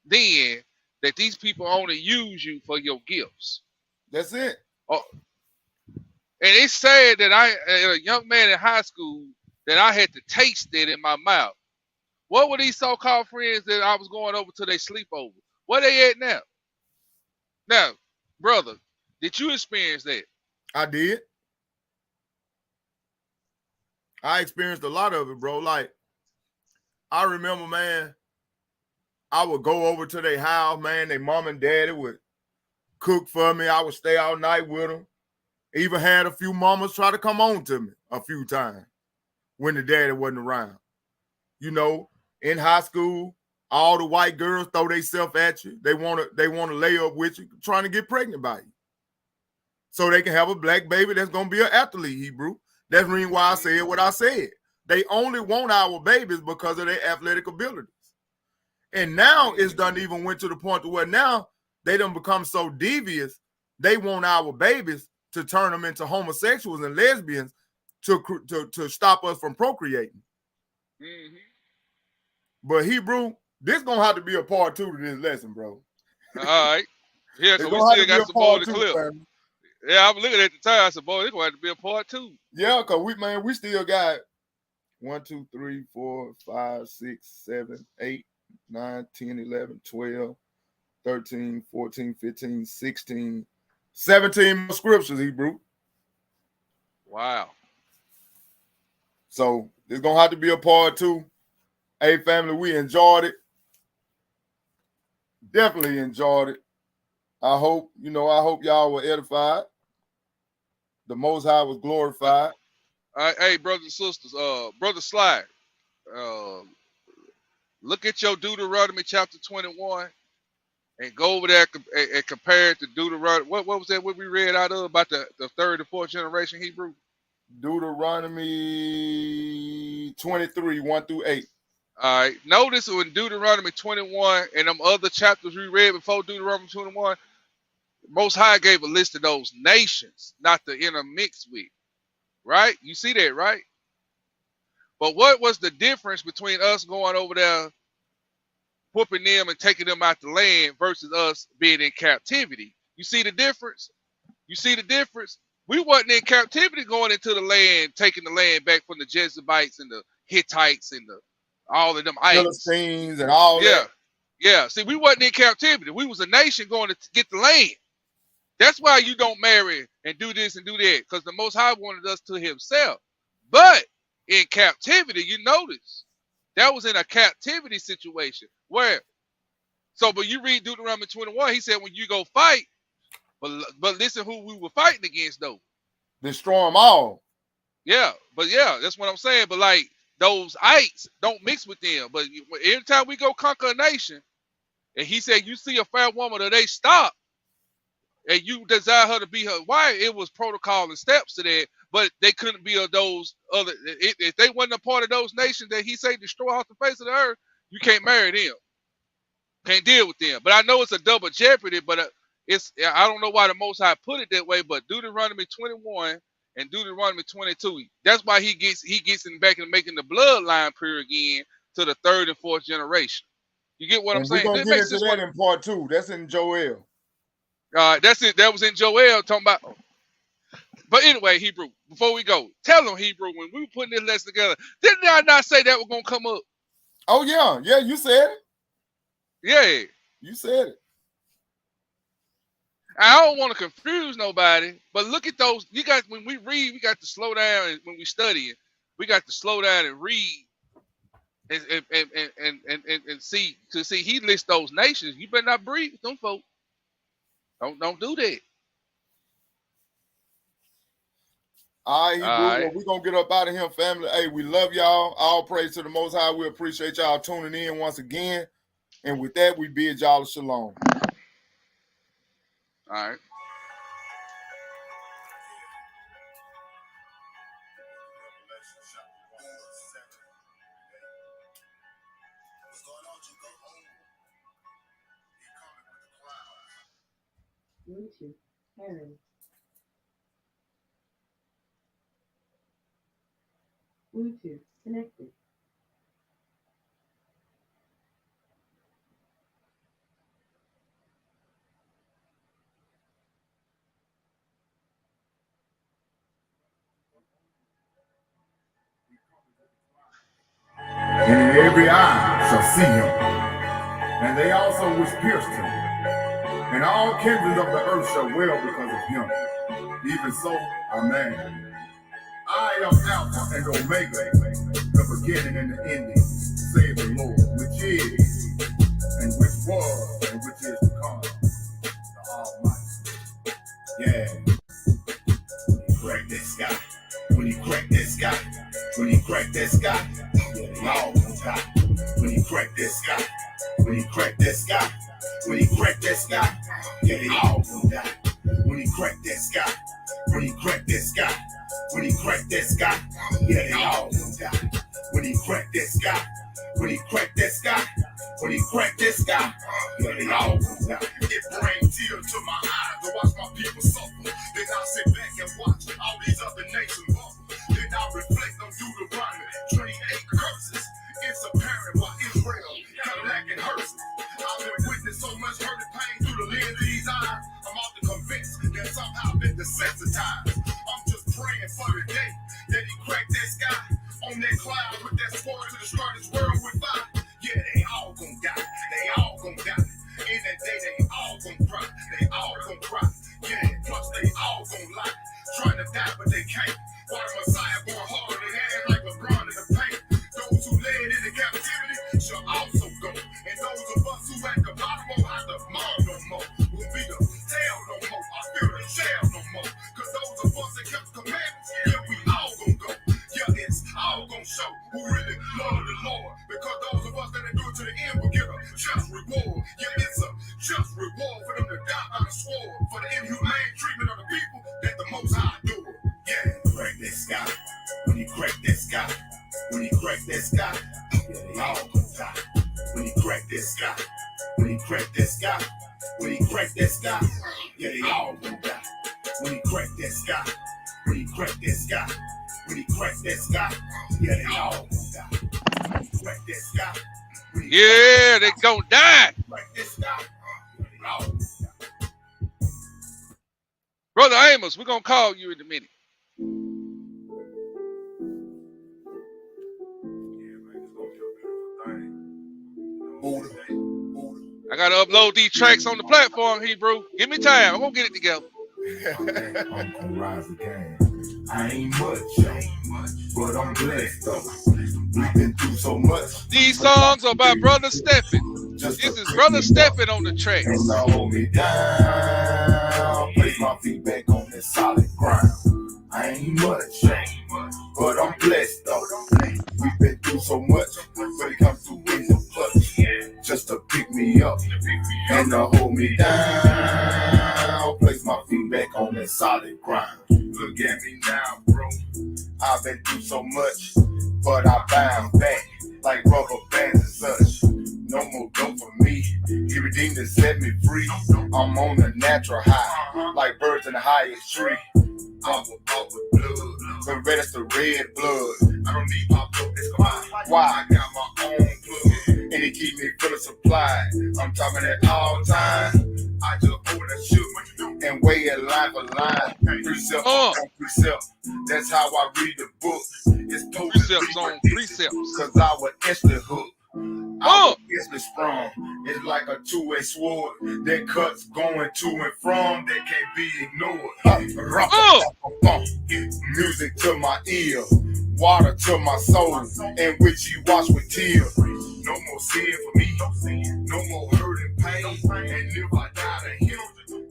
then that these people only use you for your gifts. That's it. Oh, and it's sad that a young man in high school, that I had to taste it in my mouth. What were these so-called friends that I was going over to their sleepover? Where they at now? Now, brother, did you experience that? I did. I experienced a lot of it, bro. Like, I remember, man, I would go over to their house, man. Their mom and daddy would cook for me. I would stay all night with them. Even had a few mamas try to come on to me a few times when the daddy wasn't around. You know, in high school, all the white girls throw themselves at you. They want to lay up with you, trying to get pregnant by you. So they can have a black baby that's going to be an athlete, Hebrew. That's the reason why I said what I said. They only want our babies because of their athletic abilities. And now it's done even went to the point to where now they done become so devious, they want our babies to turn them into homosexuals and lesbians to stop us from procreating. Mm-hmm. But Hebrew, this gonna have to be a part 2 to this lesson, bro. All right. Yeah, It's because we gonna have still to be got a some more part to two, clip. family. Yeah, I was looking at the time. I said, boy, this going to have to be a part 2. Yeah, because we still got 1, 2, 3, 4, 5, 6, 7, 8, 9, 10, 11, 12, 13, 14, 15, 16, 17 more scriptures, Hebrew. Wow. So there's gonna have to be a part 2. Hey, family, we enjoyed it. Definitely enjoyed it. I hope y'all were edified. The Most High was glorified. Hey, brothers and sisters, Brother Sly, look at your Deuteronomy chapter 21 and go over there and compare it to Deuteronomy. What was that what we read out of about the third and fourth generation Hebrew? Deuteronomy 23, 1 through 8. All right. Notice in Deuteronomy 21 and them other chapters we read before Deuteronomy 21, Most High gave a list of those nations not to intermix with. Right? You see that, right? But what was the difference between us going over there, whooping them and taking them out the land versus us being in captivity? You see the difference? You see the difference? We wasn't in captivity going into the land, taking the land back from the Jebusites and the Hittites and all of them ites. Philistines and all Yeah. that. Yeah. See, we wasn't in captivity. We was a nation going to get the land. That's why you don't marry and do this and do that, because the Most High wanted us to himself. But in captivity, you notice that was in a captivity situation where, but you read Deuteronomy 21, he said when you go fight, but listen who we were fighting against though. Destroy them all. Yeah, but yeah, that's what I'm saying. But like those ites, don't mix with them. But every time we go conquer a nation, and he said you see a fair woman that they stop, and you desire her to be her wife, it was protocol and steps to that, but they couldn't be of those other. If they wasn't a part of those nations that he said destroy off the face of the earth, you can't marry them. Can't deal with them. But I know it's a double jeopardy, but I don't know why the Most High put it that way, but Deuteronomy 21 and Deuteronomy 22, that's why he gets in back and making the bloodline pure again to the third and fourth generation. You get what I'm saying? We're going to get into that in part 2. That's in Joel. That's it. That was in Joel talking about. But anyway, Hebrew, before we go, tell them, Hebrew, when we were putting this lesson together, didn't I not say that was going to come up? Oh, yeah. Yeah, you said it. Yeah. You said it. I don't want to confuse nobody, but look at those. When we read, we got to slow down, and when we study, we got to slow down and read and see. To see, he lists those nations. You better not breed with them folks. Don't do that. All right, Hebrew, we're going to get up out of here, family. Hey, we love y'all. All praise to the Most High. We appreciate y'all tuning in once again. And with that, we bid y'all a shalom. All right. Bluetooth pairing. Bluetooth connected. And every eye shall see him, and they also which pierced him, and all kindreds of the earth shall wail because of him. Even so, amen. I am Alpha and Omega, the beginning and the ending, saith the Lord, which is, and which was, and which is to come, the Almighty. Yeah. Crack that sky. When you crack that sky. When you crack that sky. Yeah, they all gonna die. When you crack that sky. When you crack that sky. When you crack that sky. Yeah, they all gonna die. When you crack that sky. When you crack that sky. When you crack that sky. Yeah, they all gonna die. When you crack that sky. When you crack that sky. When you crack that sky. Yeah, they all gonna die. It brings tears to my eyes to watch my people suffer. Then I sit back and watch all these other nations bubble. Then I reflect on Deuteronomy 28 curses. It's apparent why Israel got lacking hearses. I've been witnessing so much hurt and pain through the lens of these eyes. that cloud with that sword to destroy this world with fire. Yeah, they all gon' die. They all gon' die. In that day, they all gon' cry. They all gon' cry. Yeah, plus they all gon' lie. Trying to die, but they can't. Why the Messiah going hard in hand like LeBron in the paint? Those who led into captivity shall also go. And those of us who at the bottom won't have to mourn no more. Will be the tail no more. I feel the shell no more. Cause those of us that kept commandments, yeah, we all gon' go. Yeah, it's all gon' show who really love the Lord. Because those of us that do it to the end will get a just reward. Yeah, it's a just reward for them to die by the sword. For the inhumane treatment of the people that the Most High do it. Yeah, crack that sky. When you crack that sky. When you crack that sky. Yeah, they all gon' die. When you crack that sky. When you crack that sky. When you crack that sky. Yeah, they all gon' die. When you crack that sky. When you crack that sky. When you crack that sky. Yeah, they all gon' die. When you crack that sky. Yeah, they gon' die. Crack that sky. Yeah, they all gon' die. Brother Amos, we're gonna call you in a minute. I gotta upload these tracks on the platform, Hebrew. Give me time. I'm gonna get it together. I'm gonna rise again. I ain't much, but I'm blessed though. We've been through so much. These songs are by Brother Stephen. This is Brother Stephen on the tracks. And now hold me down. Place my feet back on that solid ground. I ain't much, but I'm blessed though. We've been through so much, but it comes through in the clutch. Just to pick me up and to hold me down. Place my feet back on that solid ground. Look at me now, bro. I've been through so much, but I bound back like rubber bands and such. No more dope for me. He redeemed and set me free. I'm on a natural high, like birds in the highest tree. I'm with blood, the red is the red blood. I don't need my book, it's quiet. Why? I got my own plug, and it keep me full of supply. I'm talking at all time. I just open a shoot and weigh it line for line. Precept on precept. That's how I read the book. It's precepts on precepts. Cause I was instantly hooked. I was instantly sprung. It's like a two-way sword that cuts going to and from that can't be ignored. Music to my ear, water to my soul, in which you wash with tears. No more sin for me, no more hurt and pain. And if I die to him,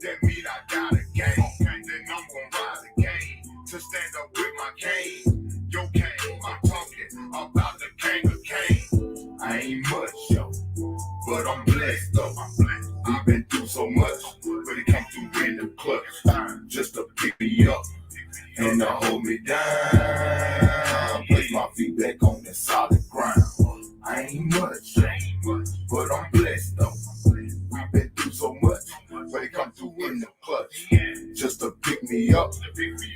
that mean I die to gain. Then I'm gonna rise again to stand up with my cane. Yo cane, I'm talking about the king of Cain. I ain't much, yo, but I'm blessed though. We've been through so much, but it come through in the clutch. Just to pick me up and to hold me down. Place my feet back on that solid ground. I ain't much, but I'm blessed though. We've been through so much, but it come through in the clutch. Just to pick me up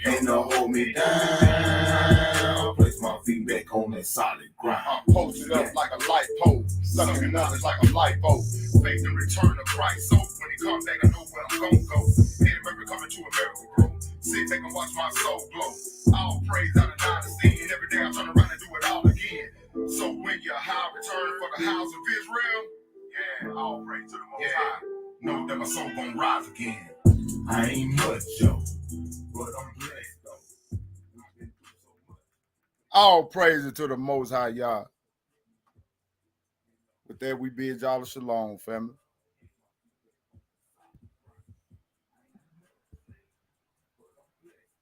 and to hold me down. Place my feet back on that solid ground. I'm posted up like a light pole, sucking knowledge like a light bulb. Faith and return of Christ. So when he comes back, I know where I'm gonna go. Anybody coming to America, bro. Sit back and watch my soul glow. All praise out of dynasty, and every day I turn around and do it all again. So when Yahweh return for the house of Israel, yeah, all praise to the Most High. Know that my soul gonna rise again. I ain't much, yo, but I'm blessed though. All praises to the Most High, Yah. With that, we bid y'all a shalom, family.